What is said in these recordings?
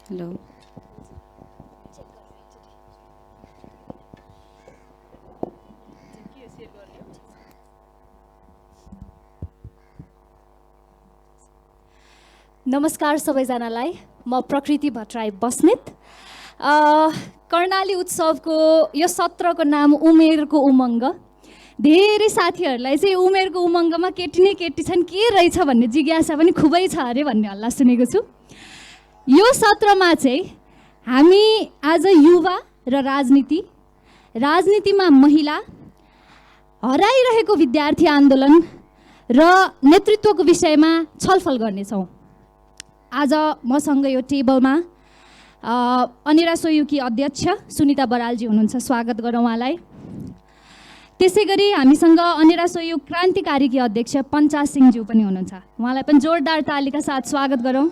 Hello. नमस्कार सबैजनालाई, म प्रकृति भट्टराई बस्नेत। कर्णाली उत्सवको यो सत्रको नाम उमेरको उमङ्ग। धेरै साथीहरूलाई चाहिँ उमेरको उमङ्गमा केटी नै केटी छन्, के रहेछ भन्ने जिज्ञासा पनि खुबै छ अरे भन्ने हल्ला सुनेको छु। यो सत्रमा चाहिँ हामी आज युवा र राजनीतिमा महिला, हराइरहेको विद्यार्थी आन्दोलन र नेतृत्वको विषयमा छलफल गर्नेछौँ। आज मसँग यो टेबलमा अनिरा सोयुकी अध्यक्ष सुनिता बरालजी हुनुहुन्छ, स्वागत गरौँ उहाँलाई। त्यसै गरी हामीसँग अनिरा सोयुक क्रान्तिकारीकी अध्यक्ष पञ्चास सिंहज्यू पनि हुनुहुन्छ, उहाँलाई पनि जोरदार तालीका साथ स्वागत गरौँ।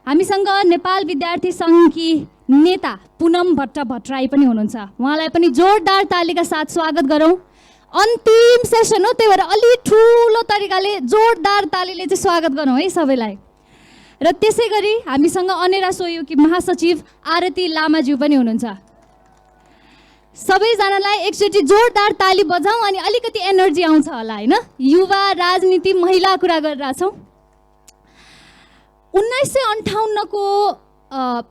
हामीसँग नेपाल विद्यार्थी सङ्घकी नेता पुनम भट्टराई पनि हुनुहुन्छ, उहाँलाई पनि जोरदार तालीका साथ स्वागत गरौँ। अन्तिम सेसन हो, त्यही भएर अलि ठुलो तरिकाले जोरदार तालीले चाहिँ स्वागत गरौँ है सबैलाई। र त्यसै गरी हामीसँग अनिरा सोयुकी महासचिव आरती लामाज्यू पनि हुनुहुन्छ। सबैजनालाई एकचोटि जोरदार ताली बजाउँ अनि अलिकति एनर्जी आउँछ होला होइन। युवा, राजनीति, महिला कुरा गरिरहेछौँ। 1958को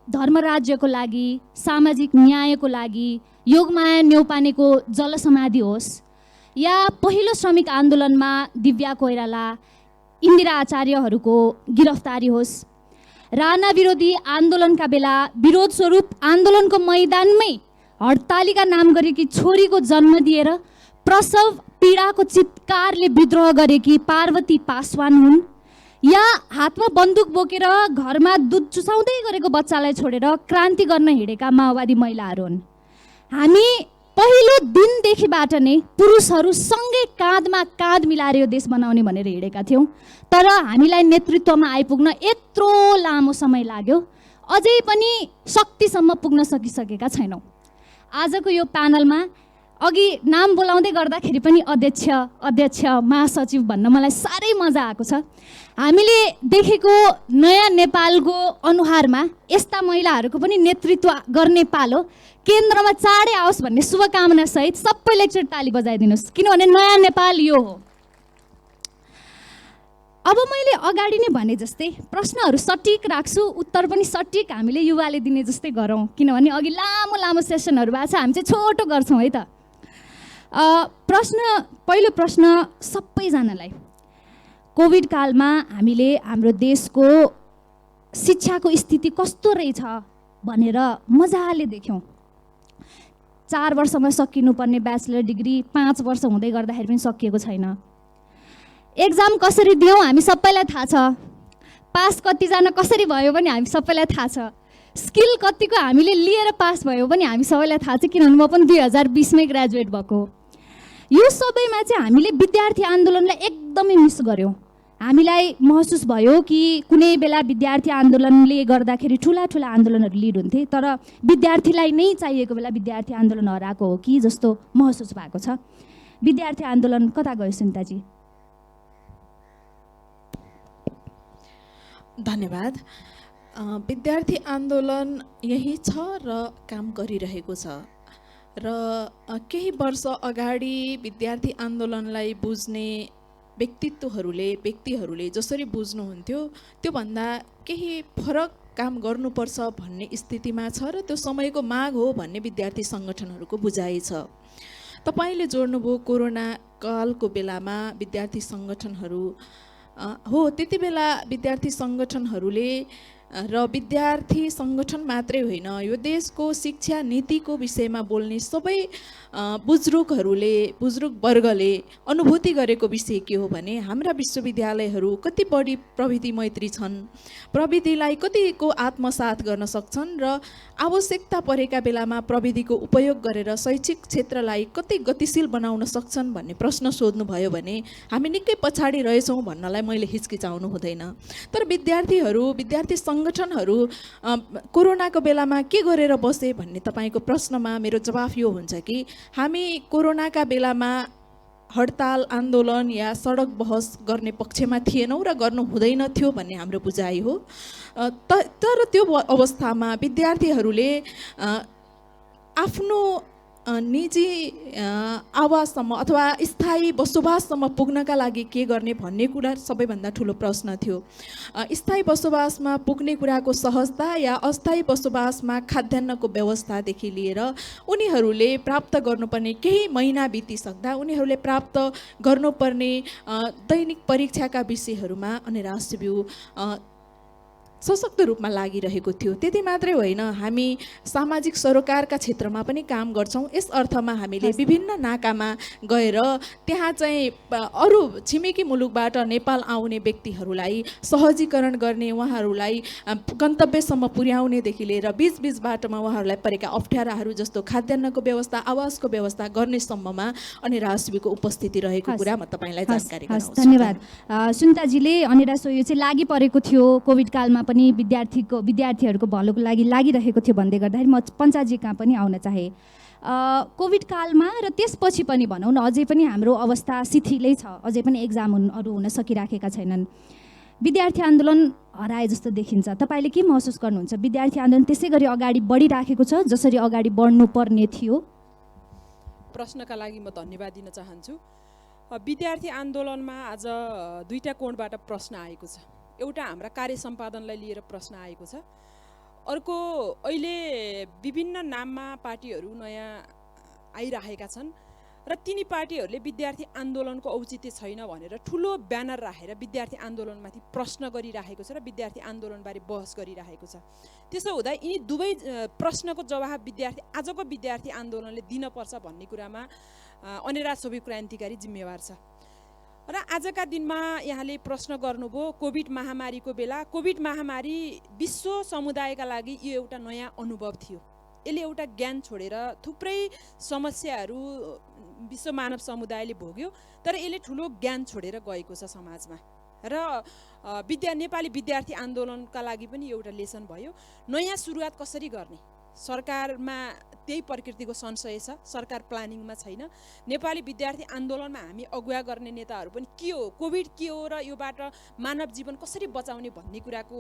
धर्मराज्यको लागि, सामाजिक न्यायको लागि योगमाया न्यौपानेको जलसमाधि होस्, या पहिलो श्रमिक आन्दोलनमा दिव्या कोइराला, इन्दिरा आचार्यहरूको गिरफ्तारी होस्, राणा विरोधी आन्दोलनका बेला विरोध स्वरूप आन्दोलनको मैदानमै हडतालीका नाम गरेकी छोरीको जन्म दिएर प्रसव पीडाको चित्कारले विद्रोह गरेकी पार्वती पासवान हुन्, या हातमा बन्दुक बोकेर घरमा दुध चुसाउँदै गरेको बच्चालाई छोडेर क्रान्ति गर्न हिँडेका माओवादी महिलाहरू हुन्। हामी पहिलो दिनदेखिबाट नै पुरुषहरू सँगै काँधमा काँध मिलाएर यो देश बनाउने भनेर हिँडेका थियौँ, तर हामीलाई नेतृत्वमा आइपुग्न यत्रो लामो समय लाग्यो, अझै पनि शक्तिसम्म पुग्न सकिसकेका छैनौँ। आजको यो प्यानलमा अघि नाम बोलाउँदै गर्दाखेरि पनि अध्यक्ष महासचिव भन्न मलाई साह्रै मजा आएको छ। हामीले देखेको नयाँ नेपालको अनुहारमा यस्ता महिलाहरूको पनि नेतृत्व गर्ने पालो केन्द्रमा चाँडै आओस् भन्ने शुभकामना सहित सबैले एकचोटि ताली बजाइदिनुहोस्, किनभने नयाँ नेपाल यो हो। अब मैले अगाडि नै भने जस्तै प्रश्नहरू सटिक राख्छु, उत्तर पनि सटिक हामीले युवाले दिने जस्तै गरौँ, किनभने अघि लामो सेसनहरू भएको छ, हामी चाहिँ छोटो गर्छौँ है त। पहिलो प्रश्न सबैजनालाई, कोभिड कालमा हामीले हाम्रो देशको शिक्षाको स्थिति कस्तो रहेछ भनेर मजाले देख्यौँ। 4 वर्षमा सकिनुपर्ने ब्याचलर डिग्री 5 वर्ष हुँदै गर्दाखेरि पनि सकिएको छैन। एक्जाम कसरी दियौँ हामी सबैलाई थाहा छ, पास कतिजना कसरी भयो पनि हामी सबैलाई थाहा छ, स्किल कतिको हामीले लिएर पास भयो पनि हामी सबैलाई थाहा छ, किनभने म पनि 2020मै ग्रेजुएट भएको। यो सबैमा चाहिँ हामीले विद्यार्थी आन्दोलनलाई एकदमै मिस गऱ्यौँ। हामीलाई महसुस भयो कि कुनै बेला विद्यार्थी आन्दोलनले गर्दाखेरि ठुला आन्दोलनहरू लिड हुन्थे, तर विद्यार्थीलाई नै चाहिएको बेला विद्यार्थी आन्दोलन हराएको हो कि जस्तो महसुस भएको छ। विद्यार्थी आन्दोलन कता गयो सुनिताजी? धन्यवाद। विद्यार्थी आन्दोलन यही छ र काम गरिरहेको छ, र केही वर्ष अगाडि विद्यार्थी आन्दोलनलाई बुझ्ने व्यक्तिहरूले जसरी बुझ्नुहुन्थ्यो त्योभन्दा केही फरक काम गर्नुपर्छ भन्ने स्थितिमा छ, र त्यो समयको माग हो भन्ने विद्यार्थी सङ्गठनहरूको बुझाइ छ। तपाईँले जोड्नुभयो कोरोना कालको बेलामा विद्यार्थी सङ्गठनहरू हो, त्यति बेला विद्यार्थी सङ्गठनहरूले र विद्यार्थी सङ्गठन मात्रै होइन, यो देशको शिक्षा नीतिको विषयमा बोल्ने सबै बुजुर्ग वर्गले अनुभूति गरेको विषय के हो भने हाम्रा विश्वविद्यालयहरू कति बढी प्रविधि मैत्री छन्, प्रविधिलाई कतिको आत्मसात गर्न सक्छन्, र आवश्यकता परेका बेलामा प्रविधिको उपयोग गरेर शैक्षिक क्षेत्रलाई कति गतिशील बनाउन सक्छन् भन्ने प्रश्न सोध्नुभयो भने हामी निकै पछाडि रहेछौँ भन्नलाई मैले हिचकिचाउनु हुँदैन। तर विद्यार्थी सङ्गठनहरू कोरोनाको बेलामा के गरेर बसे भन्ने तपाईँको प्रश्नमा मेरो जवाफ यो हुन्छ कि हामी कोरोनाका बेलामा हडताल आन्दोलन या सडक बहस गर्ने पक्षमा थिएनौँ र गर्नु हुँदैन थियो भन्ने हाम्रो बुझाइ हो। तर त्यो अवस्थामा विद्यार्थीहरूले आफ्नो निजी आवाससम्म अथवा स्थायी बसोबाससम्म पुग्नका लागि के गर्ने भन्ने कुरा सबैभन्दा ठुलो प्रश्न थियो। स्थायी बसोबासमा पुग्ने कुराको सहजता या अस्थायी बसोबासमा खाद्यान्नको व्यवस्थादेखि लिएर उनीहरूले प्राप्त गर्नुपर्ने केही महिना बितिसक्दा उनीहरूले प्राप्त गर्नुपर्ने दैनिक परीक्षाका विषयहरूमा अनिराश बिउ सशक्त रूपमा लागिरहेको थियो। त्यति मात्रै होइन, हामी सामाजिक सरोकारका क्षेत्रमा पनि काम गर्छौँ। यस अर्थमा हामीले विभिन्न नाकामा गएर त्यहाँ चाहिँ अरू छिमेकी मुलुकबाट नेपाल आउने व्यक्तिहरूलाई सहजीकरण गर्ने, उहाँहरूलाई गन्तव्यसम्म पुर्याउनेदेखि लिएर बिच बाटोमा उहाँहरूलाई परेका अप्ठ्याराहरू जस्तो खाद्यान्नको व्यवस्था, आवासको व्यवस्था गर्ने सम्ममा अनिराश बिउको उपस्थिति रहेको कुरा म तपाईँलाई जानकारी गराउँछु। धन्यवाद। सुनिताजीले अनिराश यो चाहिँ लागि परेको थियो, कोभिड कालमा पनि विद्यार्थीहरूको भलोको लागि लागिरहेको थियो भन्दै गर्दाखेरि म पञ्चाजी कहाँ पनि आउन चाहे। कोभिड कालमा र त्यसपछि पनि भनौँ न अझै पनि हाम्रो अवस्था शिथिलै छ, अझै पनि एक्जामहरू हुन सकिराखेका छैनन्। विद्यार्थी आन्दोलन हराए जस्तो देखिन्छ। तपाईँले के महसुस गर्नुहुन्छ? विद्यार्थी आन्दोलन त्यसै गरी अगाडि बढिराखेको छ जसरी अगाडि बढ्नुपर्ने थियो? प्रश्नका लागि म धन्यवाद दिन चाहन्छु। विद्यार्थी आन्दोलनमा आज दुईटा कोणबाट प्रश्न आएको छ। एउटा हाम्रा कार्य सम्पादनलाई लिएर प्रश्न आएको छ, अर्को अहिले विभिन्न नाममा पार्टीहरू नयाँ आइरहेका छन् र तिनी पार्टीहरूले विद्यार्थी आन्दोलनको औचित्य छैन भनेर ठुलो ब्यानर राखेर विद्यार्थी आन्दोलनमाथि प्रश्न गरिरहेको छ र विद्यार्थी आन्दोलनबारे बहस गरिरहेको छ। त्यसो हुँदा यिनी दुवै प्रश्नको जवाब आजको विद्यार्थी आन्दोलनले दिनपर्छ भन्ने कुरामा अनिराज सोभी क्रान्तिकारी जिम्मेवार छ। र आजका दिनमा यहाँले प्रश्न गर्नुभयो कोभिड महामारीको बेला। कोभिड महामारी विश्व समुदायका लागि यो एउटा नयाँ अनुभव थियो। यसले एउटा ज्ञान छोडेर थुप्रै समस्याहरू विश्व मानव समुदायले भोग्यो, तर यसले ठुलो ज्ञान छोडेर गएको छ समाजमा। र नेपाली विद्यार्थी आन्दोलनका लागि पनि एउटा लेसन भयो। नयाँ सुरुवात कसरी गर्ने? सरकारमा त्यही प्रकृतिको संशय छ, सरकार प्लानिङमा छैन। नेपाली विद्यार्थी आन्दोलनमा हामी अगुवा गर्ने नेताहरू पनि के हो, कोभिड के हो र योबाट मानव जीवन कसरी बचाउने भन्ने कुराको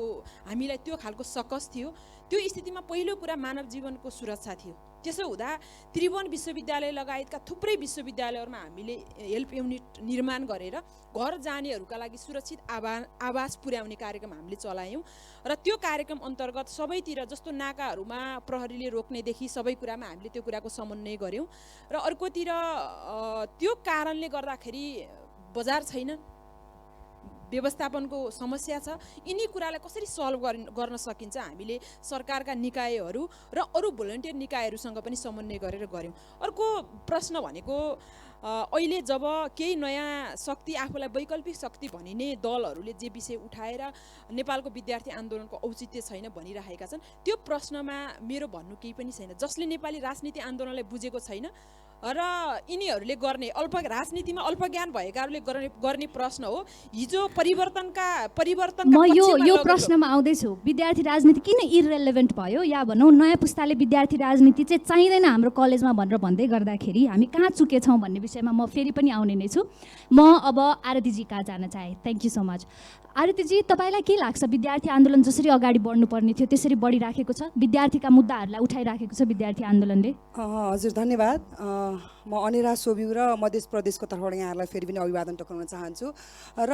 हामीलाई त्यो खालको सकस थियो। त्यो स्थितिमा पहिलो कुरा मानव जीवनको सुरक्षा थियो। त्यसो हुँदा त्रिभुवन विश्वविद्यालय लगायतका थुप्रै विश्वविद्यालयहरूमा हामीले हेल्प युनिट निर्माण गरेर घर जानेहरूका लागि सुरक्षित आवास पुर्याउने कार्यक्रम हामीले चलायौँ र त्यो कार्यक्रम अन्तर्गत सबैतिर जस्तो नाकाहरूमा प्रहरीले रोक्नेदेखि सबै कुरामा हामीले त्यो कुराको समन्वय गऱ्यौँ। र अर्कोतिर त्यो कारणले गर्दाखेरि बजार छैन, व्यवस्थापनको समस्या छ। यिनी कुरालाई कसरी सल्भ गर्न सकिन्छ हामीले सरकारका निकायहरू र अरू भोलिन्टियर निकायहरूसँग पनि समन्वय गरेर गऱ्यौँ। अर्को प्रश्न भनेको अहिले जब केही नयाँ शक्ति, आफूलाई वैकल्पिक शक्ति भनिने दलहरूले जे विषय उठाएर नेपालको विद्यार्थी आन्दोलनको औचित्य छैन भनिरहेका छन्, त्यो प्रश्नमा मेरो भन्नु केही पनि छैन। जसले नेपाली राजनीति आन्दोलनलाई बुझेको छैन र यिनीहरूले गर्ने राजनीतिमा अल्पज्ञान भएकाहरूले गर्ने प्रश्न हो। हिजो परिवर्तन म यो प्रश्नमा आउँदैछु। विद्यार्थी राजनीति किन इरेलेभेन्ट भयो, या भनौँ नयाँ पुस्ताले विद्यार्थी राजनीति चाहिँ चाहिँदैन हाम्रो कलेजमा भनेर भन्दै गर्दाखेरि हामी कहाँ चुकेछौँ भन्ने विषयमा म फेरि पनि आउने नै छु। म अब आरतीजी कहाँ जान चाहे। Thank you so much. आरतीजी, तपाईँलाई के लाग्छ विद्यार्थी आन्दोलन जसरी अगाडि बढ्नुपर्ने थियो त्यसरी बढिराखेको छ? विद्यार्थीका मुद्दाहरूलाई उठाइराखेको छ विद्यार्थी आन्दोलनले? हजुर, धन्यवाद। म अनिराज सोभी र मध्य प्रदेशको तर्फबाट यहाँहरूलाई फेरि पनि अभिवादन टक्राउन चाहन्छु। र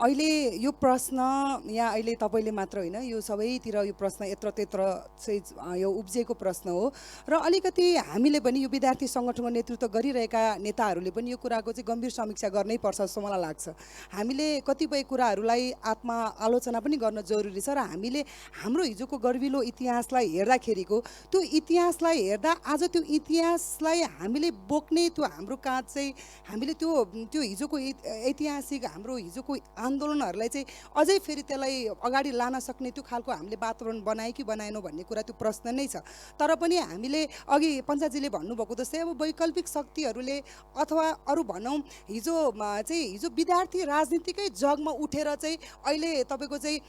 अहिले यो प्रश्न यहाँ अहिले तपाईँले मात्र होइन, यो सबैतिर यो प्रश्न यत्र त्यत्र चाहिँ यो उब्जिएको प्रश्न हो। र अलिकति हामीले पनि यो विद्यार्थी सङ्गठनको नेतृत्व गरिरहेका नेताहरूले पनि यो कुराको चाहिँ गम्भीर समीक्षा गर्नै पर्छ जस्तो मलाई लाग्छ। हामीले कतिपय कुराहरूलाई आत्मा आलोचना पनि गर्न जरुरी छ र हामीले हाम्रो हिजोको गर्विलो इतिहासलाई हेर्दाखेरिको त्यो इतिहासलाई हेर्दा आज त्यो इतिहासलाई हामीले बोक्ने त्यो हाम्रो काँध चाहिँ हामीले त्यो हिजोको ऐतिहासिक हाम्रो हिजोको आन्दोलनहरूलाई चाहिँ अझै फेरि त्यसलाई अगाडि लान सक्ने त्यो खालको हामीले वातावरण बनायो कि बनाएनौँ भन्ने कुरा त्यो प्रश्न नै छ। तर पनि हामीले अघि पञ्चाजीले भन्नुभएको जस्तै अब वैकल्पिक शक्तिहरूले अथवा अरू भनौँ हिजो विद्यार्थी राजनीतिकै जगमा उठेर चाहिँ अहिले तपाईँको चाहिँ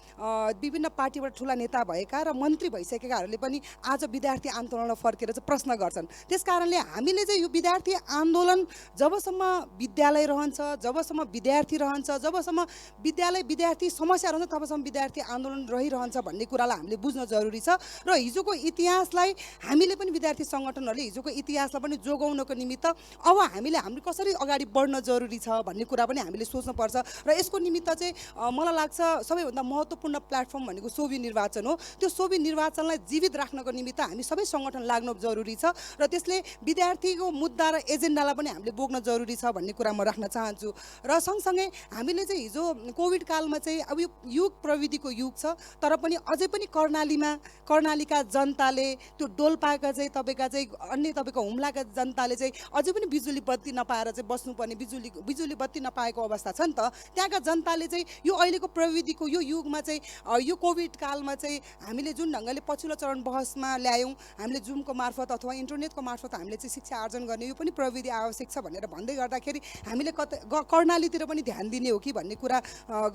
विभिन्न पार्टीबाट ठुला नेता भएका र मन्त्री भइसकेकाहरूले पनि आज विद्यार्थी आन्दोलनमा फर्केर चाहिँ प्रश्न गर्छन्। त्यस कारणले हामीले चाहिँ यो विद्यार्थी विद्यार्थी आन्दोलन जबसम्म विद्यालय रहन्छ, जबसम्म विद्यार्थी रहन्छ, जबसम्म विद्यार्थी समस्या रहन्छ, तबसम्म विद्यार्थी आन्दोलन रहिरहन्छ भन्ने कुरालाई हामीले बुझ्न जरुरी छ। र हिजोको इतिहासलाई हामीले पनि विद्यार्थी सङ्गठनहरूले हिजोको इतिहासलाई पनि जोगाउनको निमित्त अब हामीले कसरी अगाडि बढ्न जरुरी छ भन्ने कुरा पनि हामीले सोच्नुपर्छ। र यसको निमित्त चाहिँ मलाई लाग्छ सबैभन्दा महत्त्वपूर्ण प्लेटफर्म भनेको सोभि निर्वाचन हो। त्यो सोभि निर्वाचनलाई जीवित राख्नको निमित्त हामी सबै सङ्गठन लाग्न जरुरी छ र त्यसले विद्यार्थीको मुद्दा र एजेन्डालाई पनि हामीले बोक्न जरुरी छ भन्ने कुरा म राख्न चाहन्छु। र सँगसँगै हामीले चाहिँ हिजो कोभिड कालमा चाहिँ अब यो युग प्रविधिको युग छ, तर पनि अझै पनि कर्णालीका जनताले त्यो डोल्पाका चाहिँ अन्य तपाईँको हुम्लाका जनताले चाहिँ अझै पनि बिजुली बत्ती नपाएर चाहिँ बस्नुपर्ने बिजुली बत्ती नपाएको अवस्था छ नि त। त्यहाँका जनताले चाहिँ यो अहिलेको प्रविधिको यो युगमा चाहिँ यो कोभिड कालमा चाहिँ हामीले जुन ढङ्गले पछिल्लो चरण बहसमा ल्यायौँ, हामीले जुमको मार्फत अथवा इन्टरनेटको मार्फत हामीले चाहिँ शिक्षा आर्जन गर्ने यो पनि प्रविधि आवश्यक छ भनेर भन्दै गर्दाखेरि हामीले कर्णालीतिर पनि ध्यान दिने हो कि भन्ने कुरा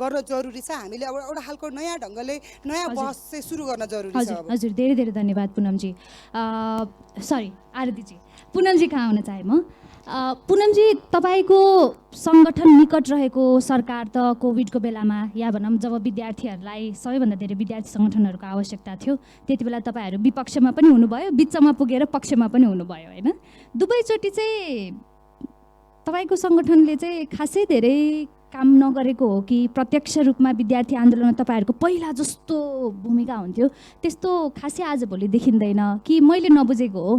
गर्न जरुरी छ। हामीले अब एउटा खालको नयाँ ढङ्गले नयाँ बहस चाहिँ सुरु गर्न जरुरी छ। हजुर धेरै धेरै धन्यवाद पुनमजी। सरी आरतीजी, पुनमजी कहाँ आउन चाहे म। पुनमजी, तपाईँको सङ्गठन निकट रहेको सरकार त कोभिडको बेलामा या भनौँ जब विद्यार्थीहरूलाई सबैभन्दा धेरै विद्यार्थी सङ्गठनहरूको आवश्यकता थियो त्यति बेला तपाईँहरू विपक्षमा पनि हुनुभयो, बिचमा पुगेर पक्षमा पनि हुनुभयो होइन। दुवैचोटि चाहिँ तपाईँको सङ्गठनले चाहिँ खासै धेरै काम नगरेको हो कि प्रत्यक्ष रूपमा विद्यार्थी आन्दोलनमा तपाईँहरूको पहिला जस्तो भूमिका हुन्थ्यो त्यस्तो खासै आजभोलि देखिँदैन कि मैले नबुझेको हो?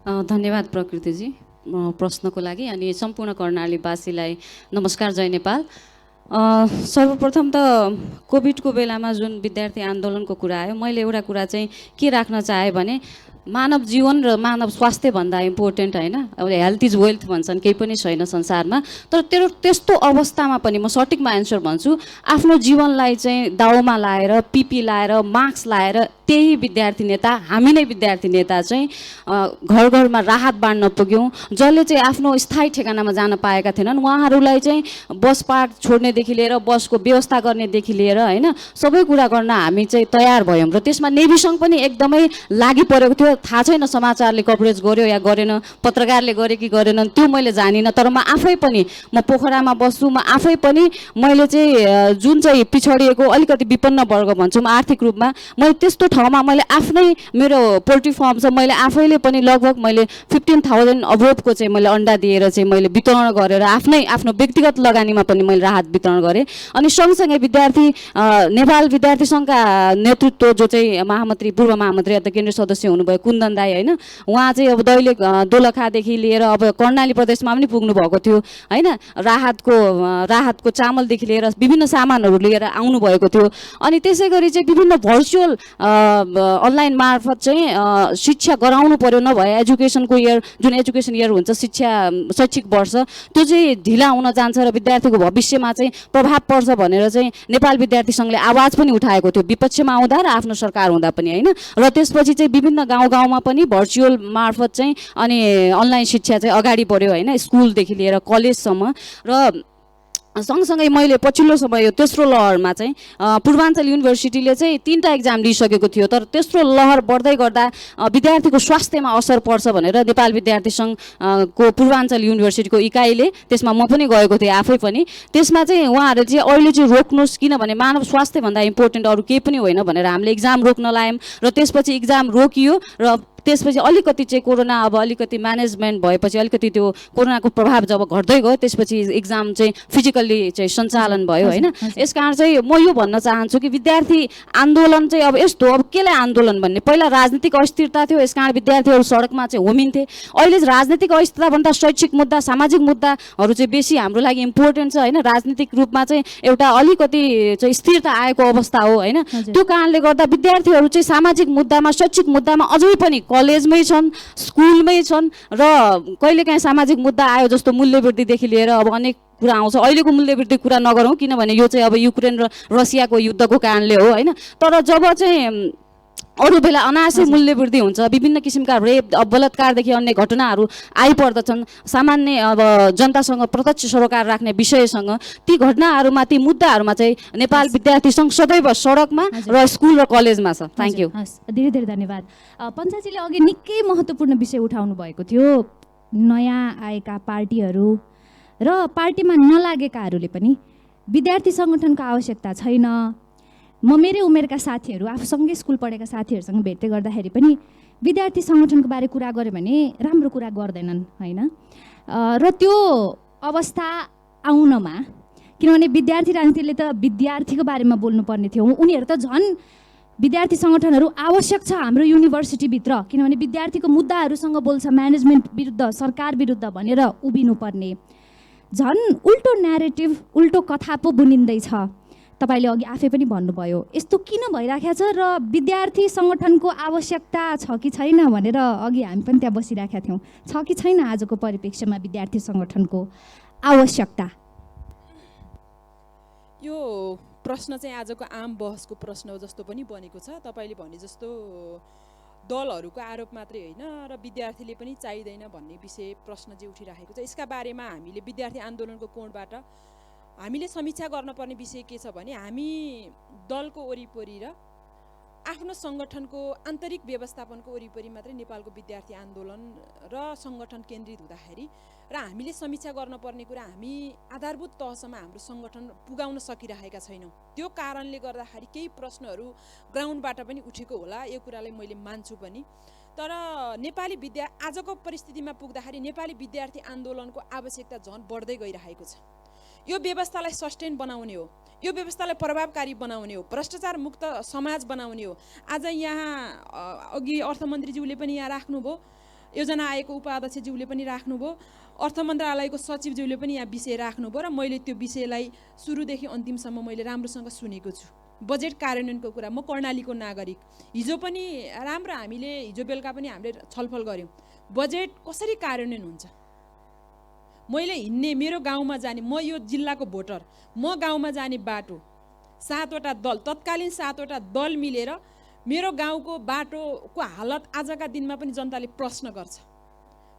धन्यवाद प्रकृतिजी प्रश्नको लागि। अनि सम्पूर्ण कर्णालीवासीलाई नमस्कार, जय नेपाल। सर्वप्रथम त कोभिडको बेलामा जुन विद्यार्थी आन्दोलनको कुरा आयो, मैले एउटा कुरा चाहिँ के राख्न चाहेँ भने मानव जीवन र मानव स्वास्थ्य भन्दा इम्पोर्टेन्ट होइन। अब हेल्थ इज वेल्थ भन्छन्, केही पनि छैन संसारमा। तर त्यस्तो अवस्थामा पनि म सठिकमा एन्सर भन्छु, आफ्नो जीवनलाई चाहिँ दाउमा लाएर पिपी लाएर मास्क लाएर त्यही विद्यार्थी नेता, हामी नै विद्यार्थी नेता चाहिँ घर घरमा राहत बाँड्न पुग्यौँ। जसले चाहिँ आफ्नो स्थायी ठेगानामा जान पाएका थिएनन् उहाँहरूलाई चाहिँ बस पार्क छोड्नेदेखि लिएर बसको व्यवस्था गर्नेदेखि लिएर होइन सबै कुरा गर्न हामी चाहिँ तयार भयौँ। र त्यसमा नेभी सङ्घ पनि एकदमै लागि परेको थियो। थाहा छैन समाचारले कभरेज गर्यो या गरेन, पत्रकारले गरे कि गरेनन् त्यो मैले जानिनँ। तर म आफै पनि म पोखरामा बस्छु, म आफै पनि मैले चाहिँ जुन चाहिँ पिछडिएको अलिकति विपन्न वर्ग भन्छौँ आर्थिक रूपमा, मैले त्यस्तो ठाउँमा मैले आफ्नै मेरो पोल्ट्री फार्म छ, मैले आफैले पनि लगभग मैले 15,000 अबोभको चाहिँ मैले अन्डा दिएर चाहिँ मैले वितरण गरेर आफ्नो व्यक्तिगत लगानीमा पनि मैले राहत वितरण गरेँ। अनि सँगसँगै नेपाल विद्यार्थी सङ्घका नेतृत्व जो चाहिँ महामन्त्री पूर्व महामन्त्री अथवा केन्द्रीय सदस्य हुनुभयो कुन्दन दाई होइन, उहाँ चाहिँ अब दैलेख दोलखादेखि लिएर अब कर्णाली प्रदेशमा पनि पुग्नु भएको थियो होइन। राहतको चामलदेखि लिएर विभिन्न सामानहरू लिएर आउनुभएको थियो। अनि त्यसै गरी चाहिँ विभिन्न भर्चुअल अनलाइन मार्फत चाहिँ शिक्षा गराउनु पर्यो, नभए एजुकेसनको इयर जुन एजुकेसन इयर हुन्छ शैक्षिक वर्ष त्यो चाहिँ ढिला हुन जान्छ र विद्यार्थीको भविष्यमा चाहिँ प्रभाव पर्छ भनेर चाहिँ नेपाल विद्यार्थी सङ्घले आवाज पनि उठाएको थियो, विपक्षमा आउँदा र आफ्नो सरकार हुँदा पनि होइन। र त्यसपछि चाहिँ विभिन्न गाउँमा पनि भर्चुअल मार्फत चाहिँ अनि अनलाइन शिक्षा चाहिँ अगाडि बढ्यो होइन, स्कुलदेखि लिएर कलेजसम्म। र सँगसँगै मैले पछिल्लो समय यो तेस्रो लहरमा चाहिँ पूर्वाञ्चल युनिभर्सिटीले चाहिँ 3टा एक्जाम लिइसकेको थियो। तर तेस्रो लहर बढ्दै गर्दा विद्यार्थीको स्वास्थ्यमा असर पर्छ भनेर नेपाल विद्यार्थी सङ्घको पूर्वाञ्चल युनिभर्सिटीको इकाइले, त्यसमा म पनि गएको थिएँ आफै पनि, त्यसमा चाहिँ उहाँहरूले चाहिँ अहिले चाहिँ रोक्नुहोस् किनभने मानव स्वास्थ्यभन्दा इम्पोर्टेन्ट अरू केही पनि होइन भनेर हामीले एक्जाम रोक्न लायौँ। र त्यसपछि एक्जाम रोकियो र त्यसपछि अलिकति चाहिँ कोरोना अब अलिकति म्यानेजमेन्ट भएपछि अलिकति त्यो कोरोनाको प्रभाव जब घट्दै गयो त्यसपछि एक्जाम चाहिँ फिजिकल्ली चाहिँ सञ्चालन भयो होइन। यसकारण चाहिँ म यो भन्न चाहन्छु कि विद्यार्थी आन्दोलन चाहिँ अब यस्तो, अब केलाई आन्दोलन भन्ने, पहिला राजनीतिक अस्थिरता थियो यसकारण विद्यार्थीहरू सडकमा चाहिँ होमिन्थे। अहिले राजनीतिक अस्थिरताभन्दा शैक्षिक मुद्दा सामाजिक मुद्दाहरू चाहिँ बेसी हाम्रो लागि इम्पोर्टेन्ट छ होइन। राजनीतिक रूपमा चाहिँ एउटा अलिकति चाहिँ स्थिरता आएको अवस्था हो होइन। त्यो कारणले गर्दा विद्यार्थीहरू चाहिँ सामाजिक मुद्दामा शैक्षिक मुद्दामा अझै पनि कलेजमै छन्, स्कुलमै छन्। र कहिलेकाहीँ सामाजिक मुद्दा आयो जस्तो मूल्यवृद्धिदेखि लिएर अब अनेक कुरा आउँछ। अहिलेको मूल्यवृद्धि कुरा नगरौँ किनभने यो चाहिँ अब युक्रेन र रसियाको युद्धको कारणले हो होइन। तर जब चाहिँ अरू बेला अनायासै मूल्यवृद्धि हुन्छ, विभिन्न किसिमका रेप बलात्कारदेखि अन्य घटनाहरू आइपर्दछन्, सामान्य अब जनतासँग प्रत्यक्ष सरोकार राख्ने विषयसँग ती घटनाहरूमा ती मुद्दाहरूमा चाहिँ नेपाल विद्यार्थी सङ्घ सदैव सडकमा र स्कुल र कलेजमा छ। Thank you. धेरै धेरै धन्यवाद। पञ्चाजीले अघि निकै महत्त्वपूर्ण विषय उठाउनु भएको थियो, नयाँ आएका पार्टीहरू र पार्टीमा नलागेकाहरूले पनि विद्यार्थी सङ्गठनको आवश्यकता छैन, म मेरै उमेरका साथीहरू आफूसँगै स्कुल पढेका साथीहरूसँग भेट्दै गर्दाखेरि पनि विद्यार्थी सङ्गठनको बारे कुरा गऱ्यो भने राम्रो कुरा गर्दैनन् होइन। र त्यो अवस्था आउनमा किनभने विद्यार्थी राजनीतिले त विद्यार्थीको बारेमा बोल्नुपर्ने थियो, उनीहरू त झन् विद्यार्थी सङ्गठनहरू आवश्यक छ हाम्रो युनिभर्सिटीभित्र, किनभने विद्यार्थीको मुद्दाहरूसँग बोल्छ, म्यानेजमेन्ट विरुद्ध सरकार विरुद्ध भनेर उभिनुपर्ने। झन् उल्टो न्यारेटिभ उल्टो कथा पो बुनिँदैछ। तपाईँले अघि आफै पनि भन्नुभयो यस्तो किन भइराखेको छ र विद्यार्थी सङ्गठनको आवश्यकता छ कि छैन भनेर अघि हामी पनि त्यहाँ बसिराखेका थियौँ। छ कि छैन आजको परिप्रेक्ष्यमा विद्यार्थी सङ्गठनको आवश्यकता? यो प्रश्न चाहिँ आजको आम बहसको प्रश्न जस्तो पनि बनेको छ। तपाईँले भने जस्तो दलहरूको आरोप मात्रै होइन र विद्यार्थीले पनि चाहिँदैन भन्ने विषय प्रश्न चाहिँ उठिरहेको छ। यसका बारेमा हामीले विद्यार्थी आन्दोलनको कोणबाट हामीले समीक्षा गर्नुपर्ने विषय के छ भने हामी दलको वरिपरि र आफ्नो सङ्गठनको आन्तरिक व्यवस्थापनको वरिपरि मात्रै नेपालको विद्यार्थी आन्दोलन र सङ्गठन केन्द्रित हुँदाखेरि र हामीले समीक्षा गर्नुपर्ने कुरा हामी आधारभूत तहसम्म हाम्रो सङ्गठन पुगाउन सकिरहेका छैनौँ। त्यो कारणले गर्दाखेरि केही प्रश्नहरू ग्राउन्डबाट पनि उठेको होला, यो कुरालाई मैले मान्छु पनि। तर नेपाली आजको परिस्थितिमा पुग्दाखेरि नेपाली विद्यार्थी आन्दोलनको आवश्यकता झन् बढ्दै गइरहेको छ। यो व्यवस्थालाई सस्टेन बनाउने हो, यो व्यवस्थालाई प्रभावकारी बनाउने हो, भ्रष्टाचार मुक्त समाज बनाउने हो। आज यहाँ अघि अर्थमन्त्रीज्यूले पनि यहाँ राख्नुभयो, योजना आयोगको उपाध्यक्षज्यूले पनि राख्नुभयो, अर्थ मन्त्रालयको सचिवज्यूले पनि यहाँ विषय राख्नुभयो र मैले त्यो विषयलाई सुरुदेखि अन्तिमसम्म मैले राम्रोसँग सुनेको छु। बजेट कार्यान्वयनको कुरा, म कर्णालीको नागरिक, हिजो पनि राम्रो हामीले हिजो बेलुका पनि हामीले छलफल गऱ्यौँ बजेट कसरी कार्यान्वयन हुन्छ। मैले हिँड्ने मेरो गाउँमा जाने, म यो जिल्लाको भोटर, म गाउँमा जाने बाटो 7वटा दल, तत्कालीन 7वटा दल मिलेर मेरो गाउँको बाटोको हालत आजका दिनमा पनि जनताले प्रश्न गर्छ।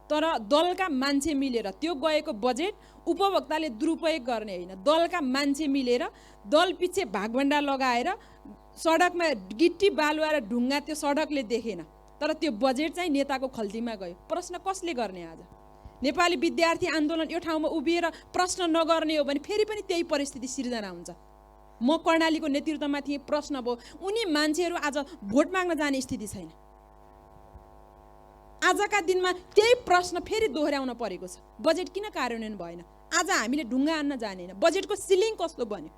तर दलका मान्छे मिलेर त्यो गएको बजेट उपभोक्ताले दुरुपयोग गर्ने होइन, दलका मान्छे मिलेर दल पछि भागभण्डा लगाएर सडकमा गिट्टी बालुवा र ढुङ्गा त्यो सडकले देखेन, तर त्यो बजेट चाहिँ नेताको खल्तीमा गयो। प्रश्न कसले गर्ने? आज नेपाली विद्यार्थी आन्दोलन यो ठाउँमा उभिएर प्रश्न नगर्ने हो भने फेरि पनि त्यही परिस्थिति सिर्जना हुन्छ। म कर्णालीको नेतृत्वमा थिएँ, प्रश्न भयो, उनी मान्छेहरू आज भोट माग्न जाने स्थिति छैन। आजका दिनमा त्यही प्रश्न फेरि दोहोऱ्याउन परेको छ, बजेट किन कार्यान्वयन भएन? आज हामीले ढुङ्गा हान्न जानेन, बजेटको सिलिङ कस्तो बन्यो,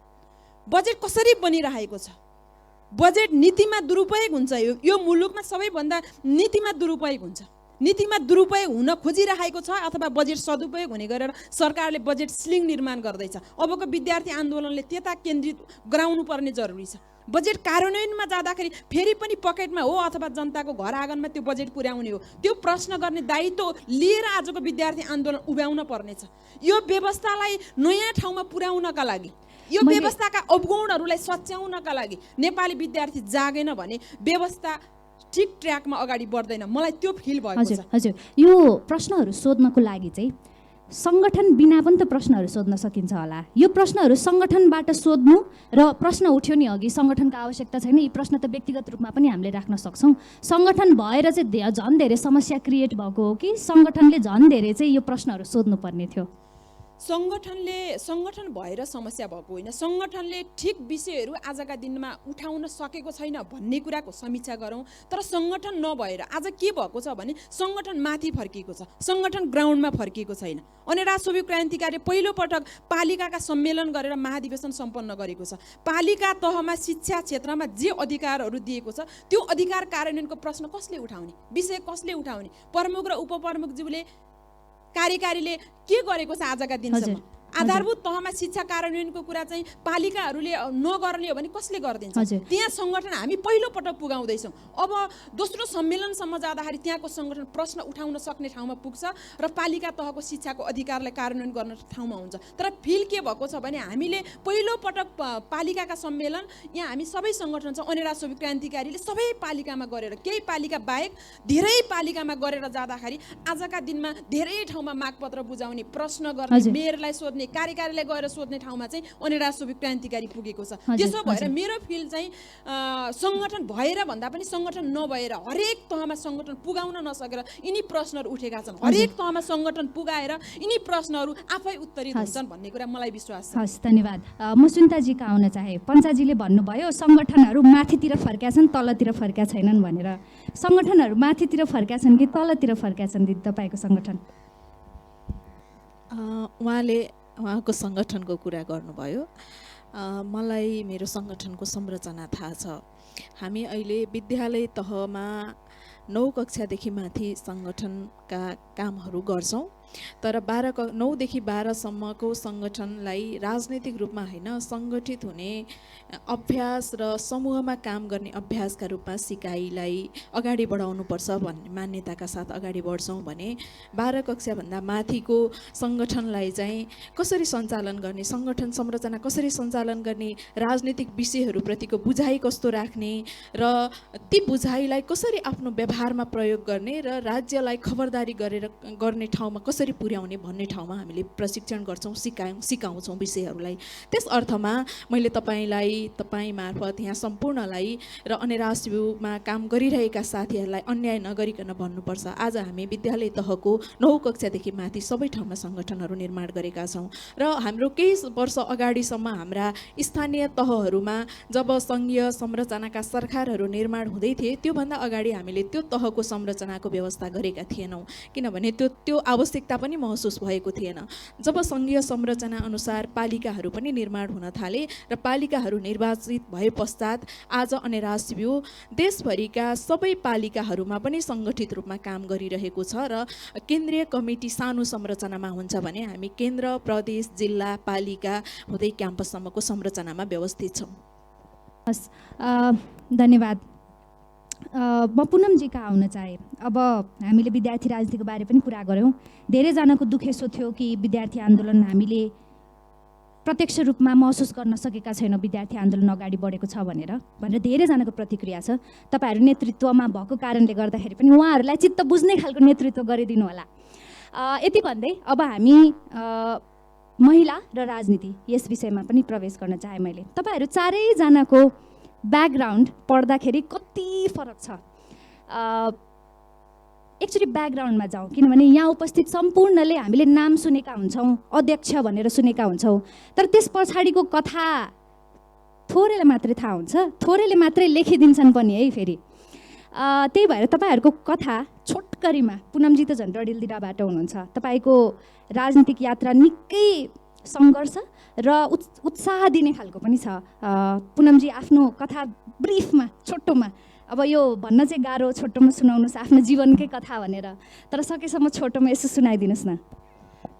बजेट कसरी बनिरहेको छ, बजेट नीतिमा दुरुपयोग हुन्छ। यो मुलुकमा सबैभन्दा नीतिमा दुरुपयोग हुन्छ, नीतिमा दुरुपयोग हुन खोजिरहेको छ अथवा बजेट सदुपयोग हुने गरेर सरकारले बजेट सिलिङ निर्माण गर्दैछ। अबको विद्यार्थी आन्दोलनले त्यता केन्द्रित गराउनु पर्ने जरुरी छ। बजेट कार्यान्वयनमा जाँदाखेरि फेरि पनि पकेटमा हो अथवा जनताको घर आँगनमा त्यो बजेट पुर्याउने हो, त्यो प्रश्न गर्ने दायित्व लिएर आजको विद्यार्थी आन्दोलन उभ्याउन पर्नेछ। यो व्यवस्थालाई नयाँ ठाउँमा पुर्याउनका लागि, यो व्यवस्थाका अवगुणहरूलाई सच्याउनका लागि नेपाली विद्यार्थी जागेन भने व्यवस्था ठिक ट्र्याकमा अगाडि बढ्दैन। मलाई त्यो फिल भएको छ। हजुर, यो प्रश्नहरू सोध्नको लागि चाहिँ सङ्गठन बिना पनि त प्रश्नहरू सोध्न सकिन्छ होला। यो प्रश्नहरू सङ्गठनबाट सोध्नु र प्रश्न उठ्यो नि अघि सङ्गठनको आवश्यकता छैन, यी प्रश्न त व्यक्तिगत रूपमा पनि हामीले राख्न सक्छौँ। सङ्गठन भएर चाहिँ झन् धेरै समस्या क्रिएट भएको हो कि सङ्गठनले झन् धेरै चाहिँ यो प्रश्नहरू सोध्नुपर्ने थियो? सङ्गठन भएर समस्या भएको होइन, सङ्गठनले ठिक विषयहरू आजका दिनमा उठाउन सकेको छैन भन्ने कुराको समीक्षा गरौँ। तर सङ्गठन नभएर आज के भएको छ भने सङ्गठन माथि फर्किएको छ, सङ्गठन ग्राउन्डमा फर्किएको छैन। अनेरा सोभि क्रान्तिकारीले पहिलोपटक पालिकाका सम्मेलन गरेर महाधिवेशन सम्पन्न गरेको छ। पालिका तहमा शिक्षा क्षेत्रमा जे अधिकारहरू दिएको छ त्यो अधिकार कार्यान्वयनको प्रश्न कसले उठाउने, विषय कसले उठाउने? प्रमुख र उपप्रमुखज्यूले कार्यकारीले के गरेको छ आजका दिनसम्म? आधारभूत तहमा शिक्षा कार्यान्वयनको कुरा चाहिँ पालिकाहरूले नगर्ने हो भने कसले गरिदिन्छ? त्यहाँ सङ्गठन हामी पहिलो पटक पुगाउँदैछौँ। अब दोस्रो सम्मेलनसम्म जाँदाखेरि त्यहाँको सङ्गठन प्रश्न उठाउन सक्ने ठाउँमा पुग्छ र पालिका तहको शिक्षाको अधिकारलाई कार्यान्वयन गर्न ठाउँमा हुन्छ। तर फिल के भएको छ भने हामीले पहिलो पटक पालिकाका सम्मेलन यहाँ हामी सबै सङ्गठन छ, अनेरा सोभि क्रान्तिकारीले सबै पालिकामा गरेर, केही पालिका बाहेक धेरै पालिकामा गरेर जाँदाखेरि आजका दिनमा धेरै ठाउँमा मागपत्र बुझाउने, प्रश्न गर्ने, मेयरलाई सोध्ने, कार्यकारीलाई गएर सोध्ने ठाउँमा चाहिँ अनिरा सोभी क्रान्तिकारी पुगेको छ। हजुर, त्यसो भएर हजुर। मेरो फिल्ड चाहिँ सङ्गठन भएर भन्दा पनि सङ्गठन नभएर हरेक तहमा सङ्गठन पुगाउन नसकेर यिनी प्रश्नहरू उठेका छन्। हरेक तहमा सङ्गठन पुगाएर यिनी प्रश्नहरू आफै उत्तरित हुन्छन् भन्ने कुरा मलाई विश्वास छ। हस्, धन्यवाद। म सुन्ताजीका आउन चाहे। पञ्चाजीले भन्नुभयो सङ्गठनहरू माथितिर फर्का छन्, तलतिर फर्का छैनन् भनेर। सङ्गठनहरू माथितिर फर्का छन् कि तलतिर फर्का छन् दिदी तपाईँको सङ्गठन? उहाँले उहाँको सङ्गठनको कुरा गर्नुभयो। मलाई मेरो सङ्गठनको संरचना थाहा छ। हामी अहिले विद्यालय तहमा 9 कक्षादेखि माथि सङ्गठनका कामहरू गर्छौँ। तर 9देखि 12सम्मको सङ्गठनलाई राजनैतिक रूपमा होइन, सङ्गठित हुने अभ्यास र समूहमा काम गर्ने अभ्यासका रूपमा सिकाइलाई अगाडि बढाउनुपर्छ भन्ने मान्यताका साथ अगाडि बढ्छौँ भने 12 कक्षाभन्दा माथिको सङ्गठनलाई चाहिँ कसरी सञ्चालन गर्ने, सङ्गठन संरचना कसरी सञ्चालन गर्ने, राजनीतिक विषयहरूप्रतिको बुझाइ कस्तो राख्ने र ती बुझाइलाई कसरी आफ्नो व्यवहारमा प्रयोग गर्ने र राज्यलाई खबरदारी गर्ने ठाउँमा कसरी पुर्याउने भन्ने ठाउँमा हामीले प्रशिक्षण गर्छौँ, सिकाउँछौँ विषयहरूलाई। त्यस अर्थमा मैले तपाईँ मार्फत यहाँ सम्पूर्णलाई र अनेरासिबुमा काम गरिरहेका साथीहरूलाई अन्याय नगरिकन भन्नुपर्छ, आज हामी विद्यालय तहको 9 कक्षादेखि माथि सबै ठाउँमा सङ्गठनहरू निर्माण गरेका छौँ र हाम्रो केही वर्ष अगाडिसम्म हाम्रा स्थानीय तहहरूमा जब सङ्घीय संरचनाका सरकारहरू निर्माण हुँदै थिए त्योभन्दा अगाडि हामीले त्यो तहको संरचनाको व्यवस्था गरेका थिएनौँ, किनभने त्यो आवश्यकता पनि महसुस भएको थिएन। जब सङ्घीय संरचना अनुसार पालिकाहरू पनि निर्माण हुन थाले र पालिकाहरू निर्वाचित भए पश्चात आज अनेरासिबु देशभरिका सबै पालिकाहरूमा पनि सङ्गठित रूपमा काम गरिरहेको छ र केन्द्रीय कमिटी सानो संरचनामा हुन्छ भने हामी केन्द्र, प्रदेश, जिल्ला, पालिका हुँदै क्याम्पससम्मको संरचनामा व्यवस्थित छौँ। हस्, धन्यवाद। म पुनमजीका आउन चाहे। अब हामीले विद्यार्थी राजनीतिको बारे पनि कुरा गऱ्यौँ। धेरैजनाको दुखेसो थियो कि विद्यार्थी आन्दोलन हामीले प्रत्यक्ष रूपमा महसुस गर्न सकेका छैनौँ, विद्यार्थी आन्दोलन अगाडि बढेको छ भनेर धेरैजनाको प्रतिक्रिया छ। तपाईँहरू नेतृत्वमा भएको कारणले गर्दाखेरि पनि उहाँहरूलाई चित्त बुझ्ने खालको नेतृत्व गरिदिनु होला। यति भन्दै अब हामी महिला र राजनीति यस विषयमा पनि प्रवेश गर्न चाहे मैले। तपाईँहरू चारैजनाको ब्याकग्राउन्ड पढ्दाखेरि कति फरक छ। एकचोटि ब्याकग्राउन्डमा जाउँ, किनभने यहाँ उपस्थित सम्पूर्णले हामीले नाम सुनेका हुन्छौँ, अध्यक्ष भनेर सुनेका हुन्छौँ, तर त्यस पछाडिको कथा थोरैले मात्रै थाहा हुन्छ, थोरैले मात्रै लेखिदिन्छन् पनि है फेरि। त्यही भएर तपाईँहरूको कथा छोटकरीमा, पुनमजी त झन् डडेलधुराबाट हुनुहुन्छ, तपाईँको राजनीतिक यात्रा निकै सङ्घर्ष र उत्साह दिने खालको पनि छ। पुनमजी आफ्नो कथा ब्रिफमा, छोटोमा, अब यो भन्न चाहिँ गाह्रो, छोटोमा सुनाउनुहोस् आफ्नो जीवनकै कथा भनेर, तर सकेसम्म छोटोमा यसो सुनाइदिनुहोस् न।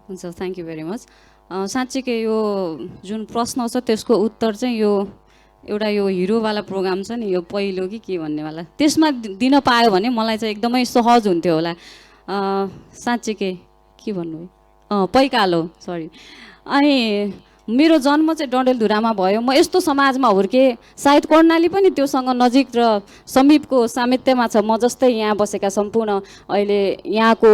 हुन्छ, थ्याङ्क यू भेरी मच। साँच्चीकै यो जुन प्रश्न छ त्यसको उत्तर चाहिँ यो एउटा यो हिरोवाला प्रोग्राम छ नि, यो पहिलो कि के भन्नेवाला, त्यसमा दिन पायो भने मलाई चाहिँ एकदमै सहज हुन्थ्यो होला। साँच्चीकै के भन्नु, पैकालो, सरी। अनि मेरो जन्म चाहिँ डडेलधुरामा भयो। म यस्तो समाजमा हुर्केँ, सायद कर्णाली पनि त्योसँग नजिक र समीपको सामित्यमा छ। म जस्तै यहाँ बसेका सम्पूर्ण अहिले यहाँको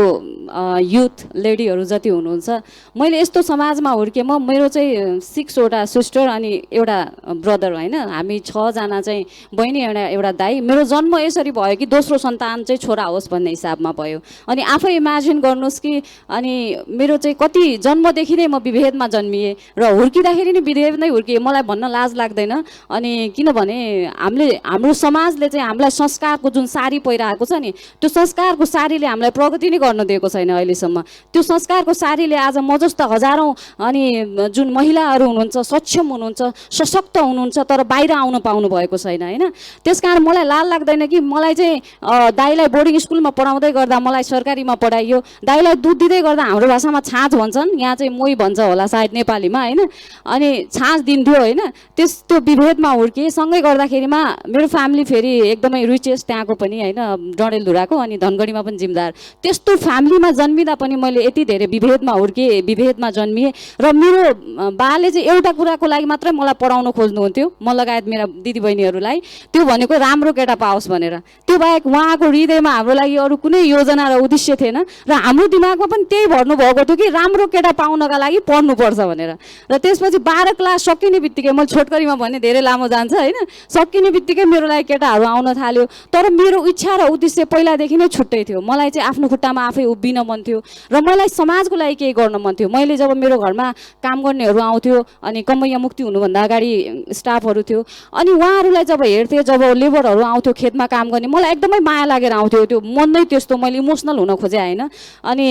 युथ लेडीहरू जति हुनुहुन्छ, मैले यस्तो समाजमा हुर्केँ। मेरो चाहिँ 6वटा सिस्टर अनि एउटा ब्रदर, होइन, हामी 6 जना चाहिँ बहिनी, एउटा दाइ। मेरो जन्म यसरी भयो कि दोस्रो सन्तान चाहिँ छोरा होस् भन्ने हिसाबमा भयो। अनि आफै इमेजिन गर्नुहोस् कि अनि मेरो चाहिँ कति जन्मदेखि नै म विभेदमा जन्मिएँ र हुर्किँदाखेरि नि विधेयक नै हुर्किए, मलाई भन्न लाज लाग्दैन। अनि किनभने हाम्रो समाजले चाहिँ हामीलाई संस्कारको जुन सारी पहिराएको छ नि, त्यो संस्कारको सारीले हामीलाई प्रगति नै गर्न दिएको छैन अहिलेसम्म। त्यो संस्कारको सारीले आज म जस्तो हजारौँ अनि जुन महिलाहरू हुनुहुन्छ, सक्षम हुनुहुन्छ, सशक्त हुनुहुन्छ, तर बाहिर आउन पाउनु भएको छैन, होइन। त्यस कारण मलाई लाज लाग्दैन कि मलाई चाहिँ दाइलाई बोर्डिङ स्कुलमा पढाउँदै गर्दा मलाई सरकारीमा पढाइयो, दाइलाई दुध दिँदै गर्दा हाम्रो भाषामा छाँच भन्छन्, यहाँ चाहिँ मोही भन्छ होला सायद नेपालीमा, होइन। अनि छाँच दिन्थ्यो होइन। त्यो विभेदमा हुर्केँ। सँगै गर्दाखेरिमा मेरो फ्यामिली फेरि एकदमै रिचेस्ट त्यहाँको पनि होइन, डडेलधुराको, अनि धनगढीमा पनि जिम्मेदार। त्यस्तो फ्यामिलीमा जन्मिँदा पनि मैले यति धेरै विभेदमा हुर्केँ, विभेदमा जन्मिएँ। र मेरो बाले चाहिँ एउटा कुराको लागि मात्रै मलाई पढाउन खोज्नुहुन्थ्यो, म लगायत मेरा दिदीबहिनीहरूलाई, त्यो भनेको राम्रो केटा पाओस् भनेर। त्यो बाहेक उहाँको हृदयमा हाम्रो लागि अरू कुनै योजना र उद्देश्य थिएन र हाम्रो दिमागमा पनि त्यही भर्नु भएको थियो कि राम्रो केटा पाउनका लागि पढ्नुपर्छ भनेर। र त्यसपछि 12 क्लास सकिने बित्तिकै, मैले छोटकरीमा भने धेरै लामो जान्छ होइन, सकिने बित्तिकै मेरो लागि केटाहरू आउन थाल्यो। तर मेरो इच्छा र उद्देश्य पहिलादेखि नै छुट्टै थियो। मलाई चाहिँ आफ्नो खुट्टामा आफै उभिन मन थियो र मलाई समाजको लागि केही गर्न मन थियो। मैले जब मेरो घरमा काम गर्नेहरू आउँथ्यो, अनि कमैया मुक्ति हुनुभन्दा अगाडि स्टाफहरू थियो, अनि उहाँहरूलाई जब हेर्थेँ, जब लेबरहरू आउँथ्यो खेतमा काम गर्ने, मलाई एकदमै माया लागेर आउँथ्यो। त्यो मन नै त्यस्तो, मैले इमोसनल हुन खोजेँ होइन, अनि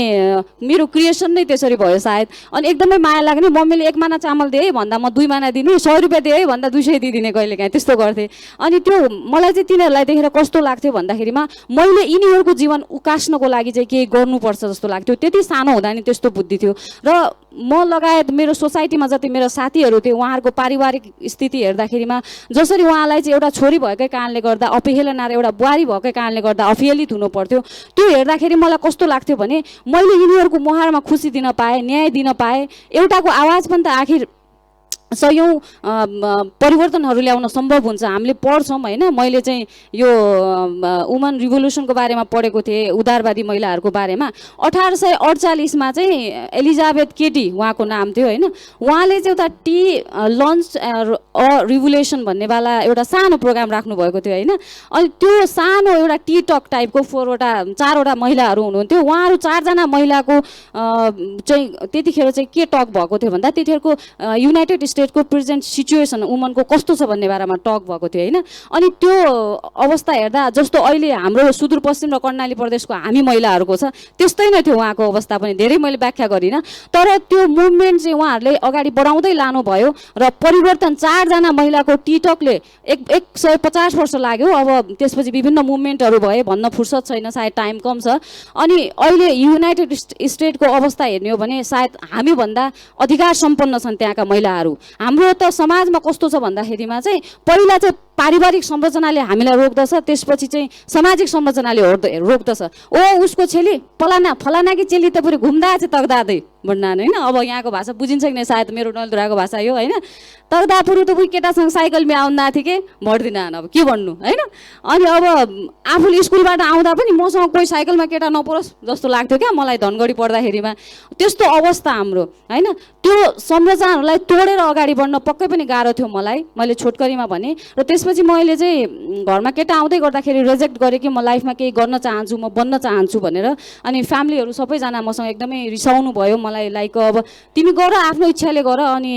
मेरो क्रिएसन नै त्यसरी भयो सायद। अनि एकदमै माया लाग्ने, मम्मीले 1 माना चामल दे है भन्दा म 2 माना दिने, 100 रुपियाँ दे है भन्दा 200 दिदिने कहिलेकाहीँ, त्यस्तो गर्थेँ। अनि त्यो मलाई चाहिँ तिनीहरूलाई देखेर कस्तो लाग्थ्यो भन्दाखेरिमा मैले यिनीहरूको जीवन उकास्नको लागि चाहिँ केही गर्नुपर्छ जस्तो लाग्थ्यो। त्यति सानो हुँदा नि त्यस्तो बुद्धि थियो। र म लगायत मेरो सोसाइटीमा जति मेरो साथीहरू थिए, उहाँहरूको पारिवारिक स्थिति हेर्दाखेरिमा जसरी उहाँलाई चाहिँ एउटा छोरी भएकै कारणले गर्दा अपेहेलना र एउटा बुहारी भएकै कारणले गर्दा अफेलित हुनु पर्थ्यो, त्यो हेर्दाखेरि मलाई कस्तो लाग्थ्यो भने मैले यिनीहरूको मुहारमा खुसी दिन पाएँ, न्याय दिन पाएँ। एउटाको आवाज पनि त आखिर सयौँ परिवर्तनहरू ल्याउन सम्भव हुन्छ। हामीले पढ्छौँ होइन, मैले चाहिँ यो वुमन रिभोल्युसनको बारेमा पढेको थिएँ, उदारवादी महिलाहरूको बारेमा। 1848मा चाहिँ एलिजाबेथ केटी उहाँको नाम थियो होइन, उहाँले चाहिँ एउटा टी लन्च रिभोल्युसन भन्नेवाला एउटा सानो प्रोग्राम राख्नुभएको थियो होइन। अनि त्यो सानो एउटा टी टक टाइपको 4वटा महिलाहरू हुनुहुन्थ्यो। उहाँहरू 4 जना महिलाको चाहिँ त्यतिखेर चाहिँ के टक भएको थियो भन्दा त्यतिखेरको युनाइटेड स्टेटको प्रेजेन्ट सिचुएसन वुमनको कस्तो छ भन्ने बारेमा टक भएको थियो होइन। अनि त्यो अवस्था हेर्दा जस्तो अहिले हाम्रो सुदूरपश्चिम र कर्णाली प्रदेशको हामी महिलाहरूको छ, त्यस्तै नै थियो उहाँको अवस्था पनि। धेरै मैले व्याख्या गरिनँ, तर त्यो मुभमेन्ट चाहिँ उहाँहरूले अगाडि बढाउँदै लानुभयो र परिवर्तन 4 जना महिलाको टिकटकले 150 वर्ष लाग्यो। अब त्यसपछि विभिन्न मुभमेन्टहरू भए, भन्न फुर्सद छैन, सायद टाइम कम छ। अनि अहिले युनाइटेड स्टेटको अवस्था हेर्ने हो भने सायद हामीभन्दा अधिकार सम्पन्न छन् त्यहाँका महिलाहरू। हाम्रो त समाजमा कस्तो छ भन्दाखेरिमा चाहिँ पहिला चाहिँ पारिवारिक संरचनाले हामीलाई रोक्दछ, त्यसपछि चाहिँ सामाजिक संरचनाले रोक्दछ। ओ उसको छेली फलाना कि चेली त पुरै घुम्दा छ तग्दादै भन्नान होइन। अब यहाँको भाषा बुझिन्छ कि नै सायद, मेरो डडेलधुराको भाषा यो होइन। तग्दा पुरु त कोही केटासँग साइकलमा आउँदा थिएँ कि भर्दिन, अब के भन्नु होइन। अनि अब आफूले स्कुलबाट आउँदा पनि मसँग कोही साइकलमा केटा नपरोस् जस्तो लाग्थ्यो क्या मलाई धनगढी पढ्दाखेरिमा। त्यस्तो अवस्था हाम्रो होइन। त्यो संरचनाहरूलाई तोडेर अगाडि बढ्न पक्कै पनि गाह्रो थियो मलाई, मैले छोटकरीमा भने। र त्यसपछि मैले चाहिँ घरमा केटा आउँदै गर्दाखेरि रिजेक्ट गरेँ कि म लाइफमा केही गर्न चाहन्छु, म बन्न चाहन्छु भनेर। अनि फ्यामिलीहरू सबैजना मसँग एकदमै रिसाउनु भयो मलाई, लाइक अब तिमी गर, आफ्नो इच्छाले गर, अनि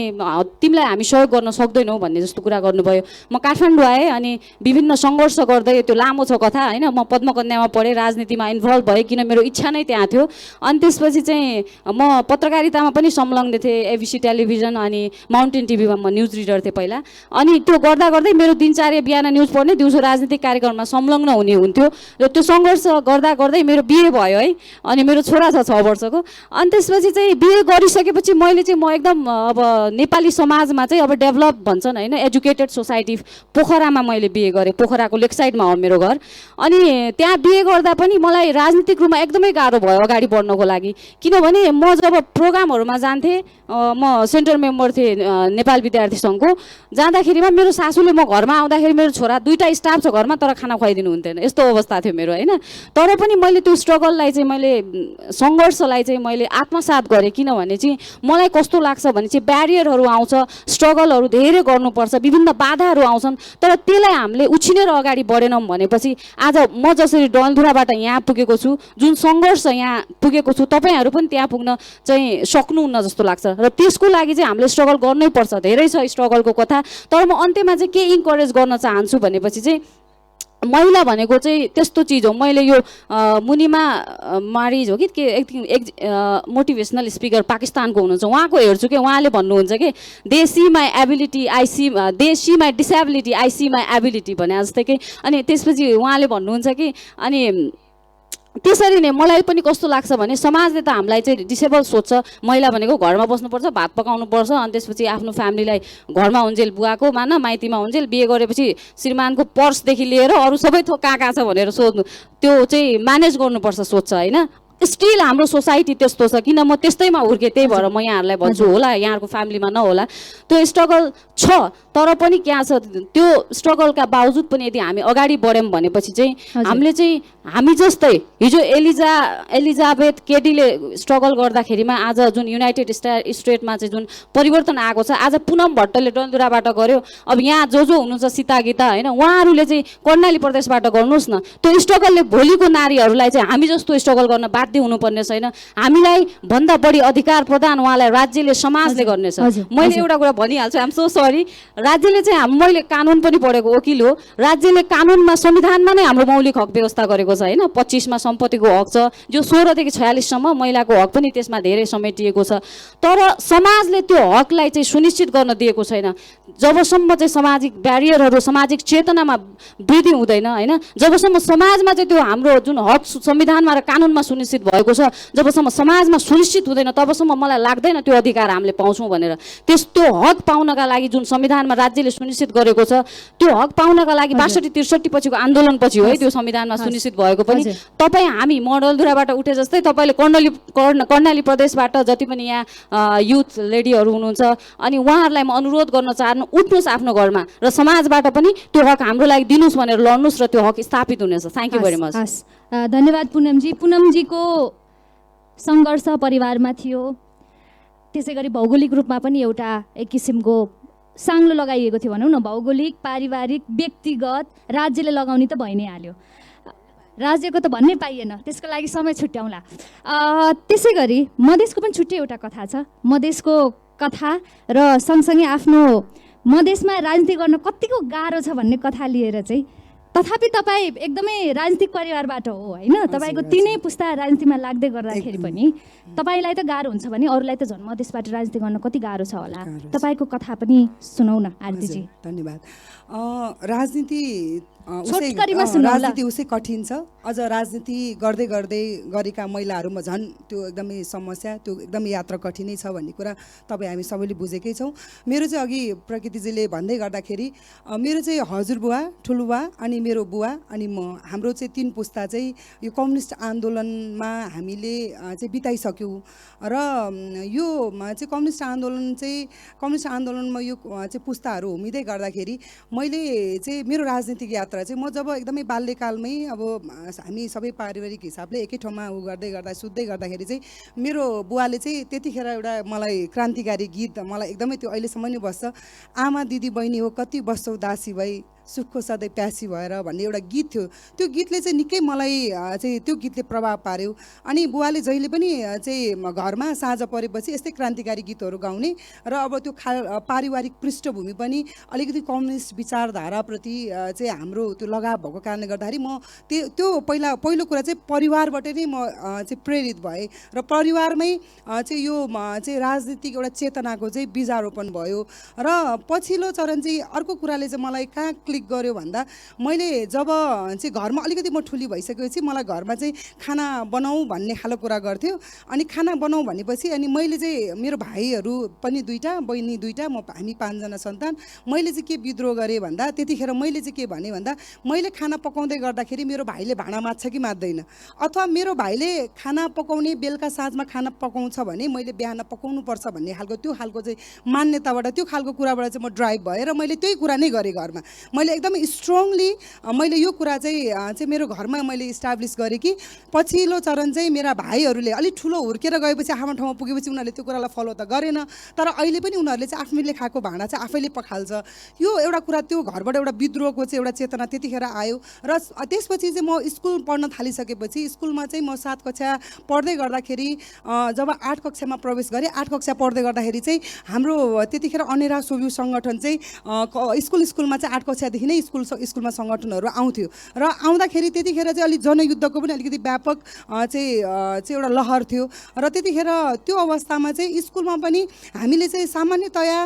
तिमीलाई हामी सहयोग गर्न सक्दैनौ भन्ने जस्तो कुरा गर्नुभयो। म काठमाडौँ आएँ, अनि विभिन्न सङ्घर्ष गर्दै, त्यो लामो छ कथा होइन। म पद्मकन्यामा पढेँ, राजनीतिमा इन्भल्भ भएँ किन मेरो इच्छा नै त्यहाँ थियो। अनि त्यसपछि चाहिँ म पत्रकारितामा पनि संलग्न थिएँ, एबिसी टेलिभिजन अनि माउन्टेन टिभीमा म न्युज रिडर थिएँ पहिला। अनि त्यो गर्दा गर्दै मेरो दिनचर्या बिहान न्युज पढ्ने, दिउँसो राजनीतिक कार्यक्रममा संलग्न हुने हुन्थ्यो। र त्यो सङ्घर्ष गर्दा गर्दै मेरो बिहे भयो है। अनि मेरो छोरा छ 6 वर्षको। अनि त्यसपछि चाहिँ बिहे गरिसकेपछि मैले चाहिँ म एकदम अब नेपाली समाजमा चाहिँ अब डेभलप भन्छन् होइन, एजुकेटेड सोसाइटी पोखरामा मैले बिहे गरेँ। पोखराको लेकसाइडमा हो मेरो घर। अनि त्यहाँ बिहे गर्दा पनि मलाई राजनीतिक रूपमा एकदमै गाह्रो भयो अगाडि बढ्नको लागि। किनभने म जब प्रोग्रामहरूमा जान्थेँ, म सेन्ट्रल मेम्बर थिएँ नेपाल विद्यार्थी सङ्घको, जाँदाखेरिमा मेरो सासूले म घरमा आउँदाखेरि मेरो छोरा 2टा स्टाफ छ घरमा तर खाना खुवाइदिनु हुन्थेन, यस्तो अवस्था थियो मेरो होइन। तर पनि मैले त्यो स्ट्रगललाई चाहिँ, मैले सङ्घर्षलाई चाहिँ मैले आत्मसात गरेँ। किनभने चाहिँ मलाई कस्तो लाग्छ भने चाहिँ ब्यारियरहरू आउँछ, स्ट्रगलहरू धेरै गर्नुपर्छ, विभिन्न बाधाहरू आउँछन्, तर त्यसलाई हामीले उछिनेर अगाडि बढेनौँ भनेपछि आज म जसरी डडेलधुराबाट यहाँ पुगेको छु, जुन सङ्घर्ष यहाँ पुगेको छु, तपाईँहरू पनि त्यहाँ पुग्न चाहिँ सक्नुहुन्न जस्तो लाग्छ। र त्यसको लागि चाहिँ हामीले स्ट्रगल गर्नै पर्छ। धेरै छ स्ट्रगलको कथा, तर म अन्त्यमा चाहिँ के इन्करेज गर्न चाहन्छु भनेपछि चाहिँ महिला भनेको चाहिँ त्यस्तो चिज हो। मैले यो मुनिमा मारिज हो कि मोटिभेसनल स्पिकर पाकिस्तानको हुनुहुन्छ, उहाँको हेर्छु कि उहाँले भन्नुहुन्छ कि they see my ability I see, they see my disability I see my ability भने जस्तै कि। अनि त्यसपछि उहाँले भन्नुहुन्छ कि अनि त्यसरी नै मलाई पनि कस्तो लाग्छ भने समाजले त हामीलाई चाहिँ डिसेबल सोध्छ, महिला भनेको घरमा बस्नुपर्छ, भात पकाउनुपर्छ, अनि त्यसपछि आफ्नो फ्यामिलीलाई घरमा हुन्जेल बुवाको मान माइतीमा हुन्जेल बिहे गरेपछि श्रीमानको पर्सदेखि लिएर अरू सबै थोक कहाँ कहाँ छ भनेर सोध्नु, त्यो चाहिँ म्यानेज गर्नुपर्छ सोध्छ होइन। स्टिल हाम्रो सोसाइटी त्यस्तो छ, किन म त्यस्तैमा हुर्केँ त्यही भएर म यहाँहरूलाई भन्छु होला यहाँहरूको फ्यामिलीमा नहोला, त्यो स्ट्रगल छ तर पनि क्या छ त्यो स्ट्रगलका बावजुद पनि यदि हामी अगाडि बढ्यौँ भनेपछि चाहिँ हामीले चाहिँ हामी जस्तै हिजो एलिजाबेथ केटीले स्ट्रगल गर्दाखेरिमा आज जुन युनाइटेड स्टेटमा चाहिँ जुन परिवर्तन आएको छ, आज पुनम भट्टले डन्दुराबाट गर्यो, अब यहाँ जो हुनुहुन्छ सीता गीता होइन उहाँहरूले चाहिँ कर्णाली प्रदेशबाट गर्नुहोस् न, त्यो स्ट्रगलले भोलिको नारीहरूलाई चाहिँ हामी जस्तो स्ट्रगल गर्न बाध्य हुनुपर्ने छैन, हामीलाई भन्दा बढी अधिकार प्रदान उहाँलाई राज्यले समाजले गर्नेछ। मैले एउटा कुरा भनिहाल्छु, आइएम सो सरी, राज्यले चाहिँ मैले कानुन पनि पढेको वकिल हो, राज्यले कानुनमा संविधानमा नै हाम्रो मौलिक हक व्यवस्था गरेको छ होइन, 25 मा सम्पत्तिको हक छ, जो 16 देखि 46 सम्म महिलाको हक पनि त्यसमा धेरै समेटिएको छ, तर समाजले त्यो हकलाई चाहिँ सुनिश्चित गर्न दिएको छैन। जबसम्म चाहिँ सामाजिक ब्यारियरहरू सामाजिक चेतनामा वृद्धि हुँदैन होइन, जबसम्म समाजमा चाहिँ त्यो हाम्रो जुन हक संविधानमा र कानुनमा सुनिश्चित भएको छ, जबसम्म समाजमा सुनिश्चित हुँदैन तबसम्म मलाई लाग्दैन त्यो अधिकार हामीले पाउँछौँ भनेर। त्यस्तो हक पाउनका लागि जुन संविधानमा राज्यले सुनिश्चित गरेको छ, त्यो हक पाउनका लागि 62-63 पछिको आन्दोलन पछि हो है त्यो संविधानमा सुनिश्चित भएको पनि। तपाईँ हामी डलधुराबाट उठे जस्तै तपाईँले कर्णाली प्रदेशबाट जति पनि यहाँ युथ लेडीहरू हुनुहुन्छ अनि उहाँहरूलाई म अनुरोध गर्न चाहन्छु, उठ्नुहोस् आफ्नो घरमा र समाजबाट पनि त्यो हक हाम्रो लागि दिनुहोस् भनेर लड्नुहोस् र त्यो हक स्थापित हुनेछ। Thank you very much. धन्यवाद पुनमजी। पुनमजीको सङ्घर्ष परिवारमा थियो, त्यसै गरी भौगोलिक रूपमा पनि एउटा एक किसिमको साङ्लो लगाइएको थियो भनौँ न, भौगोलिक पारिवारिक व्यक्तिगत राज्यले लगाउने त भइ नै हाल्यो, राज्यको त भन्नै पाइएन, त्यसको लागि समय छुट्याउँला। त्यसै गरी मधेसको पनि छुट्टै एउटा कथा छ, मधेसको कथा र सँगसँगै आफ्नो मधेसमा राजनीति गर्न कतिको गाह्रो छ भन्ने कथा लिएर चाहिँ, तथापि तपाईँ एकदमै राजनीतिक परिवारबाट हो होइन, तपाईँको 3 पुस्ता राजनीतिमा लाग्दै गर्दाखेरि पनि तपाईँलाई त गाह्रो हुन्छ भने अरूलाई त झन् मधेसबाट राजनीति गर्न कति गाह्रो छ होला, तपाईँको कथा पनि सुनाउ न आरतीजी। धन्यवाद। राजनीति उसै कठिन छ, अझ राजनीति गर्दै गर्दै गरेका महिलाहरूमा झन् त्यो एकदमै समस्या, त्यो एकदमै यात्रा कठिनै छ भन्ने कुरा तपाईँ हामी सबैले बुझेकै छौँ। मेरो चाहिँ अघि प्रकृतिजीले भन्दै गर्दाखेरि मेरो चाहिँ हजुरबुवा, ठुलबुवा अनि मेरो बुवा अनि म, हाम्रो चाहिँ 3 पुस्ता चाहिँ यो कम्युनिस्ट आन्दोलनमा हामीले चाहिँ बिताइसक्यौँ र यो चाहिँ कम्युनिस्ट आन्दोलनमा यो चाहिँ पुस्ताहरू हुमिँदै गर्दाखेरि मैले चाहिँ मेरो राजनीतिक यात्रा चाहिँ म जब एकदमै बाल्यकालमै अब हामी सबै पारिवारिक हिसाबले एकै ठाउँमा सुत्दै गर्दाखेरि चाहिँ मेरो बुवाले चाहिँ त्यतिखेर एउटा मलाई क्रान्तिकारी गीत मलाई एकदमै त्यो अहिलेसम्म नै बस्छ, आमा दिदी बहिनी हो कति बस्छौ दासी भई सुखको सधैँ प्यासी भएर भन्ने एउटा गीत थियो। त्यो गीतले चाहिँ निकै मलाई चाहिँ त्यो गीतले प्रभाव पार्यो अनि बुवाले जहिले पनि चाहिँ घरमा साँझ परेपछि यस्तै क्रान्तिकारी गीतहरू गाउने र अब त्यो पारिवारिक पृष्ठभूमि पनि अलिकति कम्युनिस्ट विचारधाराप्रति चाहिँ हाम्रो त्यो लगाव भएको कारणले गर्दाखेरि म त्यो पहिलो कुरा चाहिँ परिवारबाट नै म चाहिँ प्रेरित भएँ र परिवारमै चाहिँ यो चाहिँ राजनीतिक एउटा चेतनाको चाहिँ बीजारोपण भयो र पछिल्लो चरण चाहिँ अर्को कुराले चाहिँ मलाई कहाँ गर्यो भन्दा मैले जब चाहिँ घरमा अलिकति म ठुली भइसकेपछि मलाई घरमा चाहिँ खाना बनाऊ भन्ने खालको कुरा गर्थ्यो अनि खाना बनाऊ भनेपछि अनि मैले चाहिँ मेरो भाइहरू पनि 2टा बहिनी 2टा हामी 5 जना सन्तान, मैले चाहिँ के विद्रोह गरेँ भन्दा त्यतिखेर मैले चाहिँ के भने भन्दा मैले खाना पकाउँदै गर्दाखेरि मेरो भाइले भाँडा माझ्छ कि माझ्दैन, अथवा मेरो भाइले खाना पकाउने बेलुका साँझमा खाना पकाउँछ भने मैले बिहान पकाउनु पर्छ भन्ने खालको त्यो खालको चाहिँ मान्यताबाट त्यो खालको कुराबाट चाहिँ म ड्राइभ भएँ र मैले त्यही कुरा नै गरेँ घरमा। मैले एकदमै स्ट्रङली मैले यो कुरा चाहिँ मेरो घरमा मैले इस्टाब्लिस गरेँ कि पछिल्लो चरण चाहिँ मेरा भाइहरूले अलिक ठुलो हुर्केर गएपछि आफ्नो ठाउँमा पुगेपछि उनीहरूले त्यो कुरालाई फलो त गरेन, तर अहिले पनि उनीहरूले चाहिँ आफूले खाएको भाँडा चाहिँ आफैले पखाल्छ। यो एउटा कुरा त्यो घरबाट एउटा विद्रोहको चाहिँ एउटा चेतना त्यतिखेर आयो र त्यसपछि चाहिँ म स्कुल पढ्न थालिसकेपछि स्कुलमा चाहिँ म 7 कक्षा पढ्दै गर्दाखेरि जब 8 कक्षामा प्रवेश गरेँ, 8 कक्षा पढ्दै गर्दाखेरि चाहिँ हाम्रो त्यतिखेर अनेरा सोभ्यू सङ्गठन चाहिँ स्कुलमा चाहिँ 8 कक्षा सालदेखि नै स्कुलमा सङ्गठनहरू आउँथ्यो र आउँदाखेरि त्यतिखेर चाहिँ अलिक जनयुद्धको पनि अलिकति व्यापक चाहिँ एउटा लहर थियो र त्यतिखेर त्यो अवस्थामा चाहिँ स्कुलमा पनि हामीले चाहिँ सामान्यतया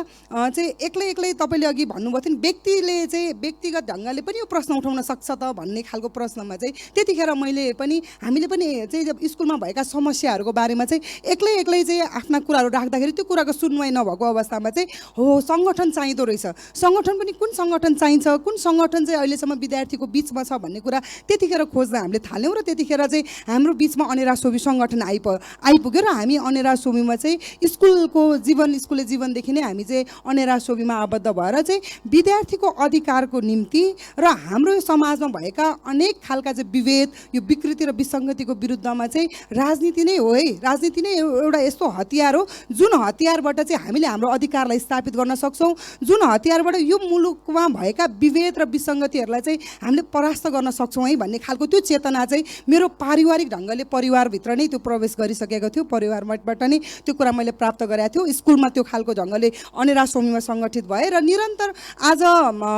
चाहिँ एक्लै तपाईँले अघि भन्नुभएको थियो नि व्यक्तिले चाहिँ व्यक्तिगत ढङ्गले पनि यो प्रश्न उठाउन सक्छ त भन्ने खालको प्रश्नमा चाहिँ त्यतिखेर हामीले पनि चाहिँ जब स्कुलमा भएका समस्याहरूको बारेमा चाहिँ एक्लै चाहिँ आफ्ना कुराहरू राख्दाखेरि त्यो कुराको सुनवाई नभएको अवस्थामा चाहिँ हो सङ्गठन चाहिँदो रहेछ सङ्गठन पनि कुन सङ्गठन चाहिन्छ कुन सङ्गठन चाहिँ अहिलेसम्म विद्यार्थीको बिचमा छ भन्ने कुरा त्यतिखेर खोज्न हामीले थाल्यौँ र त्यतिखेर चाहिँ हाम्रो बिचमा अनेरा सोभी सङ्गठन आइपुग्यो र हामी अनेरा सोभीमा चाहिँ स्कुले जीवनदेखि नै हामी चाहिँ अनेरा सोभीमा आबद्ध भएर चाहिँ विद्यार्थीको अधिकारको निम्ति र हाम्रो समाजमा भएका अनेक खालका चाहिँ विभेद यो विकृति र विसङ्गतिको विरुद्धमा चाहिँ राजनीति नै हो है राजनीति नै एउटा यस्तो हतियार हो जुन हतियारबाट चाहिँ हामीले हाम्रो अधिकारलाई स्थापित गर्न सक्छौँ जुन हतियारबाट यो मुलुकमा भएका विभेद र विसङ्गतिहरूलाई चाहिँ हामीले परास्त गर्न सक्छौँ है भन्ने खालको त्यो चेतना चाहिँ मेरो पारिवारिक ढङ्गले परिवारभित्र नै त्यो प्रवेश गरिसकेको थियो परिवारबाट नै त्यो कुरा मैले प्राप्त गरेको थियो स्कुलमा त्यो खालको ढङ्गले अनेरा सोभीमा सङ्गठित भए र निरन्तर आज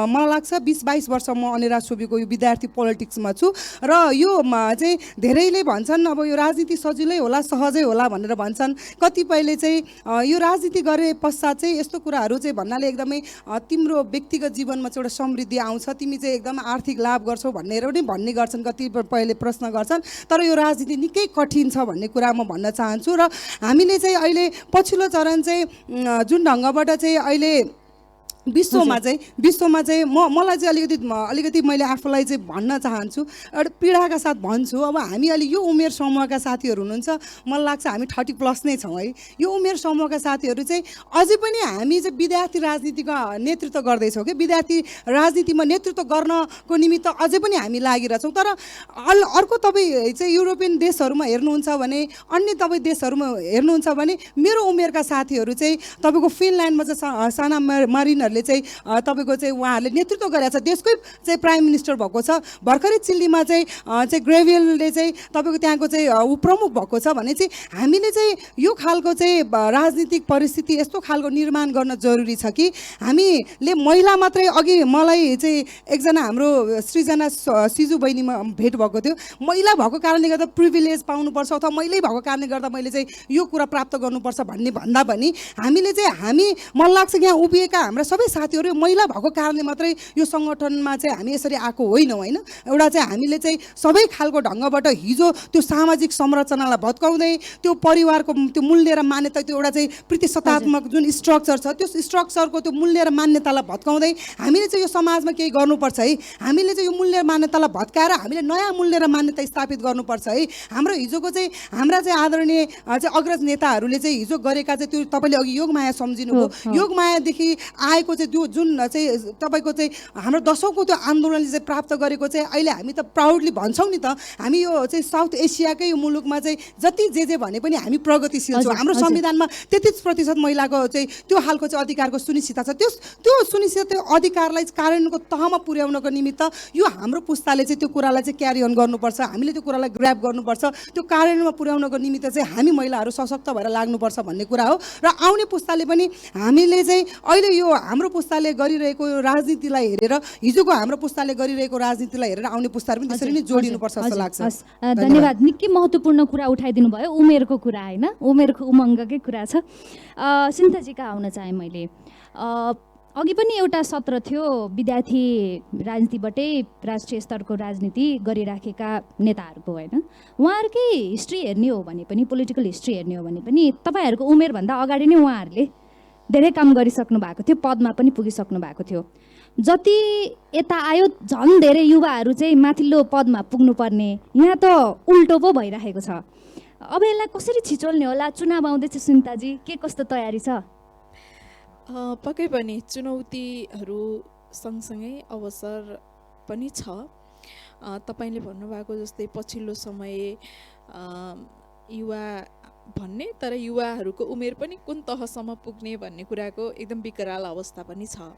मलाई लाग्छ 20-22 वर्ष म अनेरा सोभीको यो विद्यार्थी पोलिटिक्समा छु र यो चाहिँ धेरैले भन्छन् अब यो राजनीति सजिलै होला सहजै होला भनेर भन्छन् कतिपयले चाहिँ यो राजनीति गरे पश्चात चाहिँ यस्तो कुराहरू चाहिँ भन्नाले एकदमै तिम्रो व्यक्तिगत जीवनमा चाहिँ एउटा समृद्धि आउँछ तिमी चाहिँ एकदम आर्थिक लाभ गर्छौ भनेर पनि भन्ने गर्छन् कतिपयले प्रश्न गर्छन् तर यो राजनीति निकै कठिन छ भन्ने कुरा म भन्न चाहन्छु र हामीले चाहिँ अहिले पछिल्लो चरण चाहिँ जुन ढङ्गबाट चाहिँ अहिले विश्वमा चाहिँ मलाई चाहिँ अलिकति मैले आफूलाई चाहिँ भन्न चाहन्छु एउटा पीडाका साथ भन्छु अब हामी अलि यो उमेर समूहका साथीहरू हुनुहुन्छ मलाई लाग्छ हामी 30+ नै छौँ है यो उमेर समूहका साथीहरू चाहिँ अझै पनि हामी चाहिँ विद्यार्थी राजनीतिको नेतृत्व गर्दैछौँ कि विद्यार्थी राजनीतिमा नेतृत्व गर्नको निमित्त अझै पनि हामी लागिरहेछौँ तर अर्को तपाईँ चाहिँ युरोपियन देशहरूमा हेर्नुहुन्छ भने अन्य तपाईँ देशहरूमा हेर्नुहुन्छ भने मेरो उमेरका साथीहरू चाहिँ तपाईँको फिनल्यान्डमा चाहिँ साना मारिनहरूले चाहिँ तपाईँको चाहिँ उहाँहरूले नेतृत्व गरेको छ देशकै चाहिँ प्राइम मिनिस्टर भएको छ भर्खरै चिल्लीमा चाहिँ ग्रेभियलले चाहिँ तपाईँको त्यहाँको चाहिँ ऊ प्रमुख भएको छ भने चाहिँ हामीले चाहिँ यो खालको चाहिँ राजनीतिक परिस्थिति यस्तो खालको निर्माण गर्न जरुरी छ कि हामीले महिला मात्रै अघि मलाई चाहिँ एकजना हाम्रो सृजना सिजु बहिनीमा भेट भएको थियो महिला भएको कारणले गर्दा प्रिभिलेज पाउनुपर्छ अथवा महिलै भएको कारणले गर्दा मैले चाहिँ यो कुरा प्राप्त गर्नुपर्छ भन्दा पनि हामीले चाहिँ मलाई लाग्छ यहाँ उभिएका हाम्रा सबै साथीहरू महिला भएको कारणले मात्रै यो सङ्गठनमा चाहिँ हामी यसरी आएको होइनौँ होइन एउटा चाहिँ हामीले चाहिँ सबै खालको ढङ्गबाट हिजो त्यो सामाजिक संरचनालाई भत्काउँदै त्यो परिवारको त्यो मूल्य र मान्यता त्यो एउटा चाहिँ प्रतिशतात्मक जुन स्ट्रक्चर छ त्यो स्ट्रक्चरको त्यो मूल्य र मान्यतालाई भत्काउँदै हामीले चाहिँ यो समाजमा केही गर्नुपर्छ है हामीले चाहिँ यो मूल्य र मान्यतालाई भत्काएर हामीले नयाँ मूल्य र मान्यता स्थापित गर्नुपर्छ है हाम्रो हिजोको चाहिँ हाम्रा चाहिँ आदरणीय चाहिँ अग्रज नेताहरूले चाहिँ हिजो गरेका चाहिँ त्यो तपाईँले अघि योगमाया सम्झिनुभयो योगमायादेखि आएको चाहिँ त्यो जुन चाहिँ तपाईँको चाहिँ हाम्रो दशौँको त्यो आन्दोलनले चाहिँ प्राप्त गरेको चाहिँ अहिले हामी त प्राउडली भन्छौँ नि त हामी यो चाहिँ साउथ एसियाकै यो मुलुकमा चाहिँ जति जे भने पनि हामी प्रगतिशील छौँ हाम्रो संविधानमा 33% महिलाको चाहिँ त्यो हालको चाहिँ अधिकारको सुनिश्चितता छ त्यो सुनिश्चित अधिकारलाई कार्यान्वयनको तहमा पुर्याउनको निमित्त यो हाम्रो पुस्ताले चाहिँ त्यो कुरालाई चाहिँ क्यारी अन गर्नुपर्छ हामीले त्यो कुरालाई ग्र्याब गर्नुपर्छ त्यो कार्यान्वयनमा पुर्याउनको निमित्त चाहिँ हामी महिलाहरू सशक्त भएर लाग्नुपर्छ भन्ने कुरा हो र आउने पुस्ताले पनि हामीले चाहिँ अहिले यो हाम्रो पुस्ताले गरिरहेको राजनीतिलाई हेरेर हिजोको हाम्रो पुस्ताले गरिरहेको राजनीतिलाई हेरेर आउने पुस्ताहरू पनि त्यसरी नै जोडिनुपर्छ जस्तो लाग्छ धन्यवाद निकै महत्त्वपूर्ण कुरा उठाइदिनु भयो उमेरको कुरा होइन उमेरको उमङ्गकै कुरा छ सिन्ताजीका आउन चाहे मैले अघि पनि एउटा सत्र थियो विद्यार्थी राजनीतिबाटै राष्ट्रिय स्तरको राजनीति गरिराखेका नेताहरूको होइन उहाँहरूकै हिस्ट्री हेर्ने हो भने पनि पोलिटिकल हिस्ट्री हेर्ने हो भने पनि तपाईँहरूको उमेरभन्दा अगाडि नै उहाँहरूले धेरै काम गरिसक्नु भएको थियो पदमा पनि पुगिसक्नु भएको थियो जति यता आयो झन् धेरै युवाहरू चाहिँ माथिल्लो पदमा पुग्नुपर्ने यहाँ त उल्टो पो भइरहेको छ अब यसलाई कसरी छिचोल्ने होला चुनाव आउँदैछ सुनिताजी के कस्तो तयारी छ पक्कै पनि चुनौतीहरू सँगसँगै अवसर पनि छ तपाईँले भन्नुभएको जस्तै पछिल्लो समय युवा भन्ने तर युवाहरूको उमेर पनि कुन तहसम्म पुग्ने भन्ने कुराको एकदम विकराल अवस्था पनि छ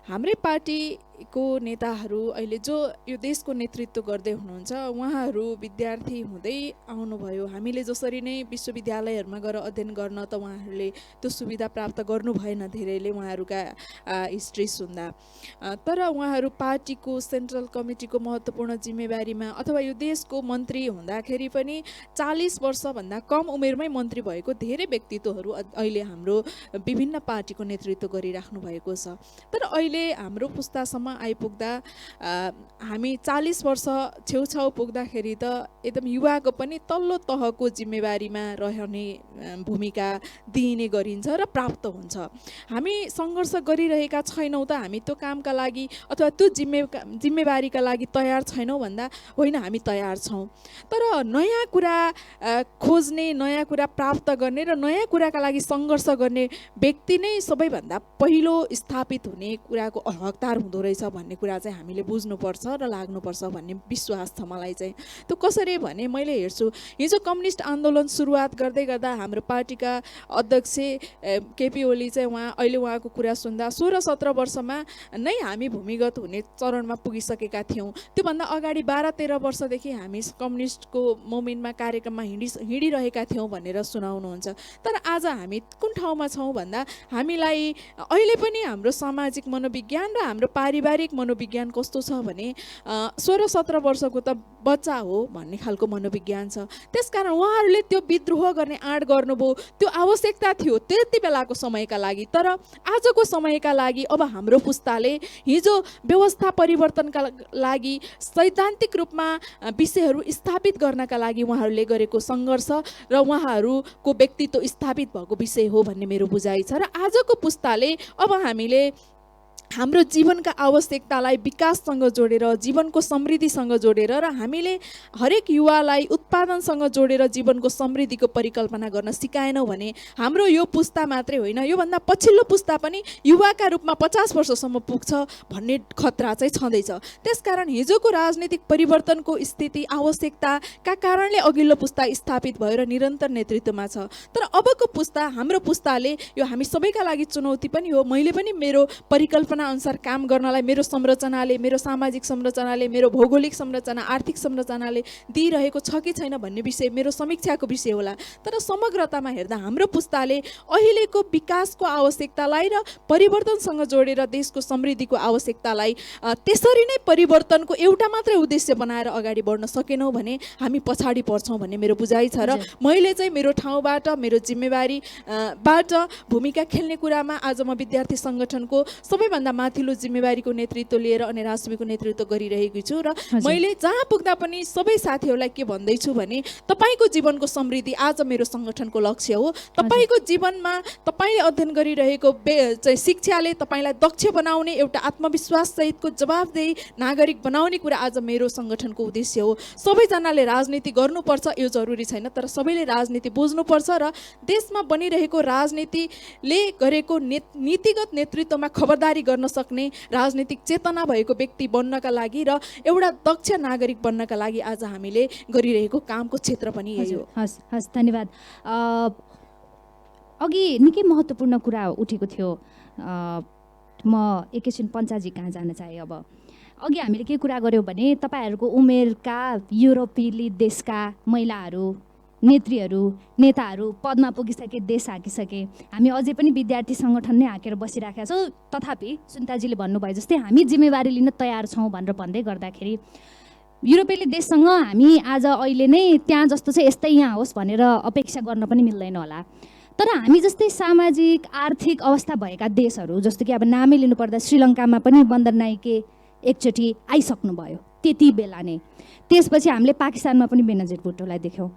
हाम्रै पार्टीको नेताहरू अहिले जो यो देशको नेतृत्व गर्दै हुनुहुन्छ उहाँहरू विद्यार्थी हुँदै आउनुभयो। हामीले जसरी नै विश्वविद्यालयहरूमा गएर अध्ययन गर्न त उहाँहरूले त्यो सुविधा प्राप्त गर्नु भएन धेरैले उहाँहरूका हिस्ट्री सुन्दा। तर उहाँहरू पार्टीको सेन्ट्रल कमिटीको महत्त्वपूर्ण जिम्मेवारीमा अथवा यो देशको मन्त्री हुँदाखेरि पनि 40 वर्षभन्दा कम उमेरमै मन्त्री भएको धेरै व्यक्तित्वहरू अहिले हाम्रो विभिन्न पार्टीको नेतृत्व गरिराख्नु भएको छ। तर अहिले हाम्रो पुस्तासम्म आइपुग्दा हामी 40 वर्ष छेउछाउ पुग्दाखेरि त एकदम युवाको पनि तल्लो तहको जिम्मेवारीमा रहने भूमिका दिइने गरिन्छ र प्राप्त हुन्छ। हामी सङ्घर्ष गरिरहेका छैनौँ त हामी त्यो कामका लागि अथवा त्यो जिम्मेवारीका लागि तयार छैनौँ भन्दा होइन, हामी तयार छौँ। तर नयाँ कुरा खोज्ने, नयाँ कुरा प्राप्त गर्ने र नयाँ कुराका लागि सङ्घर्ष गर्ने व्यक्ति नै सबैभन्दा पहिलो स्थापित हुने कुराको हकदार हुँदो रहेछ भन्ने कुरा चाहिँ हामीले बुझ्नुपर्छ र लाग्नुपर्छ भन्ने विश्वास छ मलाई चाहिँ। त्यो कसरी भने मैले हेर्छु हिजो कम्युनिस्ट आन्दोलन सुरुवात गर्दै गर्दा हाम्रो पार्टीका अध्यक्ष केपी ओली चाहिँ अहिले उहाँको कुरा सुन्दा 16-17 वर्षमा नै हामी भूमिगत हुने चरणमा पुगिसकेका थियौँ। त्योभन्दा अगाडि 12-13 वर्षदेखि हामी कम्युनिस्टको मुभमेन्टमा कार्यक्रममा हिँडिरहेका थियौँ भनेर सुनाउनुहुन्छ। तर आज हामी कुन ठाउँमा छौँ भन्दा हामीलाई अहिले पनि हाम्रो सामाजिक मनोविज्ञान र हाम्रो पारिवारिक मनोविज्ञान कस्तो छ भने 16-17 वर्षको त बच्चा हो भन्ने खालको मनोविज्ञान छ। त्यसकारण उहाँहरूले त्यो विद्रोह गर्ने आँट गर्नुभयो, त्यो आवश्यकता थियो त्यति बेलाको समयका लागि। तर आजको समयका लागि अब हाम्रो पुस्ताले हिजो व्यवस्था परिवर्तनका लागि सैद्धान्तिक रूपमा विषयहरू स्थापित गर्नका लागि उहाँहरूले गरेको सङ्घर्ष र उहाँहरूको व्यक्तित्व स्थापित भएको विषय हो भन्ने मेरो बुझाइ छ। र आजको पुस्ताले अब हामीले हाम्रो जीवनका आवश्यकतालाई विकाससँग जोडेर, जीवनको समृद्धिसँग जोडेर र हामीले हरेक युवालाई उत्पादनसँग जोडेर जीवनको समृद्धिको परिकल्पना गर्न सिकाएनौँ भने हाम्रो यो पुस्ता मात्रै होइन, योभन्दा पछिल्लो पुस्ता पनि युवाका रूपमा 50 वर्षसम्म पुग्छ भन्ने खतरा चाहिँ छँदैछ। त्यसकारण हिजोको राजनीतिक परिवर्तनको स्थिति आवश्यकताका कारणले अघिल्लो पुस्ता स्थापित भएर निरन्तर नेतृत्वमा छ। तर अबको पुस्ता, हाम्रो पुस्ताले यो हामी सबैका लागि चुनौती पनि हो। मैले पनि मेरो परिकल्पना अनुसार काम गर्नलाई मेरो संरचनाले, मेरो सामाजिक संरचनाले, मेरो भौगोलिक संरचना, आर्थिक संरचनाले दिइरहेको छ कि छैन भन्ने विषय मेरो समीक्षाको विषय होला। तर समग्रतामा हेर्दा हाम्रो पुस्ताले अहिलेको विकासको आवश्यकतालाई र परिवर्तनसँग जोडेर देशको समृद्धिको आवश्यकतालाई त्यसरी नै परिवर्तनको एउटा मात्रै उद्देश्य बनाएर अगाडि बढ्न सकेनौँ भने हामी पछाडि पर्छौँ भन्ने मेरो बुझाइ छ। र मैले चाहिँ मेरो ठाउँबाट, मेरो जिम्मेवारीबाट भूमिका खेल्ने कुरामा आज म विद्यार्थी सङ्गठनको सबैभन्दा माथिल्लो जिम्मेवारीको नेतृत्व लिएर अनि राष्ट्रको नेतृत्व गरिरहेकी छु। र मैले जहाँ पुग्दा पनि सबै साथीहरूलाई के भन्दैछु भने तपाईँको जीवनको समृद्धि आज मेरो सङ्गठनको लक्ष्य हो। तपाईँको जीवनमा तपाईँले अध्ययन गरिरहेको चाहिँ शिक्षाले तपाईँलाई दक्ष बनाउने, एउटा आत्मविश्वास सहितको जवाबदेही नागरिक बनाउने कुरा आज मेरो सङ्गठनको उद्देश्य हो। सबैजनाले राजनीति गर्नुपर्छ यो जरुरी छैन, तर सबैले राजनीति बुझ्नुपर्छ र देशमा बनिरहेको राजनीतिले गरेको नीतिगत नेतृत्वमा खबरदारी गर्न सक्ने राजनीतिक चेतना भएको व्यक्ति बन्नका लागि र एउटा दक्ष नागरिक बन्नका लागि आज हामीले गरिरहेको कामको क्षेत्र पनि यही हो। हस्, धन्यवाद। अघि निकै महत्त्वपूर्ण कुरा उठेको थियो। म एकैछिन पञ्चाजी कहाँ जान चाहे। अब अघि हामीले के कुरा गऱ्यौँ भने तपाईँहरूको उमेरका युरोपेली देशका महिलाहरू, नेत्रीहरू, नेताहरू पदमा पुगिसके, देश हाकिसके। हामी अझै पनि विद्यार्थी सङ्गठन नै हाकेर बसिराखेका छौँ। तथापि सुन्ताजीले भन्नुभयो जस्तै हामी जिम्मेवारी लिन तयार छौँ भनेर भन्दै गर्दाखेरि युरोपेली देशसँग हामी आज अहिले नै त्यहाँ जस्तो चाहिँ यस्तै यहाँ होस् भनेर अपेक्षा गर्न पनि मिल्दैन होला। तर हामी जस्तै सामाजिक आर्थिक अवस्था भएका देशहरू, जस्तो कि अब नामै लिनुपर्दा श्रीलङ्कामा पनि बन्दरनायके एकचोटि आइसक्नुभयो त्यति बेला नै। त्यसपछि हामीले पाकिस्तानमा पनि बेनजिर भुट्टोलाई देख्यौँ,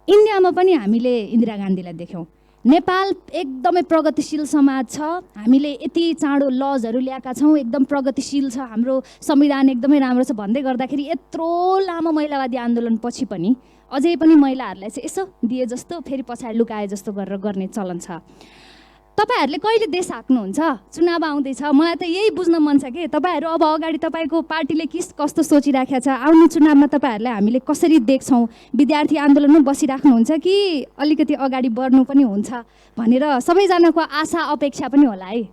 इन्डियामा पनि हामीले इन्दिरा गान्धीलाई देख्यौँ। नेपाल एकदमै प्रगतिशील समाज छ, हामीले यति चाँडो लजहरू ल्याएका छौँ, एकदम प्रगतिशील छ, हाम्रो संविधान एकदमै राम्रो छ भन्दै गर्दाखेरि यत्रो लामो महिलावादी आन्दोलनपछि पनि अझै पनि महिलाहरूलाई चाहिँ यसो दिए जस्तो फेरि पछाडि लुकाए जस्तो गरेर गर्ने चलन छ। तपाईँहरूले कहिले देश हाक्नुहुन्छ? चुनाव आउँदैछ, मलाई त यही बुझ्न मन छ कि तपाईँहरू अब अगाडि तपाईँको पार्टीले कस्तो सोचिराखेको छ, आउने चुनावमा तपाईँहरूलाई हामीले कसरी देख्छौँ? विद्यार्थी आन्दोलनमा बसिराख्नुहुन्छ कि अलिकति अगाडि बढ्नु पनि हुन्छ भनेर सबैजनाको आशा अपेक्षा पनि होला है।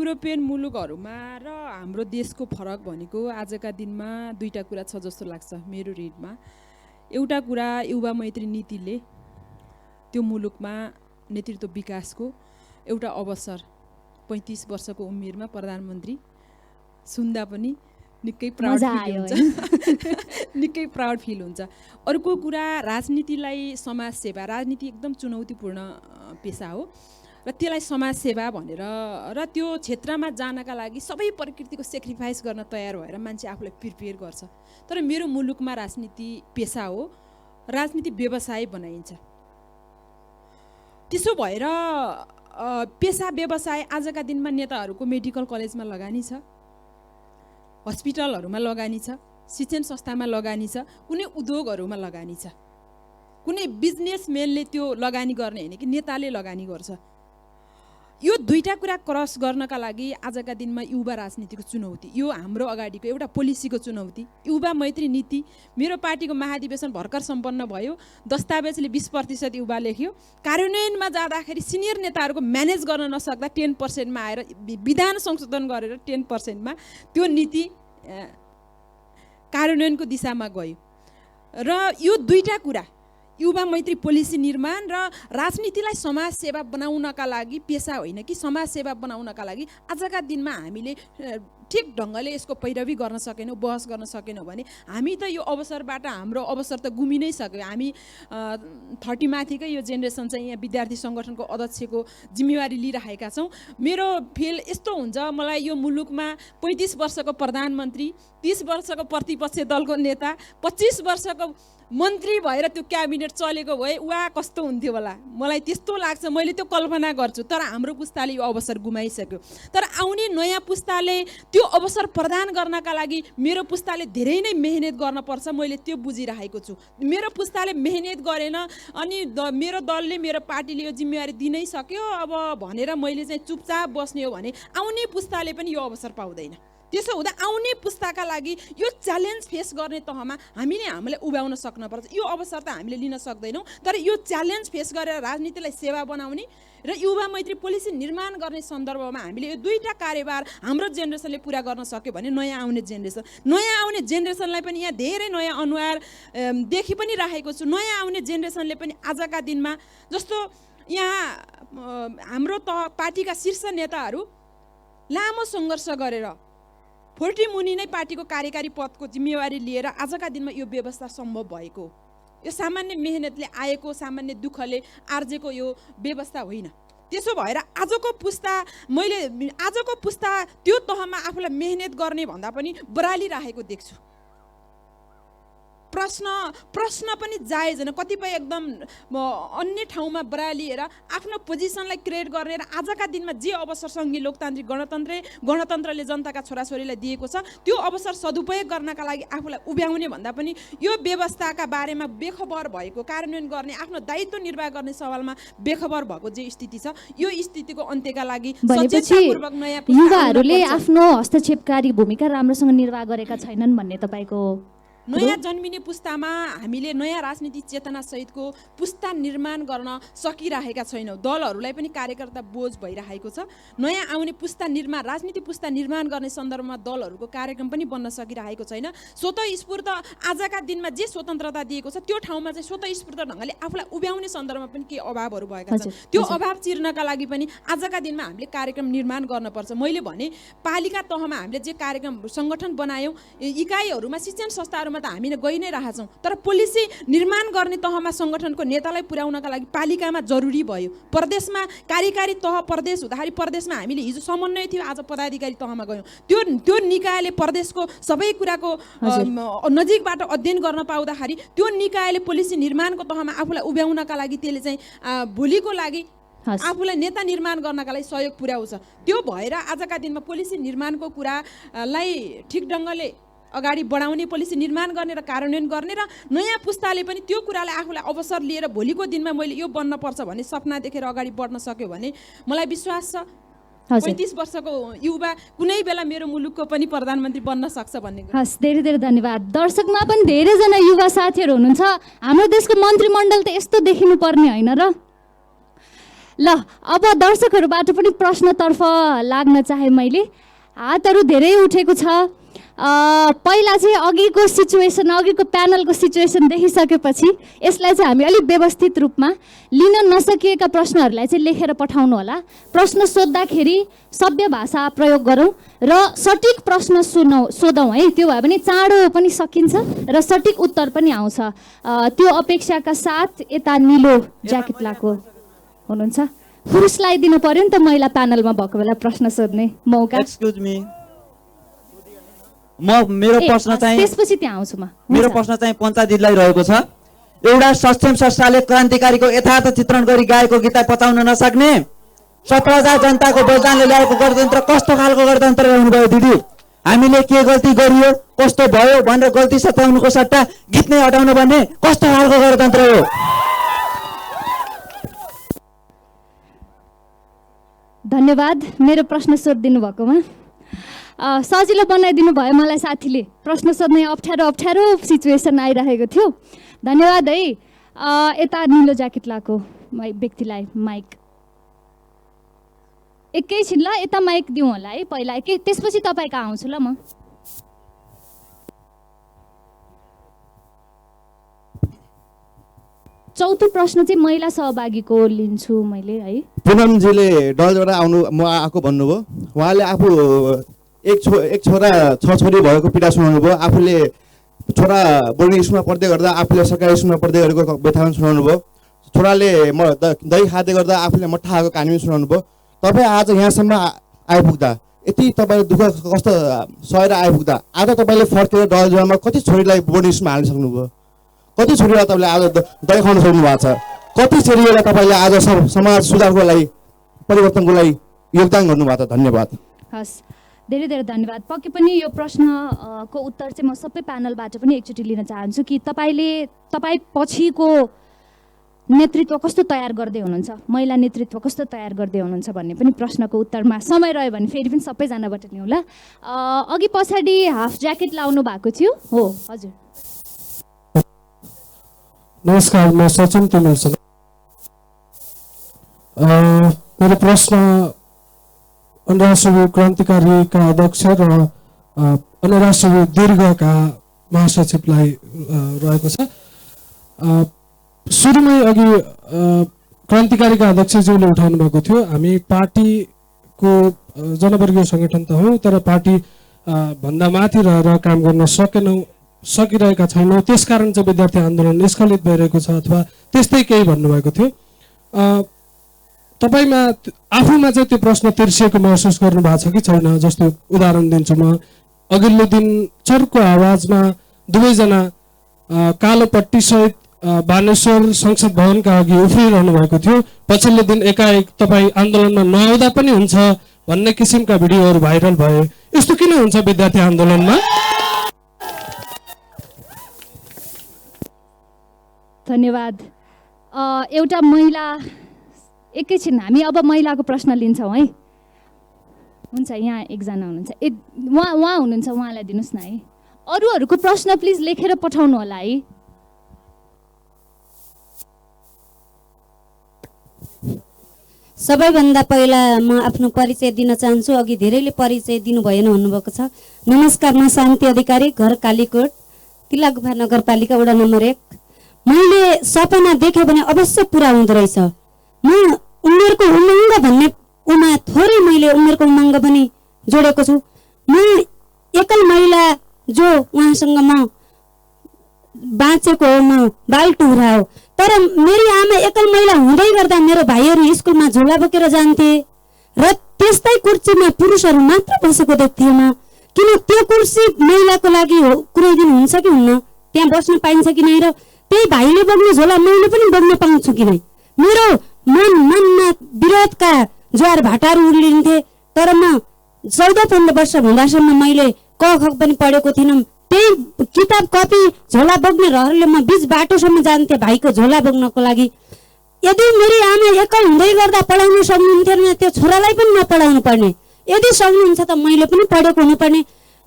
युरोपियन मुलुकहरूमा र हाम्रो देशको फरक भनेको आजका दिनमा दुईटा कुरा छ जस्तो लाग्छ मेरो रिडमा। एउटा कुरा युवा मैत्री नीतिले त्यो मुलुकमा नेतृत्व विकासको एउटा अवसर 35 वर्षको उमेरमा प्रधानमन्त्री सुन्दा पनि निकै प्राउड फिल हुन्छ निकै प्राउड फिल हुन्छ। अर्को कुरा राजनीतिलाई समाजसेवा, राजनीति एकदम चुनौतीपूर्ण पेसा हो र त्यसलाई समाजसेवा भनेर र त्यो क्षेत्रमा जानका लागि सबै प्रकृतिको सेक्रिफाइस गर्न तयार भएर मान्छे आफूलाई प्रिपेयर गर्छ। तर मेरो मुलुकमा राजनीति पेसा हो, राजनीति व्यवसाय बनाइन्छ। त्यसो भएर पेसा व्यवसाय आजका दिनमा नेताहरूको मेडिकल कलेजमा लगानी छ, हस्पिटलहरूमा लगानी छ, शिक्षण संस्थामा लगानी छ, कुनै उद्योगहरूमा लगानी छ। कुनै बिजनेसम्यानले त्यो लगानी गर्ने होइन कि नेताले लगानी गर्छ। यो दुईटा कुरा क्रस गर्नका लागि आजका दिनमा युवा राजनीतिको चुनौती, यो हाम्रो अगाडिको एउटा पोलिसीको चुनौती। युवा मैत्री नीति मेरो पार्टीको महाधिवेशन भर्खर सम्पन्न भयो, दस्तावेजले 20% युवा लेख्यो। कार्यान्वयनमा जाँदाखेरि सिनियर नेताहरूको म्यानेज गर्न नसक्दा 10%मा आएर विधान संशोधन गरेर 10%मा त्यो नीति कार्यान्वयनको दिशामा गयो। र यो दुईटा कुरा युवा मैत्री पोलिसी निर्माण र राजनीतिलाई समाजसेवा बनाउनका लागि पेसा होइन कि समाजसेवा बनाउनका लागि आजका दिनमा हामीले ठिक ढङ्गले यसको पैरवी गर्न सकेनौँ, बहस गर्न सकेनौँ भने हामी त यो अवसरबाट हाम्रो अवसर त गुमि नै सक्यो। हामी 30 माथिकै यो जेनेरेसन चाहिँ यहाँ विद्यार्थी सङ्गठनको अध्यक्षको जिम्मेवारी लिइरहेका छौँ। मेरो फिल यस्तो हुन्छ, मलाई यो मुलुकमा 35 वर्षको प्रधानमन्त्री, 30 वर्षको प्रतिपक्ष दलको नेता, 25 वर्षको मन्त्री भएर त्यो क्याबिनेट चलेको भए वा कस्तो हुन्थ्यो होला, मलाई त्यस्तो लाग्छ। मैले त्यो कल्पना गर्छु। तर हाम्रो पुस्ताले यो अवसर गुमाइसक्यो। तर आउने नयाँ पुस्ताले त्यो अवसर प्रदान गर्नका लागि मेरो पुस्ताले धेरै नै मेहनत गर्नुपर्छ, मैले त्यो बुझिरहेको छु। मेरो पुस्ताले मेहनत गरेन अनि मेरो दलले, मेरो पार्टीले यो जिम्मेवारी दिनै सक्यो अब भनेर मैले चाहिँ चुपचाप बस्ने हो भने आउने पुस्ताले पनि यो अवसर पाउँदैन। त्यसो हुँदा आउने पुस्ताका लागि यो च्यालेन्ज फेस गर्ने तहमा हामीले हामीलाई उभ्याउन सक्नुपर्छ। यो अवसर त हामीले लिन सक्दैनौँ, तर यो च्यालेन्ज फेस गरेर राजनीतिलाई सेवा बनाउने र युवा मैत्री पोलिसी निर्माण गर्ने सन्दर्भमा हामीले यो दुईटा कार्यभार हाम्रो जेनेरेसनले पुरा गर्न सक्यो भने नयाँ आउने जेनेरेसनलाई पनि यहाँ धेरै नयाँ अनुहार देखि पनि राखेको छु। नयाँ आउने जेनेरेसनले पनि आजका दिनमा जस्तो यहाँ हाम्रो पार्टीका शीर्ष नेताहरू लामो सङ्घर्ष गरेर 40 मुनि नै पार्टीको कार्यकारी पदको जिम्मेवारी लिएर आजका दिनमा यो व्यवस्था सम्भव भएको, यो सामान्य मेहनतले आएको, सामान्य दुःखले आर्जेको यो व्यवस्था होइन। त्यसो भएर आजको पुस्ता त्यो तहमा आफूलाई मेहनत गर्ने भन्दा पनि बरालिरहेको देख्छु। प्रश्न पनि जायज होइन। कतिपय एकदम अन्य ठाउँमा बरालिएर आफ्नो पोजिसनलाई क्रिएट गर्ने र आजका दिनमा जे अवसर सङ्घीय लोकतान्त्रिक गणतन्त्रले जनताका छोराछोरीलाई दिएको छ त्यो अवसर सदुपयोग गर्नका लागि आफूलाई उभ्याउने भन्दा पनि यो व्यवस्थाका बारेमा बेखबर भएको, कार्यान्वयन गर्ने, आफ्नो दायित्व निर्वाह गर्ने सवालमा बेखबर भएको जे स्थिति छ, यो स्थितिको अन्त्यका लागि सचेततापूर्वक नयाँ युवाहरूले आफ्नो हस्तक्षेपकारी भूमिका राम्रोसँग निर्वाह गरेका छैनन् भन्ने तपाईँको नयाँ जन्मिने पुस्तामा हामीले नयाँ राजनीतिक चेतना सहितको पुस्ता निर्माण गर्न सकिरहेका छैनौँ। दलहरूलाई पनि कार्यकर्ता बोझ भइरहेको छ। नयाँ आउने पुस्ता निर्माण, राजनीतिक पुस्ता निर्माण गर्ने सन्दर्भमा दलहरूको कार्यक्रम पनि बन्न सकिरहेको छैन। स्वतःस्फूर्त आजका दिनमा जे स्वतन्त्रता दिएको छ त्यो ठाउँमा चाहिँ स्वतःस्फूर्त ढङ्गले आफूलाई उभ्याउने सन्दर्भमा पनि केही अभावहरू भएका छन्। त्यो अभाव चिर्नका लागि पनि आजका दिनमा हामीले कार्यक्रम निर्माण गर्नुपर्छ। मैले भने पालिका तहमा हामीले जे कार्यक्रम सङ्गठन बनायौँ, इकाइहरूमा, शिक्षण संस्थाहरूमा त हामी गइ नै रहेछौँ, तर पोलिसी निर्माण गर्ने तहमा सङ्गठनको नेतालाई पुर्याउनका लागि पालिकामा जरुरी भयो। प्रदेशमा कार्यकारी तह प्रदेश हुँदाखेरि प्रदेशमा हामीले हिजो समन्वय थियो, आज पदाधिकारी तहमा गयौँ। त्यो निकायले प्रदेशको सबै कुराको नजिकबाट अध्ययन गर्न पाउँदाखेरि त्यो निकायले पोलिसी निर्माणको तहमा आफूलाई उभ्याउनका लागि त्यसले चाहिँ भोलिको लागि आफूलाई नेता निर्माण गर्नका लागि सहयोग पुर्याउँछ। त्यो भएर आजका दिनमा पोलिसी निर्माणको कुरालाई ठिक ढङ्गले अगाडि बढाउने, पोलिसी निर्माण गर्ने र कार्यान्वयन गर्ने र नयाँ पुस्ताले पनि त्यो कुरालाई आफूलाई अवसर लिएर भोलिको दिनमा मैले यो बन्नपर्छ भन्ने सपना देखेर अगाडि बढ्न सक्यो भने मलाई विश्वास छ 35 वर्षको युवा कुनै बेला मेरो मुलुकको पनि प्रधानमन्त्री बन्न सक्छ भन्ने। हस्, धेरै धेरै धन्यवाद। दर्शकमा पनि धेरैजना युवा साथीहरू हुनुहुन्छ। हाम्रो देशको मन्त्रीमण्डल त यस्तो देखिनु पर्ने होइन र? ल अब दर्शकहरूबाट पनि प्रश्नतर्फ लाग्न चाहे मैले। हातहरू धेरै उठेको छ। पहिला चाहिँ अघिको प्यानलको सिचुएसन देखिसकेपछि यसलाई चाहिँ हामी अलिक व्यवस्थित रूपमा लिन नसकिएका प्रश्नहरूलाई चाहिँ लेखेर पठाउनु होला। प्रश्न सोद्धाखेरि सभ्य भाषा प्रयोग गरौँ र सठिक प्रश्न सोधौँ है। त्यो भयो भने चाँडो पनि सकिन्छ र सठिक उत्तर पनि आउँछ। त्यो अपेक्षाका साथ यता निलो ज्याकेट लाएको हुनुहुन्छ पुरुषलाई दिनु पर्यो नि त महिला प्यानलमा भएको बेला प्रश्न सोध्ने मौका। एक्सक्युज मी, मेरो प्रश्न चाहिँ त्यसपछि त्यहाँ आउँछु म। मेरो प्रश्न चाहिँ पञ्चायतीलाई रहेको छ। एउटा सक्षम संस्थाले क्रान्तिकारीको यथार्थ चित्रण गरी गाएको गीतलाई पचाउन नसक्ने 17,000 जनताको बलिदानले ल्याएको गणतन्त्र कस्तो खालको गणतन्त्र हुनुभयो दिदी? हामीले के गल्ती गरियो, कस्तो भयो भनेर गल्ती सताउनुको सट्टा गीत नै हटाउनु भन्ने कस्तो खालको गणतन्त्र हो? धन्यवाद मेरो प्रश्न सोधिदिनु भएकोमा। सजिलो बनाइदिनु भयो मलाई साथीले। प्रश्न सोध्ने अप्ठ्यारो सिचुएसन आइरहेको थियो। धन्यवाद है। यता निलो ज्याकेट लाएको व्यक्तिलाई माइक एकैछिन ल, यता माइक दिउँ होला है पहिला, त्यसपछि तपाईँ कहाँ आउँछु ल म। चौथो प्रश्न चाहिँ महिला सहभागीको लिन्छु मैले है। पुनमजीले डलबाट आएको भन्नुभयो। उहाँले आफू एक छोरा 6 छोरी भएको पीडा सुनाउनु भयो। आफूले छोरा बोर्डिङ स्कुलमा पढ्दै गर्दा आफूले सरकारी स्कुलमा पढ्दै गरेको व्यथा सुनाउनु भयो। छोराले दही खाँदै गर्दा आफूले मट्ठा खाएको कहानी पनि सुनाउनु भयो। तपाईँ आज यहाँसम्म आइपुग्दा यति तपाईँले दुःख कस्तो सहेर आइपुग्दा आज तपाईँले फर्केर डलजमा कति छोरीलाई बोर्डिङ स्कुलमा हाल्न सक्नुभयो? कति छोरीलाई तपाईँले आज दही खुवाउन सक्नु भएको छ? कति छोरीलाई तपाईँले आज समाज सुधारको लागि परिवर्तनको लागि योगदान गर्नुभएको छ? धन्यवाद। हस्, धेरै धेरै धन्यवाद। पक्कै पनि यो प्रश्नको उत्तर चाहिँ म सबै प्यानलबाट पनि एकचोटि लिन चाहन्छु कि तपाईँ पछिको नेतृत्व कस्तो तयार गर्दै हुनुहुन्छ, महिला नेतृत्व कस्तो तयार गर्दै हुनुहुन्छ भन्ने पनि प्रश्नको उत्तरमा समय रह्यो भने फेरि पनि सबैजनाबाट लिउँ ल। अघि पछाडि हाफ ज्याकेट लाउनु भएको थियो हो हजुर। नमस्कार, म सचिन तिमल। मेरो प्रश्न अन्तर्राष्ट्रिय क्रान्तिकारीका अध्यक्ष र अन्तर्राष्ट्रिय दीर्घका महासचिवलाई रहेको छ। सुरुमै अघि क्रान्तिकारीका अध्यक्षज्यूले उठाउनु भएको थियो, हामी पार्टीको जनवर्गीय सङ्गठन त हौँ तर पार्टी भन्दा माथि रहेर काम गर्न सकिरहेका छैनौँ, त्यसकारण चाहिँ विद्यार्थी आन्दोलन स्खलित भइरहेको छ अथवा त्यस्तै केही भन्नुभएको थियो। तपाईमा आफूमा चाहिँ त्यो प्रश्न तिर्सिएको महसुस गर्नु भएको छ कि छैन? जस्तो उदाहरण दिन्छु म। अघिल्लो दिन चर्को आवाजमा दुवैजना कालो पट्टी सहित बानेश्वर संसद भवनका अघि उफ्रिरहनु भएको थियो। पछिल्लो दिन एकाएक तपाईँ आन्दोलनमा नआउँदा पनि हुन्छ भन्ने किसिमका भिडियोहरू भाइरल भए। यस्तो किन हुन्छ विद्यार्थी आन्दोलनमा? धन्यवाद। एउटा महिला, एकैछिन हामी अब महिलाको प्रश्न लिन्छौँ है। हुन्छ, यहाँ एकजना हुनुहुन्छ, उहाँ हुनुहुन्छ, उहाँलाई दिनुहोस् न है। अरूहरूको प्रश्न प्लिज लेखेर पठाउनु होला है। सबैभन्दा पहिला म आफ्नो परिचय दिन चाहन्छु। अघि धेरैले परिचय दिनु भएन भन्नुभएको छ। नमस्कार, म शान्ति अधिकारी, घर कालीकोट, तिला गुफा नगरपालिका वडा नम्बर 1। मैले सपना देखेँ भने अवश्य पुरा हुँदो रहेछ। म उमेरको उमङ्ग भन्ने उमा थोरै मैले उमेरको उमङ्ग पनि जोडेको छु। म एकल महिला जो उहाँसँग म बाँचेको हो, म बालटुरा हो। तर मेरी आमा एकल महिला हुँदै गर्दा मेरो भाइहरू स्कुलमा झोला बोकेर जान्थे र त्यस्तै कुर्सीमा पुरुषहरू मात्र बसेको देख्थेँ म। किन त्यो कुर्सी महिलाको लागि हो, कुनै दिन हुन्छ कि हुन्न, त्यहाँ बस्न पाइन्छ कि नै, र त्यही भाइले बोक्ने झोला मैले पनि बोक्न पाउँछु कि नै? मेरो मनमा विरोधका ज्वार भाटाहरू उर्लिन्थे। तर म 14-15 वर्ष हुँदासम्म मैले क ख पनि पढेको थिइनँ। त्यही किताब कपी झोला बोक्ने रहरले म बीच बाटोसम्म जान्थेँ भाइको झोला बोक्नको लागि। यदि मेरी आमा एकल हुँदै गर्दा पढाउनु सक्नुहुन्थ्यो भने त्यो छोरालाई पनि नपढाउनु पर्ने। यदि सक्नुहुन्छ त मैले पनि पढेको हुनुपर्ने।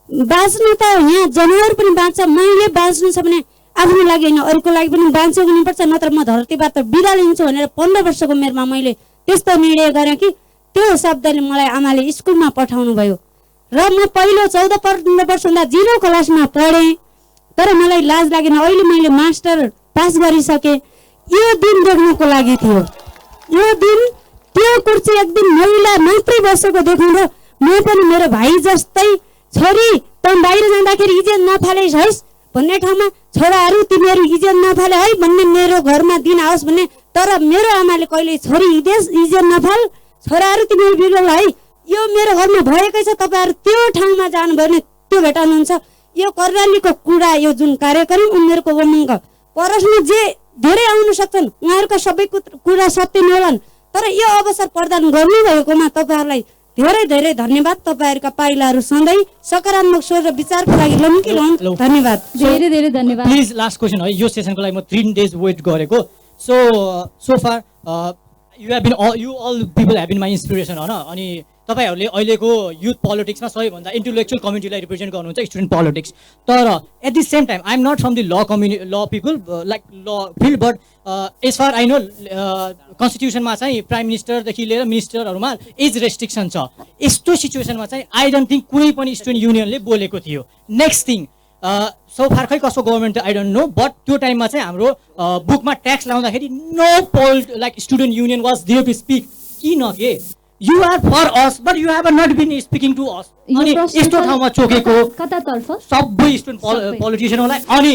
बाँच्नु त यहाँ जनावर पनि बाँच्छ, मैले बाँच्नु छ भने आफ्नो लागि होइन अरूको लागि पनि बाँचेको हुनुपर्छ, नत्र म धरतीबाट बिदा लिन्छु भनेर 15 वर्षको उमेरमा मैले त्यस्तो निर्णय गरेँ कि त्यो शब्दले मलाई आमाले स्कुलमा पठाउनु भयो र म पहिलो 14-15 वर्ष हुँदा 0 क्लासमा पढेँ। तर मलाई लाज लागेन। अहिले मैले मास्टर पास गरिसकेँ। यो दिन देख्नको लागि थियो। यो दिन त्यो कुर्सी एक दिन महिला मात्रै बसेको देख्नु र म पनि मेरो भाइ जस्तै छोरी त बाहिर जाँदाखेरि इज्जत नफालेस् है भन्ने ठाउँमा छोराहरू तिमीहरू इज्जत नफाले है भन्ने मेरो घरमा दिन आओस् भन्ने। तर मेरो आमाले कहिले छोरी इज्जत नफाल, छोराहरू तिमीहरू बिग्रल है, यो मेरो घरमा भएकै छ, तपाईँहरू त्यो ठाउँमा जानुभयो भने त्यो भेटाउनुहुन्छ। यो कर्णालीको कुरा, यो जुन कार्यक्रम उनीहरूको उमङ्ग प्रश्न जे धेरै आउन सक्छन्, उहाँहरूका सबै कुरा सत्य नहोलान्, तर यो अवसर प्रदान गर्नुभएकोमा तपाईँहरूलाई धेरै धेरै धन्यवाद। तपाईँहरूका पाइलाहरू सधैँ सकारात्मक सोच र विचारको लागि लम्किलो हुन्। धन्यवाद, धेरै धेरै धन्यवाद। प्लिज लास्ट क्वेसन है, यो सेसनको लागि म 3 days वेट गरेको। So far you all people have been my inspiration होइन। अनि तपाईँहरूले अहिलेको युथ पोलिटिक्समा सबैभन्दा इन्टेलेक्चुअल कम्युनिटीलाई रिप्रेजेन्ट गर्नुहुन्छ, स्टुडेन्ट पोलिटिक्स। तर at the same time I am not from the law people like law field, but as far I know कन्स्टिट्युसनमा चाहिँ प्राइम मिनिस्टरदेखि लिएर मिनिस्टरहरूमा एज रेस्ट्रिक्सन छ। यस्तो सिचुएसनमा चाहिँ आई डोन्ट थिङ्क कुनै पनि स्टुडेन्ट युनियनले बोलेको थियो। नेक्स्ट थिङ, सो फार खै कसो government I don't know, but त्यो टाइममा चाहिँ हाम्रो बुकमा ट्याक्स लाउँदाखेरि no like student union was there to speak. किन के you are for us but you have not been speaking to us. अनि यस्तो ठाउँमा चोकेको कतातर्फ सबै स्टुडेन्ट पोलिटिसियनहरूलाई। अनि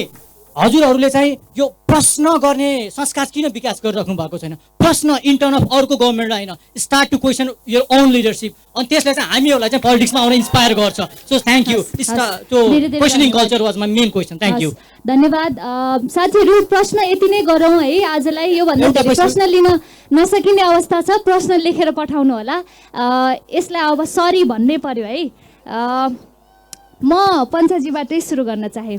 हजुरहरूले चाहिँ यो प्रश्न गर्ने संस्कार किन विकास गरिराख्नु भएको छैन? प्रश्न इन टर्म अफ अर्को गभर्मेन्टलाई होइन, start to question your own leadership. अनि त्यसले चाहिँ हामीहरूलाई चाहिँ पोलिटिक्समा आउन इन्सपायर गर्छ। So thank you. त्यो questioning culture was my main question. Thank you, धन्यवाद। साथीहरू, प्रश्न यति नै गरौँ है आजलाई। योभन्दा धेरै प्रश्न लिन नसकिने अवस्था छ, प्रश्न लेखेर पठाउनु होला। यसलाई अब सरी भन्नै पर्यो है। म पञ्चाजीबाटै सुरु गर्न चाहे।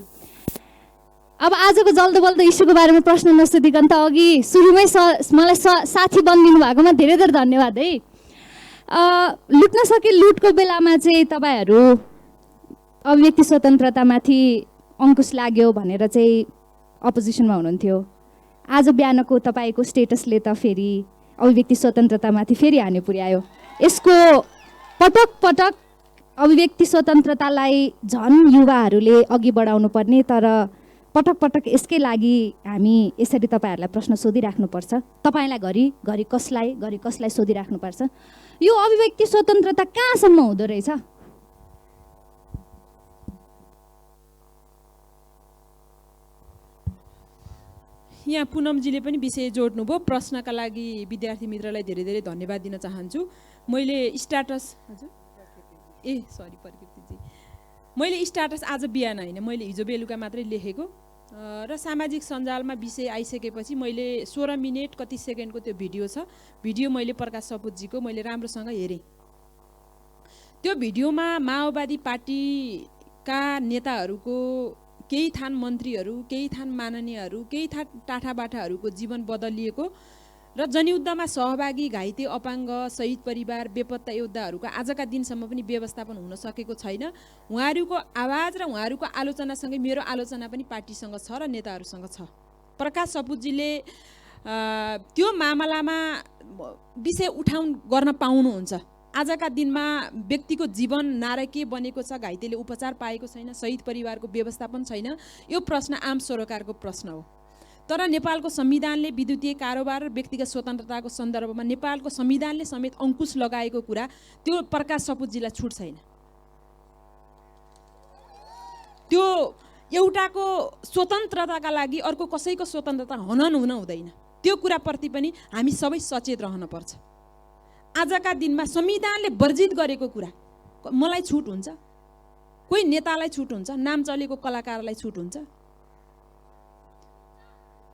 अब आजको जल्दो बल्दो इस्युको बारेमा प्रश्न नसोधिकन त अघि सुरुमै मलाई साथी बनिदिनु भएकोमा धेरै धेरै धन्यवाद है। लुट्न सके लुटको बेलामा चाहिँ तपाईँहरू अभिव्यक्ति स्वतन्त्रतामाथि अङ्कुश लाग्यो भनेर चाहिँ अपोजिसनमा हुनुहुन्थ्यो। आज बिहानको तपाईँको स्टेटसले त फेरि अभिव्यक्ति स्वतन्त्रतामाथि फेरि हानि पुर्यायो। यसको पटक पटक अभिव्यक्ति स्वतन्त्रतालाई झन् युवाहरूले अघि बढाउनु पर्ने, तर पटक पटक यसकै लागि हामी यसरी तपाईँहरूलाई प्रश्न सोधिराख्नुपर्छ। तपाईँलाई घरि कसलाई सोधिराख्नुपर्छ। यो अभिव्यक्ति स्वतन्त्रता कहाँसम्म हुँदो रहेछ? यहाँ पुनमजीले पनि विषय जोड्नुभयो। प्रश्नका लागि विद्यार्थी मित्रलाई धेरै धेरै धन्यवाद दिन चाहन्छु। मैले स्ट्याटस प्रकृतिजी मैले स्ट्याटस आज बिहान होइन, मैले हिजो बेलुका मात्रै लेखेको र सामाजिक सञ्जालमा विषय आइसकेपछि मैले 16 मिनट कति सेकेन्डको त्यो भिडियो छ, भिडियो मैले प्रकाश सपुतजीको मैले राम्रोसँग हेरेँ। त्यो भिडियोमा माओवादी पार्टीका नेताहरूको केही थान मन्त्रीहरू, केही थान माननीयहरू, केही थान टाठाबाठाहरूको जीवन बदलिएको र जनयुद्धमा सहभागी घाइते अपाङ्ग शहीद परिवार बेपत्ता योद्धाहरूको आजका दिनसम्म पनि व्यवस्थापन हुन सकेको छैन। उहाँहरूको आवाज र उहाँहरूको आलोचनासँगै मेरो आलोचना पनि पार्टीसँग छ र नेताहरूसँग छ। प्रकाश सपुतजीले त्यो मामलामा विषय गर्न पाउनुहुन्छ। आजका दिनमा व्यक्तिको जीवन नारकीय बनेको छ, घाइतेले उपचार पाएको छैन, शहीद परिवारको व्यवस्थापन छैन। यो प्रश्न आम सरोकारको प्रश्न हो। तर नेपालको संविधानले विद्युतीय कारोबार र व्यक्तिगत स्वतन्त्रताको सन्दर्भमा नेपालको संविधानले समेत अङ्कुश लगाएको कुरा त्यो प्रकाश सपुतजीलाई छुट छैन। त्यो एउटाको स्वतन्त्रताका लागि अर्को कसैको स्वतन्त्रता हनन हुँदैन। त्यो कुराप्रति पनि हामी सबै सचेत रहनुपर्छ। आजका दिनमा संविधानले वर्जित गरेको कुरा मलाई छुट हुन्छ, कोही नेतालाई छुट हुन्छ, नाम चलेको कलाकारलाई छुट हुन्छ।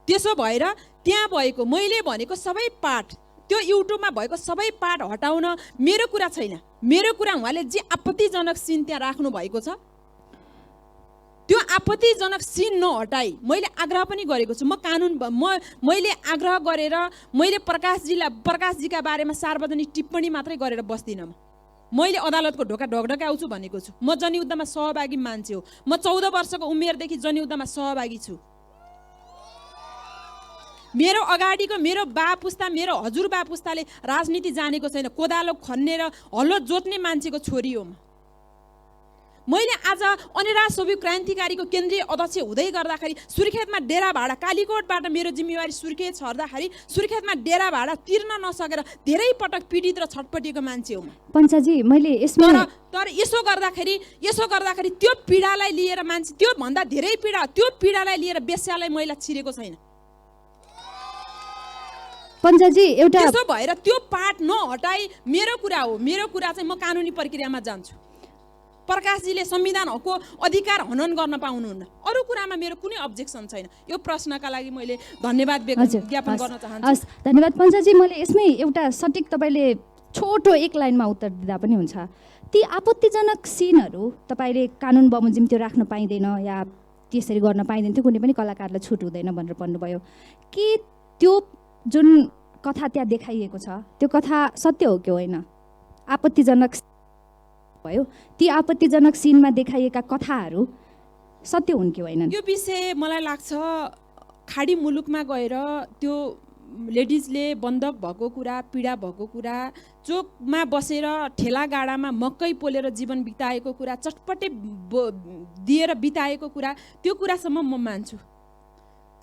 त्यसो भएर त्यहाँ भएको मैले भनेको सबै पाठ, त्यो युट्युबमा भएको सबै पाठ हटाउन मेरो कुरा छैन। मेरो कुरा उहाँले जे आपत्तिजनक सिन त्यहाँ राख्नु भएको छ, त्यो आपत्तिजनक सिन नहटाई मैले आग्रह पनि गरेको छु। मैले आग्रह गरेर मैले प्रकाशजीका बारेमा सार्वजनिक टिप्पणी मात्रै गरेर बस्दिनँ। मैले अदालतको ढोका ढकढकाउँछु भनेको छु। म जनयुद्धमा सहभागी मान्छे हो। म 14 वर्षको उमेरदेखि जनयुद्धमा सहभागी छु। मेरो अगाडिको मेरो बा पुस्ता मेरो हजुरबा पुस्ताले राजनीति जानेको छैन, कोदालो खन्ने र हल्लो जोत्ने मान्छेको छोरी हो म। मैले आज अनिरा सोभी क्रान्तिकारीको केन्द्रीय अध्यक्ष हुँदै गर्दाखेरि सुर्खेतमा डेरा भाडा कालीकोटबाट मेरो जिम्मेवारी सुर्खेत छर्दाखेरि सुर्खेतमा डेरा भाडा तिर्न नसकेर धेरै पटक पीडित र छटपटिएको मान्छे हो म। पञ्चाजी मैले यसमा तर यसो गर्दाखेरि त्यो पीडालाई लिएर मान्छे त्यो भन्दा धेरै त्यो पीडालाई लिएर बेस्यालाई मैला छिरेको छैन। पञ्चाजी एउटा त्यसो भएर त्यो पाठ नहटाई मेरो कुरा चाहिँ म कानुनी प्रक्रियामा जान्छु। प्रकाशजीले संविधानको अधिकार हनन गर्न पाउनुहुन्न, अरू कुरामा मेरो कुनै अब्जेक्सन छैन। यो प्रश्नका लागि मैले धन्यवाद ज्ञापन गर्न चाहन्छु। हस्, धन्यवाद पञ्चाजी। मैले यसमै एउटा सटिक तपाईँले छोटो एक लाइनमा उत्तर दिँदा पनि हुन्छ। ती आपत्तिजनक सिनहरू तपाईँले कानुन बमोजिम त्यो राख्न पाइँदैन या त्यसरी गर्न पाइँदैन, त्यो कुनै पनि कलाकारलाई छुट हुँदैन भनेर भन्नुभयो कि त्यो जुन कथा त्यहाँ देखाइएको छ त्यो कथा सत्य हो कि होइन? आपत्तिजनक भयो, ती आपत्तिजनक सिनमा देखाइएका कथाहरू सत्य हुन् कि होइनन्? यो विषय मलाई लाग्छ खाडी मुलुकमा गएर त्यो लेडिजले बन्धक भएको कुरा, पीडा भएको कुरा, चोकमा बसेर ठेला गाडामा मकै पोलेर जीवन बिताएको कुरा, चटपटे दिएर बिताएको कुरा, त्यो कुरासम्म म मान्छु।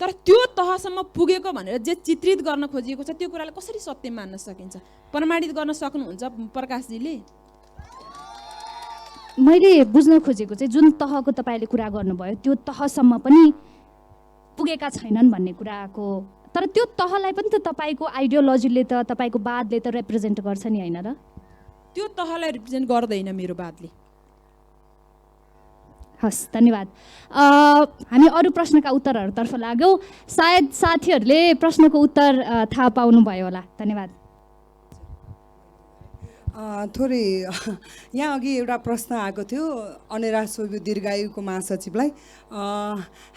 तर त्यो तहसम्म पुगेको भनेर जे चित्रित गर्न खोजिएको छ त्यो कुरालाई कसरी सत्य मान्न सकिन्छ? प्रमाणित गर्न सक्नुहुन्छ प्रकाशजीले? मैले बुझ्न खोजेको चाहिँ जुन तहको तपाईँले कुरा गर्नुभयो त्यो तहसम्म पनि पुगेका छैनन् भन्ने कुराको, तर त्यो तहलाई पनि त तपाईँको आइडियोलोजीले त तपाईँको वादले त रिप्रेजेन्ट गर्छ नि, होइन र? त्यो तहलाई रिप्रेजेन्ट गर्दैन मेरो वादले। हस्, धन्यवाद। हामी अरू प्रश्नका उत्तरहरूतर्फ लाग्यौँ। सायद साथीहरूले प्रश्नको उत्तर थाहा पाउनुभयो होला। धन्यवाद। थोरै यहाँ अघि एउटा प्रश्न आएको थियो अनेरा सोब्यू दीर्घायुको महासचिवलाई।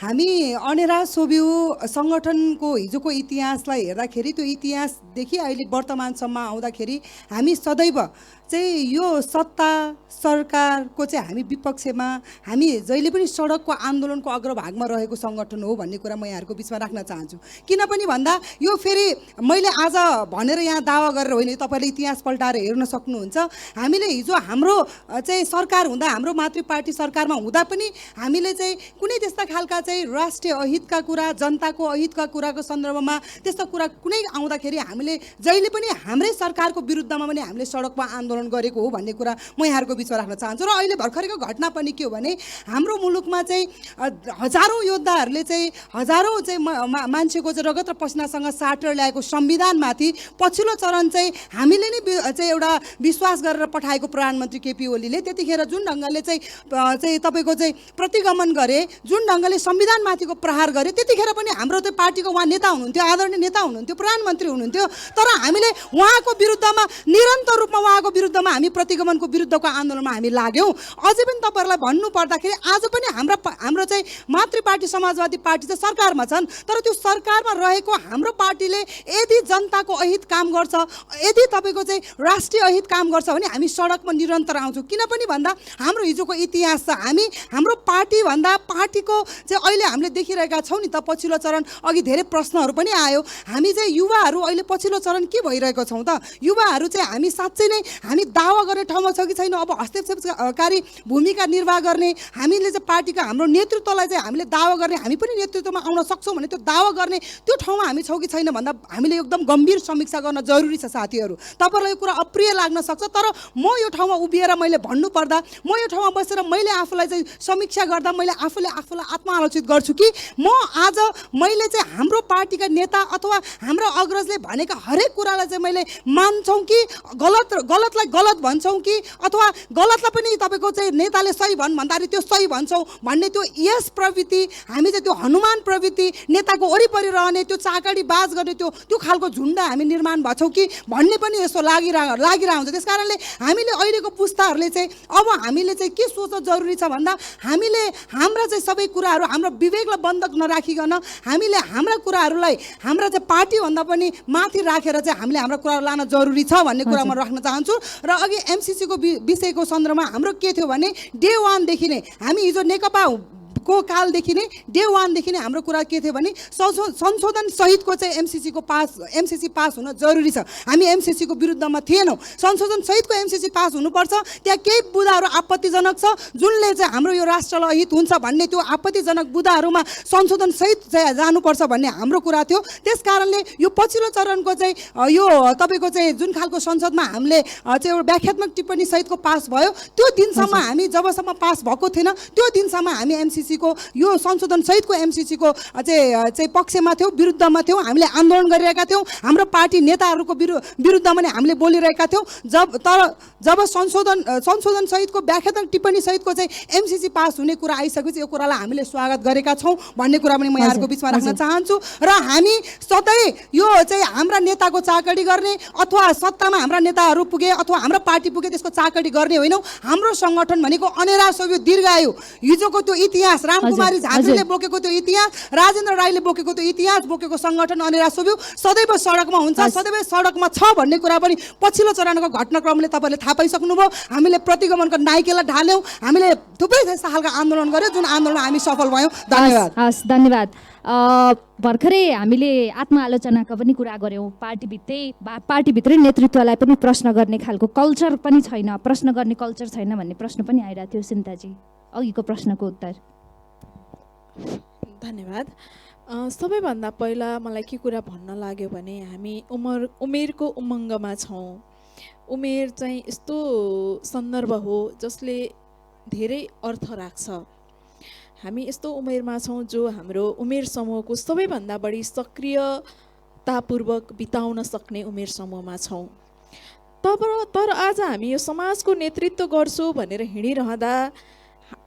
हामी अनेरा सोब्यू सङ्गठनको हिजोको इतिहासलाई हेर्दाखेरि त्यो इतिहासदेखि अहिले वर्तमानसम्म आउँदाखेरि हामी सदैव चाहिँ यो सत्ता सरकारको चाहिँ हामी विपक्षमा, हामी जहिले पनि सडकको आन्दोलनको अग्रभागमा रहेको सङ्गठन हो भन्ने कुरा म यहाँहरूको बिचमा राख्न चाहन्छु। किनभने भन्दा यो फेरि मैले आज भनेर यहाँ दावा गरेर होइन, तपाईँले इतिहास पल्टाएर हेर्न सक्नुहुन्छ। हामीले हिजो हाम्रो चाहिँ सरकार हुँदा, हाम्रो मातृ पार्टी सरकारमा हुँदा पनि हामीले चाहिँ कुनै त्यस्ता खालका चाहिँ राष्ट्रिय अहितका कुरा, जनताको अहितका कुराको सन्दर्भमा त्यस्ता कुरा कुनै आउँदाखेरि हामीले जहिले पनि हाम्रै सरकारको विरुद्धमा पनि हामीले सडकमा आन्दोलन गरेको हो भन्ने कुरा म यहाँहरूको बिचमा राख्न चाहन्छु। र अहिले भर्खरको घटना पनि के हो भने हाम्रो मुलुकमा चाहिँ हजारौँ योद्धाहरूले चाहिँ हजारौँ चाहिँ मान्छेको चाहिँ रगत र पसिनासँग साटेर ल्याएको संविधानमाथि पछिल्लो चरण चाहिँ हामीले नै चाहिँ एउटा विश्वास गरेर पठाएको प्रधानमन्त्री केपी ओलीले त्यतिखेर जुन ढङ्गले चाहिँ तपाईँको चाहिँ प्रतिगमन गरे, जुन ढङ्गले संविधानमाथिको प्रहार गरे, त्यतिखेर पनि हाम्रो त्यो पार्टीको उहाँ नेता हुनुहुन्थ्यो, आदरणीय नेता हुनुहुन्थ्यो, प्रधानमन्त्री हुनुहुन्थ्यो। तर हामीले उहाँको विरुद्धमा निरन्तर रूपमा उहाँको विरुद्धमा हामी प्रतिगमनको विरुद्धको आन्दोलनमा हामी लाग्यौँ। अझै पनि तपाईँहरूलाई भन्नु पर्दाखेरि आज पनि हाम्रो चाहिँ मातृ पार्टी समाजवादी पार्टी चाहिँ सरकारमा छन्, तर त्यो सरकारमा रहेको हाम्रो पार्टीले यदि जनताको अहित काम गर्छ, यदि तपाईँको चाहिँ राष्ट्रिय अहित काम गर्छ भने हामी सडकमा निरन्तर आउँछौँ। किनभने भन्दा हाम्रो हिजोको इतिहास छ, हामी हाम्रो पार्टी भन्दा पार्टीको चाहिँ अहिले हामीले देखिरहेका छौँ नि त पछिल्लो चरण। अघि धेरै प्रश्नहरू पनि आयो, हामी चाहिँ युवाहरू अहिले पछिल्लो चरण के भइरहेको छौँ त? युवाहरू चाहिँ हामी साँच्चै नै हामी दावा गर्ने ठाउँमा छ कि छैन? अब हस्तक्षेपकारी भूमिका निर्वाह गर्ने हामीले चाहिँ पार्टीको हाम्रो नेतृत्वलाई चाहिँ हामीले दावा गर्ने, हामी पनि नेतृत्वमा आउन सक्छौँ भने त्यो दावा गर्ने त्यो ठाउँमा हामी छौँ कि छैन भन्दा हामीले एकदम गम्भीर समीक्षा गर्न जरुरी छ साथीहरू। तपाईँहरूलाई यो कुरा अप्रिय लाग्न सक्छ, तर म यो ठाउँमा उभिएर मैले भन्नुपर्दा, म यो ठाउँमा बसेर मैले आफूलाई चाहिँ समीक्षा गर्दा मैले आफूलाई आत्मआलोचित गर्छु कि मैले चाहिँ हाम्रो पार्टीका नेता अथवा हाम्रो अग्रजले भनेका हरेक कुरालाई चाहिँ मैले मान्छौँ कि गलतलाई गलत भन्छौँ कि अथवा गलतलाई पनि तपाईँको चाहिँ नेताले सही भन्दाखेरि त्यो सही भन्छौँ भन्ने त्यो यस प्रवृत्ति, हामी चाहिँ त्यो हनुमान प्रवृत्ति, नेताको वरिपरि रहने त्यो चाकडी बाज गर्ने त्यो खालको झुन्ड हामी निर्माण भन्छौँ कि भन्ने पनि यसो लागिरहेको हुन्छ। त्यस कारणले हामीले अहिलेको पुस्ताहरूले चाहिँ अब हामीले चाहिँ के सोच्न जरुरी छ भन्दा हामीले हाम्रा चाहिँ सबै कुराहरू हाम्रो विवेकलाई बन्धक नराखिकन हामीले हाम्रा कुराहरूलाई हाम्रा चाहिँ पार्टीभन्दा पनि माथि राखेर चाहिँ हामीले हाम्रा कुराहरू लान जरुरी छ भन्ने कुरा म राख्न चाहन्छु। र अघि एमसिसीको विषयको सन्दर्भमा हाम्रो के थियो भने डे 1 देखि नै हामी हिजो नेकपा को कालदेखि नै डे 1 देखि नै हाम्रो कुरा के थियो भने संशोधन सहितको चाहिँ एमसीसी पास हुन जरुरी छ। हामी एमसीसी को विरुद्धमा थिएनौँ। संशोधन सहितको एमसीसी पास हुनुपर्छ। त्यहाँ केही बुदाहरू आपत्तिजनक छ जुनले चाहिँ हाम्रो यो राष्ट्रलाई हित हुन्छ भन्ने त्यो आपत्तिजनक बुदाहरूमा संशोधन सहित चाहिँ जानुपर्छ भन्ने हाम्रो कुरा थियो। त्यसकारणले यो पछिल्लो चरणको चाहिँ यो तपाईँको चाहिँ जुन खालको संसदमा हामीले चाहिँ एउटा व्याख्यात्मक टिप्पणी सहितको पास भयो त्यो दिनसम्म हामी जबसम्म पास भएको थिएन त्यो दिनसम्म हामी एमसीसी को यो संशोधन सहितको एमसीसी को चाहिँ पक्षमा थियौँ, विरुद्धमा थियौँ। हामीले आन्दोलन गरिरहेका थियौँ। हाम्रो पार्टी नेताहरूको विरुद्धमा नै हामीले बोलिरहेका थियौँ। जब संशोधन सहितको व्याख्यात्मक टिप्पणी सहितको चाहिँ एमसीसी पास हुने कुरा आइसकेपछि यो कुरालाई हामीले स्वागत गरेका छौँ भन्ने कुरा पनि म यहाँहरूको बिचमा राख्न चाहन्छु। र हामी सधैँ यो चाहिँ हाम्रा नेताको चाकडी गर्ने अथवा सत्तामा हाम्रा नेताहरू पुगे अथवा हाम्रो पार्टी पुगे त्यसको चाकडी गर्ने होइनौँ। हाम्रो सङ्गठन भनेको अनेरा सोभि दीर्घायु हिजोको त्यो इतिहास रामकुमारी झाँक्रीले बोकेको त्यो इतिहास राजेन्द्र राईले बोकेको त्यो इतिहास बोकेको सङ्गठन अनेरा सोभि सदैव सडकमा हुन्छ, सदैव सडकमा छ भन्ने कुरा पनि पछिल्लो चरणको घटनाक्रमले तपाईँले थाहा पाइसक्नुभयो। हामीले प्रतिगमनको नाइकेलाई ढाल्यौँ। हामीले थुप्रै त्यस्ता खालका आन्दोलन गर्यौँ जुन आन्दोलनमा हामी सफल भयौँ। धन्यवाद। हस् धन्यवाद। भर्खरै हामीले आत्मआलोचनाको पनि कुरा गऱ्यौँ। पार्टीभित्रै नेतृत्वलाई पनि प्रश्न गर्ने खालको कल्चर पनि छैन, प्रश्न गर्ने कल्चर छैन भन्ने प्रश्न पनि आइरहेको थियो। सिन्ताजी अघिको प्रश्नको उत्तर। धन्यवाद। सबैभन्दा पहिला मलाई के कुरा भन्न लाग्यो भने हामी उमेरको उमङ्गमा छौँ। उमेर चाहिँ यस्तो सन्दर्भ हो जसले धेरै अर्थ राख्छ। हामी यस्तो उमेरमा छौँ जो हाम्रो उमेर समूहको सबैभन्दा बढी सक्रियतापूर्वक बिताउन सक्ने उमेर समूहमा छौँ। तर आज हामी यो समाजको नेतृत्व गर्छु भनेर हिँडिरहँदा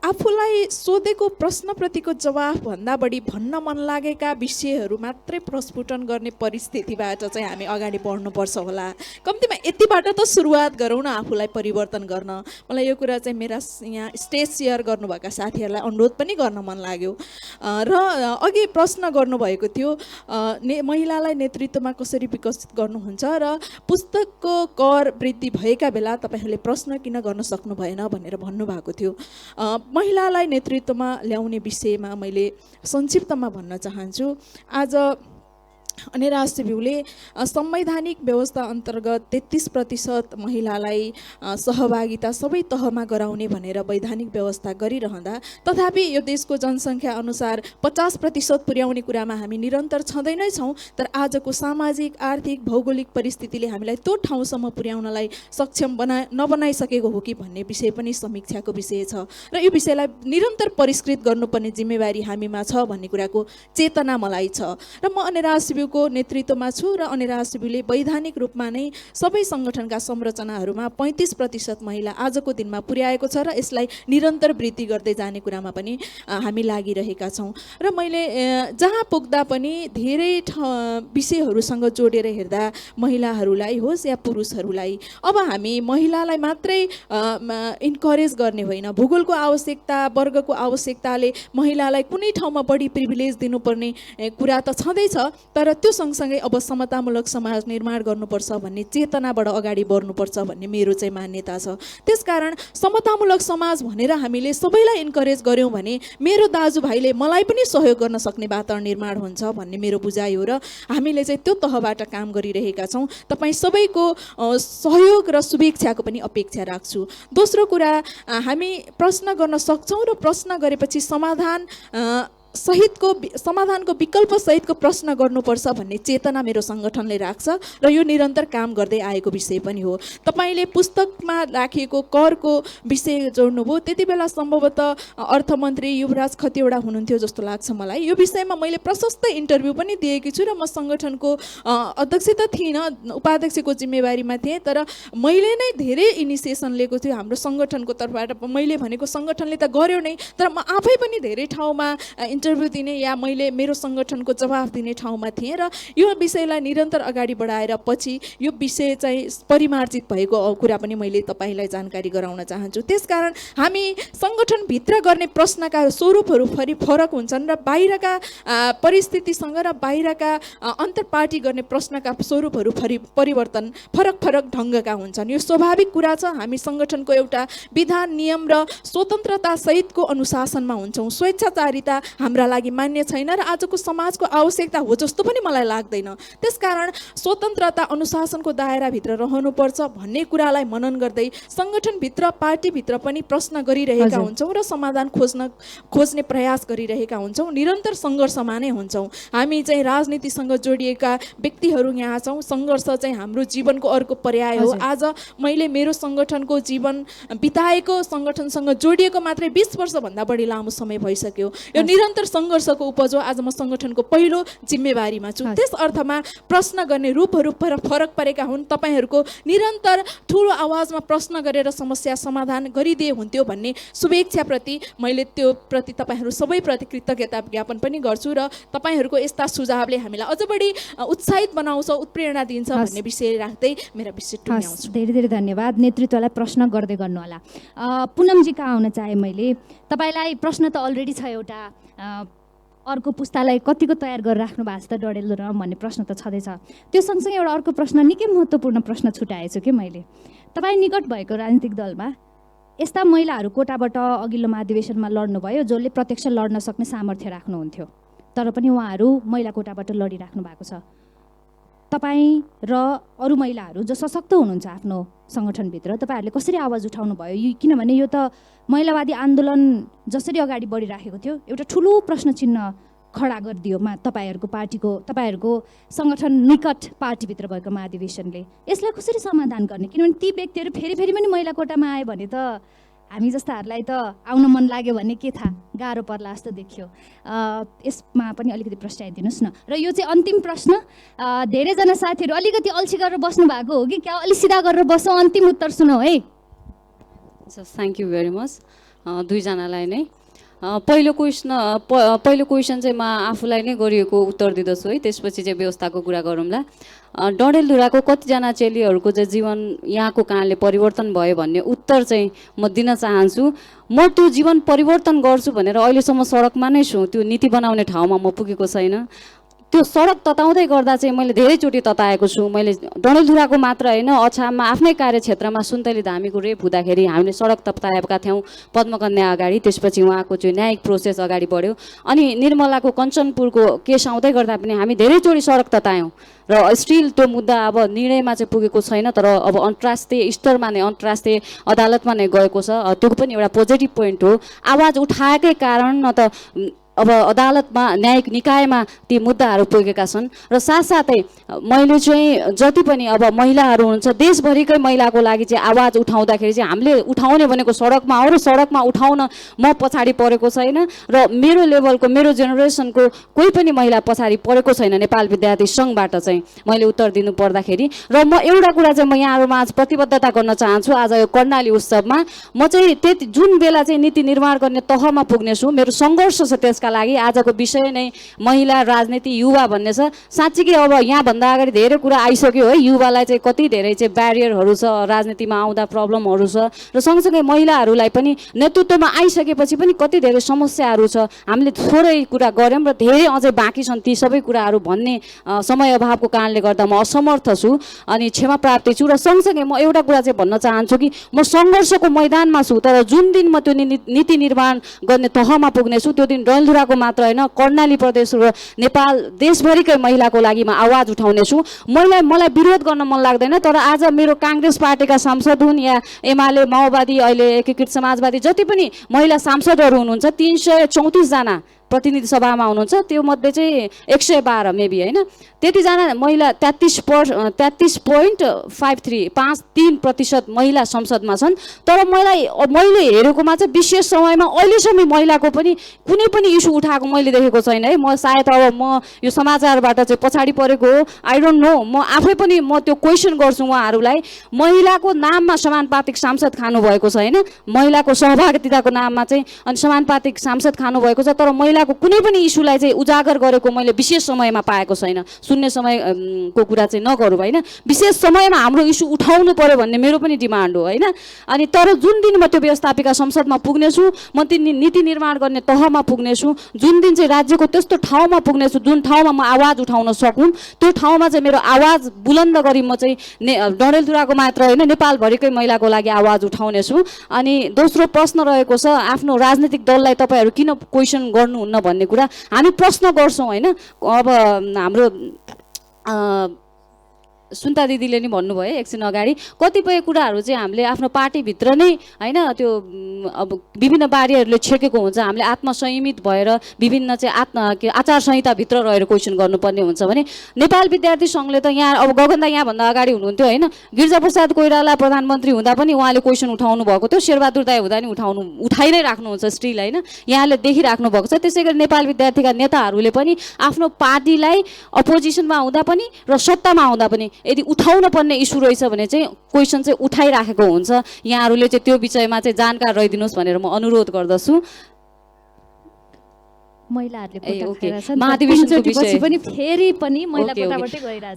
आफूलाई सोधेको प्रश्नप्रतिको जवाफभन्दा बढी भन्न मन लागेका विषयहरू मात्रै प्रस्फुटन गर्ने परिस्थितिबाट चाहिँ हामी अगाडि बढ्नुपर्छ होला। कम्तीमा यतिबाट त सुरुवात गरौँ न आफूलाई परिवर्तन गर्न। मलाई यो कुरा चाहिँ मेरा यहाँ स्टेज सेयर गर्नुभएका साथीहरूलाई अनुरोध पनि गर्न मन लाग्यो। र अघि प्रश्न गर्नुभएको थियो महिलालाई नेतृत्वमा कसरी विकसित गर्नुहुन्छ र पुस्तकको कर वृद्धि भएका बेला तपाईँहरूले प्रश्न किन गर्न सक्नु भएन भनेर भन्नुभएको थियो। महिलालाई नेतृत्वमा ल्याउने विषयमा मैले संक्षिप्तमा भन्न चाहन्छु। आज अनेरा सिब्यूले संवैधानिक व्यवस्था अन्तर्गत 33% महिलालाई सहभागिता सबै तहमा गराउने भनेर वैधानिक व्यवस्था गरिरहँदा तथापि यो देशको जनसङ्ख्या अनुसार 50% पुर्याउने कुरामा हामी निरन्तर छँदै नै छौँ। तर आजको सामाजिक आर्थिक भौगोलिक परिस्थितिले हामीलाई त्यो ठाउँसम्म पुर्याउनलाई सक्षम नबनाइसकेको हो कि भन्ने विषय पनि समीक्षाको विषय छ र यो विषयलाई निरन्तर परिष्कृत गर्नुपर्ने जिम्मेवारी हामीमा छ भन्ने कुराको चेतना मलाई छ। र म अनेरा सिब्यू को नेतृत्वमा छु र अनेरा सिब्यूले वैधानिक रूपमा नै सबै सङ्गठनका संरचनाहरूमा 35% महिला आजको दिनमा पुर्याएको छ र यसलाई निरन्तर वृद्धि गर्दै जाने कुरामा पनि हामी लागिरहेका छौँ। र मैले जहाँ पुग्दा पनि धेरै विषयहरूसँग जोडेर हेर्दा महिलाहरूलाई होस् या पुरुषहरूलाई अब हामी महिलालाई मात्रै इन्करेज गर्ने होइन। भूगोलको आवश्यकता वर्गको आवश्यकताले महिलालाई कुनै ठाउँमा बढी प्रिभिलेज दिनुपर्ने कुरा त छँदैछ तर त्यो सँगसँगै अब समतामूलक समाज निर्माण गर्नुपर्छ भन्ने चेतनाबाट अगाडि बढ्नुपर्छ भन्ने मेरो चाहिँ मान्यता छ। त्यसकारण समतामूलक समाज भनेर हामीले सबैलाई इन्करेज गऱ्यौँ भने मेरो दाजुभाइले मलाई पनि सहयोग गर्न सक्ने वातावरण निर्माण हुन्छ भन्ने मेरो बुझाइ हो र हामीले चाहिँ त्यो तहबाट काम गरिरहेका छौँ। तपाईँ सबैको सहयोग र शुभेच्छाको पनि अपेक्षा राख्छु। दोस्रो कुरा हामी प्रश्न गर्न सक्छौँ र प्रश्न गरेपछि समाधानको विकल्प सहितको प्रश्न गर्नुपर्छ भन्ने चेतना मेरो सङ्गठनले राख्छ र यो निरन्तर काम गर्दै आएको विषय पनि हो। तपाईँले पुस्तकमा राखिएको करको विषय जोड्नुभयो। त्यति बेला सम्भवतः अर्थमन्त्री युवराज खतिवडा हुनुहुन्थ्यो जस्तो लाग्छ मलाई। यो विषयमा मैले प्रशस्त इन्टरभ्यू पनि दिएकी छु र म सङ्गठनको अध्यक्ष त थिइनँ, उपाध्यक्षको जिम्मेवारीमा थिएँ तर मैले नै धेरै इनिसिएसन लिएको थियो हाम्रो सङ्गठनको तर्फबाट। मैले भनेको सङ्गठनले त गर्यो नै तर म आफै पनि धेरै ठाउँमा इन्टरभ्यू दिने या मैले मेरो सङ्गठनको जवाफ दिने ठाउँमा थिएँ र यो विषयलाई निरन्तर अगाडि बढाएर पछि यो विषय चाहिँ परिमार्जित भएको कुरा पनि मैले तपाईँलाई जानकारी गराउन चाहन्छु। त्यसकारण हामी सङ्गठनभित्र गर्ने प्रश्नका स्वरूपहरू फरक हुन्छन् र बाहिरका परिस्थितिसँग र बाहिरका अन्तर्पार्टी गर्ने प्रश्नका स्वरूपहरू परिवर्तन फरक ढङ्गका हुन्छन्। यो स्वाभाविक कुरा छ। हामी सङ्गठनको एउटा विधान नियम र स्वतन्त्रता सहितको अनुशासनमा हुन्छौँ। स्वेच्छाचारिता हाम्रा लागि मान्य छैन र आजको समाजको आवश्यकता हो जस्तो पनि मलाई लाग्दैन। त्यसकारण स्वतन्त्रता अनुशासनको दायराभित्र रहनुपर्छ भन्ने कुरालाई मनन गर्दै सङ्गठनभित्र पार्टीभित्र पनि प्रश्न गरिरहेका हुन्छौँ र समाधान खोज्ने प्रयास गरिरहेका हुन्छौँ। निरन्तर सङ्घर्षमा नै हुन्छौँ। हामी चाहिँ राजनीतिसँग जोडिएका व्यक्तिहरू यहाँ छौँ। सङ्घर्ष चाहिँ हाम्रो जीवनको अर्को पर्याय हो। आज मैले मेरो सङ्गठनको जीवन बिताएको सङ्गठनसँग जोडिएको मात्रै 20 वर्षभन्दा बढी लामो समय भइसक्यो। यो निरन्तर सङ्घर्षको उपज हो। आज म सङ्गठनको पहिलो जिम्मेवारीमा छु। त्यस अर्थमा प्रश्न गर्ने रूपहरू फरक परेका हुन्। तपाईँहरूको निरन्तर ठुलो आवाजमा प्रश्न गरेर समस्या समाधान गरिदिए हुन्थ्यो भन्ने शुभेच्छाप्रति मैले त्यो प्रति तपाईँहरू सबैप्रति कृतज्ञता ज्ञापन पनि गर्छु र तपाईँहरूको यस्ता सुझावले हामीलाई अझ बढी उत्साहित बनाउँछ, उत्प्रेरणा दिन्छ भन्ने विषय राख्दै मेरा विषय टुङ्ग्याउँछु। धेरै धेरै धन्यवाद। नेतृत्वलाई प्रश्न गर्दै गर्नु होला। पुनमजी कहाँ आउन चाहे मैले तपाईँलाई प्रश्न त अलरेडी छ एउटा अर्को पुस्तालाई कतिको तयार गरेर राख्नु भएको छ त डडेलधुरा भन्ने प्रश्न त छँदैछ। त्यो सँगसँगै एउटा अर्को प्रश्न निकै महत्त्वपूर्ण प्रश्न छुट्याएछु कि मैले। तपाईँ निकट भएको राजनीतिक दलमा यस्ता महिलाहरू कोटाबाट अघिल्लो महाधिवेशनमा लड्नुभयो जसले प्रत्यक्ष लड्न सक्ने सामर्थ्य राख्नुहुन्थ्यो, तर पनि उहाँहरू महिला कोटाबाट लडिराख्नु भएको छ। तपाईँ र अरू महिलाहरू जो सशक्त हुनुहुन्छ आफ्नो सङ्गठनभित्र तपाईँहरूले कसरी आवाज उठाउनु भयो? किनभने यो त महिलावादी आन्दोलन जसरी अगाडि बढिराखेको थियो एउटा ठुलो प्रश्न चिन्ह खडा गरिदियो तपाईँहरूको पार्टीको तपाईँहरूको सङ्गठन निकट पार्टीभित्र भएको महाधिवेशनले। यसलाई कसरी समाधान गर्ने? किनभने ती व्यक्तिहरू फेरि पनि महिला कोटामा आयो भने त हामी जस्ताहरूलाई त आउन मन लाग्यो भने के थाहा गाह्रो पर्ला जस्तो देखियो। यसमा पनि अलिकति प्रश्नाइदिनुहोस् न। र यो चाहिँ अन्तिम प्रश्न। धेरैजना साथीहरू अलिकति अल्छी गरेर बस्नु भएको हो कि क्या? अलिक सिधा गरेर बसौँ, अन्तिम उत्तर सुनौ है। थ्याङ्क यू भेरी मच दुईजनालाई नै। पहिलो क्वेसन चाहिँ म आफूलाई नै गरिएको उत्तर दिँदछु है, त्यसपछि चाहिँ व्यवस्थाको कुरा गरौँला। डडेलधुराको कतिजना चेलीहरूको चाहिँ जीवन यहाँको कारणले परिवर्तन भयो भन्ने उत्तर चाहिँ म दिन चाहन्छु। म त्यो जीवन परिवर्तन गर्छु भनेर अहिलेसम्म सडकमा नै छु, त्यो नीति बनाउने ठाउँमा म पुगेको छैन। त्यो सडक तताउँदै गर्दा चाहिँ मैले धेरैचोटि तताएको छु। मैले डडेलधुराको मात्र होइन, अछाममा आफ्नै कार्यक्षेत्रमा सुन्तली धामीको रेप हुँदाखेरि हामीले सडक तताएका थियौँ पद्मकन्या अगाडि। त्यसपछि उहाँको चाहिँ न्यायिक प्रोसेस अगाडि बढ्यो। अनि निर्मलाको कञ्चनपुरको केस आउँदै गर्दा पनि हामी धेरैचोटि सडक ततायौँ र स्टिल त्यो मुद्दा अब निर्णयमा चाहिँ पुगेको छैन। तर अब अन्तर्राष्ट्रिय स्तरमा नै अन्तर्राष्ट्रिय अदालतमा नै गएको छ। त्यो पनि एउटा पोजिटिभ पोइन्ट हो। आवाज उठाएकै कारण न त अब अदालतमा न्यायिक निकायमा ती मुद्दाहरू पुगेका छन्। र साथसाथै मैले चाहिँ जति पनि अब महिलाहरू हुनुहुन्छ देशभरिकै महिलाको लागि चाहिँ आवाज उठाउँदाखेरि चाहिँ हामीले उठाउने भनेको सडकमा हो र सडकमा उठाउन म पछाडि परेको छैन र मेरो लेभलको मेरो जेनेरेसनको कोही पनि महिला पछाडि परेको छैन। नेपाल विद्यार्थी सङ्घबाट चाहिँ मैले उत्तर दिनु पर्दाखेरि र म एउटा कुरा चाहिँ म यहाँहरूमा आज प्रतिबद्धता गर्न चाहन्छु। आज यो कर्णाली उत्सवमा म चाहिँ त्यति जुन बेला चाहिँ नीति निर्माण गर्ने तहमा पुग्नेछु, मेरो सङ्घर्ष छ त्यसका लागि। आजको विषय नै महिला राजनीति युवा भन्ने छ। साँच्चीकै अब यहाँभन्दा अगाडि धेरै कुरा आइसक्यो है। युवालाई चाहिँ कति धेरै चाहिँ ब्यारियरहरू छ, राजनीतिमा आउँदा प्रब्लमहरू छ र सँगसँगै महिलाहरूलाई पनि नेतृत्वमा आइसकेपछि पनि कति धेरै समस्याहरू छ। हामीले थोरै कुरा गऱ्यौँ र धेरै अझै बाँकी छन् ती सबै कुराहरू भन्ने समय अभावको कारणले गर्दा म असमर्थ छु अनि क्षमा प्राप्ति छु। र सँगसँगै म एउटा कुरा चाहिँ भन्न चाहन्छु कि म सङ्घर्षको मैदानमा छु, तर जुन दिन म त्यो नीति निर्माण गर्ने तहमा पुग्नेछु त्यो दिन डडेलधुराको मात्र होइन कर्णाली प्रदेश र नेपाल देशभरिकै महिलाको लागि म आवाज उठाउनेछु। मलाई विरोध गर्न मन लाग्दैन, तर आज मेरो काङ्ग्रेस पार्टीका सांसद हुन् या एमाले माओवादी अहिले एकीकृत समाजवादी जति पनि महिला सांसदहरू हुनुहुन्छ 334 जना प्रतिनिधि सभामा हुनुहुन्छ। त्यो मध्ये चाहिँ 112 मेबी होइन त्यतिजना महिला 33.53% महिला संसदमा छन्। तर मैले हेरेकोमा चाहिँ विशेष समयमा अहिलेसम्म महिलाको पनि कुनै पनि इस्यु उठाएको मैले देखेको छैन है। म सायद अब म यो समाचारबाट चाहिँ पछाडि परेको हो, आई डोन्ट नो। म आफै पनि म त्यो क्वेसन गर्छु उहाँहरूलाई। महिलाको नाममा समानुपातिक सांसद खानुभएको छ होइन, महिलाको सहभागिताको नाममा चाहिँ अनि समानुपातिक सांसद खानुभएको छ, तर महिला महिलाको कुनै पनि इस्युलाई चाहिँ उजागर गरेको मैले विशेष समयमा पाएको छैन। सुन्ने समयको कुरा चाहिँ नगरौँ होइन, विशेष समयमा हाम्रो इस्यु उठाउनु पर्यो भन्ने मेरो पनि डिमान्ड हो होइन। अनि तर जुन दिन म त्यो व्यवस्थापिका संसदमा पुग्नेछु, म त्यो नीति निर्माण गर्ने तहमा पुग्नेछु, जुन दिन चाहिँ राज्यको त्यस्तो ठाउँमा पुग्नेछु जुन ठाउँमा म आवाज उठाउन सकौँ, त्यो ठाउँमा चाहिँ मेरो आवाज बुलन्द गरी म चाहिँ डडेलधुराको मात्र होइन नेपालभरिकै महिलाको लागि आवाज उठाउनेछु। अनि दोस्रो प्रश्न रहेको छ, आफ्नो राजनीतिक दललाई तपाईँहरू किन क्वेसन गर्नुहुन्न भन्ने कुरा हामी प्रश्न गर्छौँ होइन। अब हाम्रो सुन्ता दिदीले नि भन्नुभयो एकछिन अगाडि, कतिपय कुराहरू चाहिँ हामीले आफ्नो पार्टीभित्र नै होइन त्यो अब विभिन्न बारीहरूले छेकेको हुन्छ, हामीले आत्मसंयमित भएर विभिन्न चाहिँ आचार संहिताभित्र रहेर क्वेसन गर्नुपर्ने हुन्छ भने नेपाल विद्यार्थी सङ्घले त यहाँ अब गगन दा यहाँभन्दा अगाडि हुनुहुन्थ्यो होइन, गिरिजाप्रसाद कोइराला प्रधानमन्त्री हुँदा पनि उहाँले क्वेसन उठाउनु भएको थियो, शेरबहादुर दाइ हुँदा नि उठाइ नै राख्नुहुन्छ स्टिल होइन, यहाँले देखिराख्नु भएको छ। त्यसै गरी नेपाल विद्यार्थीका नेताहरूले पनि आफ्नो पार्टीलाई अपोजिसनमा हुँदा पनि र सत्तामा हुँदा पनि यदि उठाउन पर्ने इस्यु रहेछ भने चाहिँ क्वेसन चाहिँ उठाइराखेको हुन्छ। यहाँहरूले चाहिँ त्यो विषयमा चाहिँ जानकार रहिदिनुहोस् भनेर म अनुरोध गर्दछु।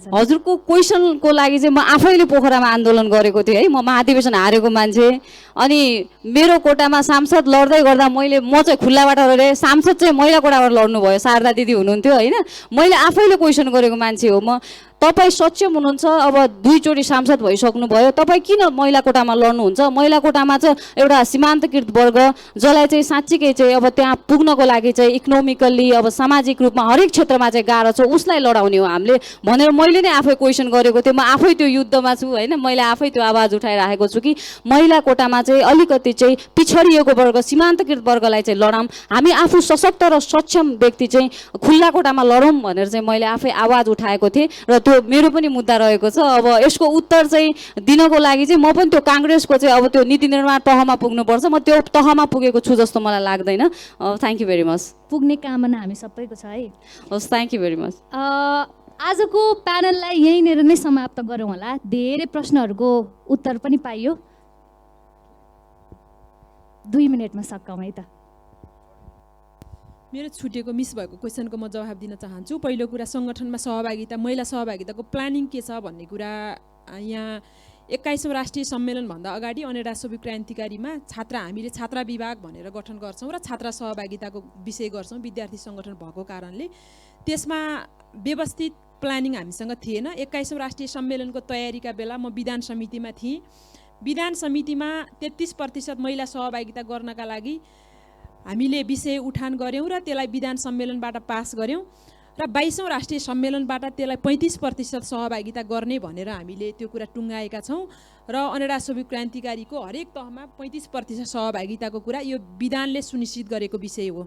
हजुरको क्वेसनको लागि चाहिँ म आफैले पोखरामा आन्दोलन गरेको थिएँ है, म महाधिवेशन हारेको मान्छे। अनि मेरो कोटामा सांसद लड्दै गर्दा म चाहिँ खुल्लाबाट लडेँ, सांसद चाहिँ महिला कोटाबाट लड्नुभयो, शारदा दिदी हुनुहुन्थ्यो होइन, मैले आफैले क्वेसन गरेको मान्छे हो म। तपाईँ सक्षम हुनुहुन्छ, अब 2 चोटि सांसद भइसक्नु भयो, तपाईँ किन महिला कोटामा लड्नुहुन्छ? महिला कोटामा चाहिँ एउटा सीमान्तकृत वर्ग जसलाई चाहिँ साँच्चीकै चाहिँ अब त्यहाँ पुग्नको लागि चाहिँ इकोनोमिकल्ली अब सामाजिक रूपमा हरेक क्षेत्रमा चाहिँ गाह्रो छ, उसलाई लडाउने हो हामीले भनेर मैले नै आफै क्वेसन गरेको थिएँ। म आफै त्यो युद्धमा छु होइन, मैले आफै त्यो आवाज उठाइराखेको छु कि महिला कोटामा चाहिँ अलिकति चाहिँ पिछडिएको वर्ग सीमान्तकृत वर्गलाई चाहिँ लडाऊँ, हामी आफू सशक्त र सक्षम व्यक्ति चाहिँ खुल्ला कोटामा लडौँ भनेर चाहिँ मैले आफै आवाज उठाएको थिएँ र त्यो मेरो पनि मुद्दा रहेको छ। अब यसको उत्तर चाहिँ दिनको लागि चाहिँ म पनि त्यो काङ्ग्रेसको चाहिँ अब त्यो नीति निर्माण तहमा पुग्नुपर्छ, म त्यो तहमा पुगेको छु जस्तो मलाई लाग्दैन। Thank you very much. पुग्ने कामना हामी सबैको छ है। हस्, थ्याङ्क यू भेरी मच। आजको प्यानललाई यहीँनिर नै समाप्त गरौँ होला, धेरै प्रश्नहरूको उत्तर पनि पाइयो। 2 मिनटमा सकाउँ है त। मेरो छुटेको मिस भएको क्वेसनको म जवाफ दिन चाहन्छु। पहिलो कुरा, सङ्गठनमा सहभागिता, महिला सहभागिताको प्लानिङ के छ भन्ने कुरा। यहाँ 21औं राष्ट्रिय सम्मेलनभन्दा अगाडि अनेरा सोभिक क्रान्तिकारीमा हामीले छात्रा विभाग भनेर गठन गर्छौँ र छात्रा सहभागिताको विषय गर्छौँ विद्यार्थी सङ्गठन भएको कारणले। त्यसमा व्यवस्थित प्लानिङ हामीसँग थिएन। 21औं राष्ट्रिय सम्मेलनको तयारीका बेला म विधान समितिमा थिएँ। विधान समितिमा 33% महिला सहभागिता गर्नका लागि हामीले विषय उठान गऱ्यौँ र त्यसलाई विधान सम्मेलनबाट पास गऱ्यौँ र 22औं राष्ट्रिय सम्मेलनबाट त्यसलाई 35% सहभागिता गर्ने भनेर हामीले त्यो कुरा टुङ्गाएका छौँ र अनेरा सोभिक क्रान्तिकारीको हरेक तहमा 35% सहभागिताको कुरा यो विधानले सुनिश्चित गरेको विषय हो।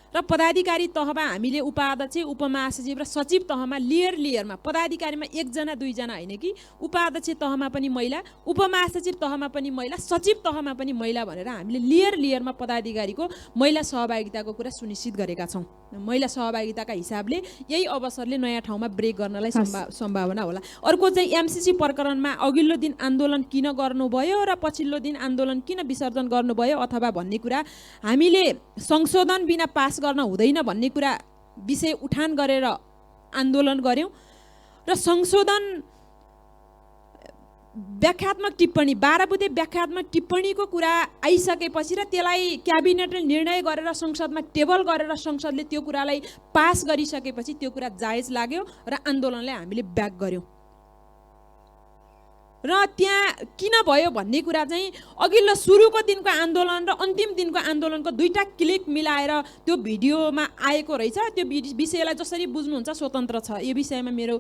र पदाधिकारी तहमा हामीले उपाध्यक्ष, उपमहासचिव र सचिव तहमा लेयरमा पदाधिकारीमा 1 जना 2 जना होइन कि उपाध्यक्ष तहमा पनि महिला, उपमहासचिव तहमा पनि महिला, सचिव तहमा पनि महिला भनेर हामीले लेयरमा पदाधिकारीको महिला सहभागिताको कुरा सुनिश्चित गरेका छौँ। महिला सहभागिताका हिसाबले यही अवसरले नयाँ ठाउँमा ब्रेक गर्नलाई सम्भावना होला। अर्को चाहिँ एमसीसी प्रकरणमा अघिल्लो दिन आन्दोलन किन गर्नुभयो र पछिल्लो दिन आन्दोलन किन विसर्जन गर्नुभयो अथवा भन्ने कुरा हामीले संशोधन बिना पास गर्न हुँदैन भन्ने कुरा विषय उठान गरेर आन्दोलन गऱ्यौँ र संशोधन व्याख्यात्मक टिप्पणी 12 बुँदे व्याख्यात्मक टिप्पणीको कुरा आइसकेपछि र त्यसलाई क्याबिनेटले निर्णय गरेर संसदमा टेबल गरेर संसदले त्यो कुरालाई पास गरिसकेपछि त्यो कुरा जायज लाग्यो र आन्दोलनलाई हामीले ब्याक गऱ्यौँ। र त्यहाँ किन भयो भन्ने कुरा चाहिँ अघिल्लो सुरुको दिनको आन्दोलन र अन्तिम दिनको आन्दोलनको 2टा क्लिप मिलाएर त्यो भिडियोमा आएको रहेछ। त्यो विषयलाई जसरी बुझ्नुहुन्छ स्वतन्त्र छ, यो विषयमा मेरो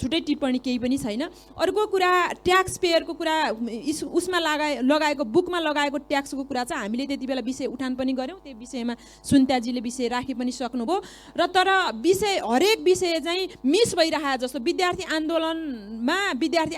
छुट्टै टिप्पणी केही पनि छैन। अर्को कुरा, ट्याक्स पेयरको कुरा, उसमा लगाएको बुकमा लगाएको ट्याक्सको कुरा चाहिँ हामीले त्यति बेला विषय उठान पनि गऱ्यौँ। त्यो विषयमा सुन्ताजीले विषय राखि पनि सक्नुभयो र तर हरेक विषय चाहिँ मिस भइरहेको जस्तो विद्यार्थी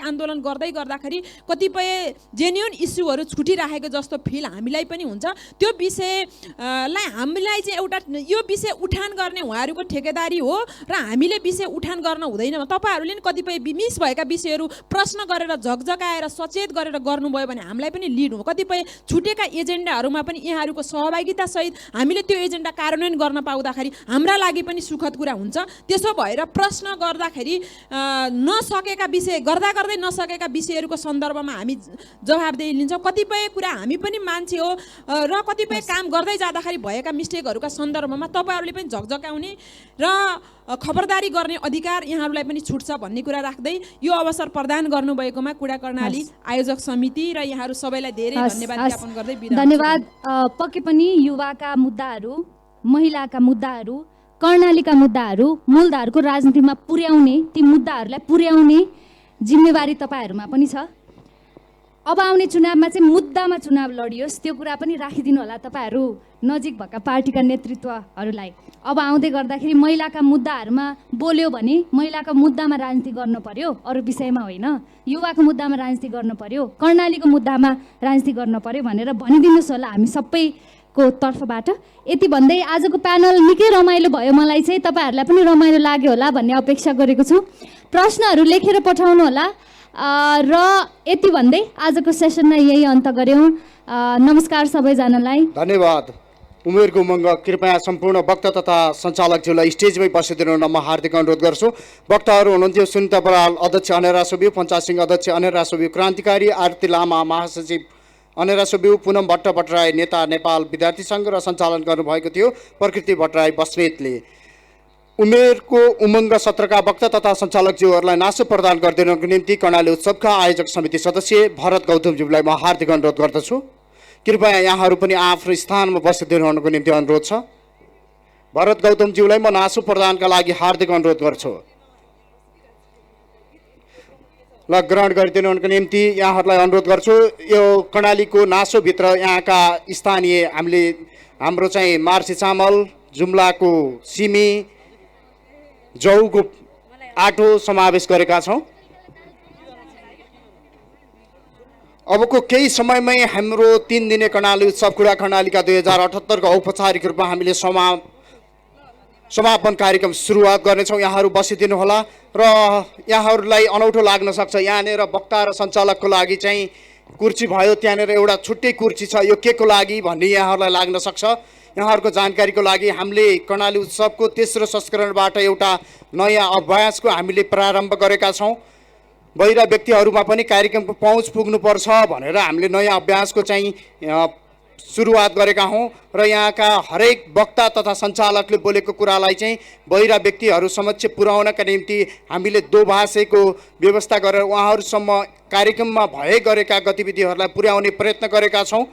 आन्दोलन गर्दै गर्दै गर्दाखेरि कतिपय जेन्युन इस्युहरू छुटिराखेको जस्तो फिल हामीलाई पनि हुन्छ। त्यो विषयलाई हामीलाई चाहिँ एउटा यो विषय उठान गर्ने उहाँहरूको ठेकेदारी हो र हामीले विषय उठान गर्न हुँदैन। तपाईँहरूले नि कतिपय मिस भएका विषयहरू प्रश्न गरेर झकझकाएर सचेत गरेर गर्नुभयो भने हामीलाई पनि लिड हो। कतिपय छुटेका एजेन्डाहरूमा पनि यहाँहरूको सहभागिता सहित हामीले त्यो एजेन्डा कार्यान्वयन गर्न पाउँदाखेरि हाम्रा लागि पनि सुखद कुरा हुन्छ। त्यसो भएर प्रश्न गर्दाखेरि नसकेका विषय गर्दै नसकेका विषयहरूको सन्दर्भमा हामी जवाबदेही लिन्छौँ। कतिपय कुरा हामी पनि मान्छे हो र कतिपय काम गर्दै जाँदाखेरि भएका मिस्टेकहरूका सन्दर्भमा तपाईँहरूले पनि झकझकाउने र खबरदारी गर्ने अधिकार यहाँहरूलाई पनि छुट्छ भन्ने कुरा राख्दै यो अवसर प्रदान गर्नुभएकोमा कुडा कर्णाली आयोजक समिति र यहाँहरू सबैलाई धेरै धन्यवाद ज्ञापन गर्दै बिदा हुन्छु। धन्यवाद। पक्कै पनि युवाका मुद्दाहरू, महिलाका मुद्दाहरू, कर्णालीका मुद्दाहरू मूलधारको राजनीतिमा पुर्याउने, ती मुद्दाहरूलाई पुर्याउने जिम्मेवारी तपाईँहरूमा पनि छ। अब आउने चुनावमा चाहिँ मुद्दामा चुनाव लडियोस्, त्यो कुरा पनि राखिदिनु होला तपाईँहरू नजिक भएका पार्टीका नेतृत्वहरूलाई। अब आउँदै गर्दाखेरि महिलाका मुद्दाहरूमा बोल्यो भने महिलाका मुद्दामा राजनीति गर्नु पर्यो, अरू विषयमा होइन। युवाको मुद्दामा राजनीति गर्नु पर्यो, कर्णालीको मुद्दामा राजनीति गर्नु पर्यो भनेर भनिदिनुहोस् होला हामी सबैको तर्फबाट। यति भन्दै आजको प्यानल निकै रमाइलो भयो। मलाई चाहिँ तपाईँहरूलाई पनि रमाइलो लाग्यो होला भन्ने अपेक्षा गरेको छु। प्रश्नहरू लेखेर पठाउनु होला र यति भन्दै आजको सेसनलाई यही अन्त गऱ्यौँ। नमस्कार सबैजनालाई, धन्यवाद। उमेरको उमङ्ग कृपया सम्पूर्ण वक्ता तथा सञ्चालकज्यूलाई स्टेजमै बसिदिनु हुन म हार्दिक अनुरोध गर्छु। वक्ताहरू हुनुहुन्थ्यो सुनिता बराल अध्यक्ष अनेरा सुब्यू, पञ्चायत सिंह अध्यक्ष अनेरा सुब्यू, क्रान्तिकारी आरती लामा महासचिव अनेरा सुब्यू, पुनम भट्ट भट्टराई नेता नेपाल विद्यार्थी सङ्घ र सञ्चालन गर्नुभएको थियो प्रकृति भट्टराई बस्नेतले। उमेरको उमङ्ग सत्रका वक्ता तथा सञ्चालकज्यूहरूलाई नासो प्रदान गरिदिनुको निम्ति कर्णाली उत्सवका आयोजक समिति सदस्य भरत गौतमज्यूलाई म हार्दिक अनुरोध गर्दछु। कृपया यहाँहरू पनि आफ्नो स्थानमा बसिदिनु हुनुको निम्ति अनुरोध छ। भरत गौतमज्यूलाई म नासो प्रदानका लागि हार्दिक अनुरोध गर्छु। ल ग्रहण गरिदिनु हुनुको निम्ति यहाँहरूलाई अनुरोध गर्छु। यो कर्णालीको नासोभित्र यहाँका स्थानीय हाम्रो चाहिँ मार्सी चामल, जुम्लाको सिमी, जौको आटो समावेश गरेका छौँ। अबको केही समयमै हाम्रो 3 दिने कर्णाली उत्सव कुडा कर्णालीका 2078 को औपचारिक रूपमा हामीले समापन कार्यक्रम सुरुवात गर्नेछौँ। यहाँहरू बसिदिनु होला र यहाँहरूलाई अनौठो लाग्न सक्छ। यहाँनिर वक्ता र सञ्चालकको लागि चाहिँ कुर्सी भयो, त्यहाँनिर एउटा छुट्टै कुर्सी छ, यो के को लागि भन्ने यहाँहरूलाई लाग्न सक्छ। यहाँहरूको जानकारीको लागि हामीले कर्णाली उत्सवको तेस्रो संस्करणबाट एउटा नयाँ अभ्यासको हामीले प्रारम्भ गरेका छौँ। बाहिर व्यक्तिहरूमा पनि कार्यक्रमको पहुँच पुग्नुपर्छ भनेर हामीले नयाँ अभ्यासको चाहिँ सुरुवात गरेका हौँ र यहाँका हरेक वक्ता तथा सञ्चालकले बोलेको कुरालाई चाहिँ बाहिर व्यक्तिहरू समक्ष पुर्याउनका निम्ति हामीले दोभाषीको व्यवस्था गरेर उहाँहरूसम्म कार्यक्रममा भए गरेका गतिविधिहरूलाई पुर्याउने प्रयत्न गरेका छौँ।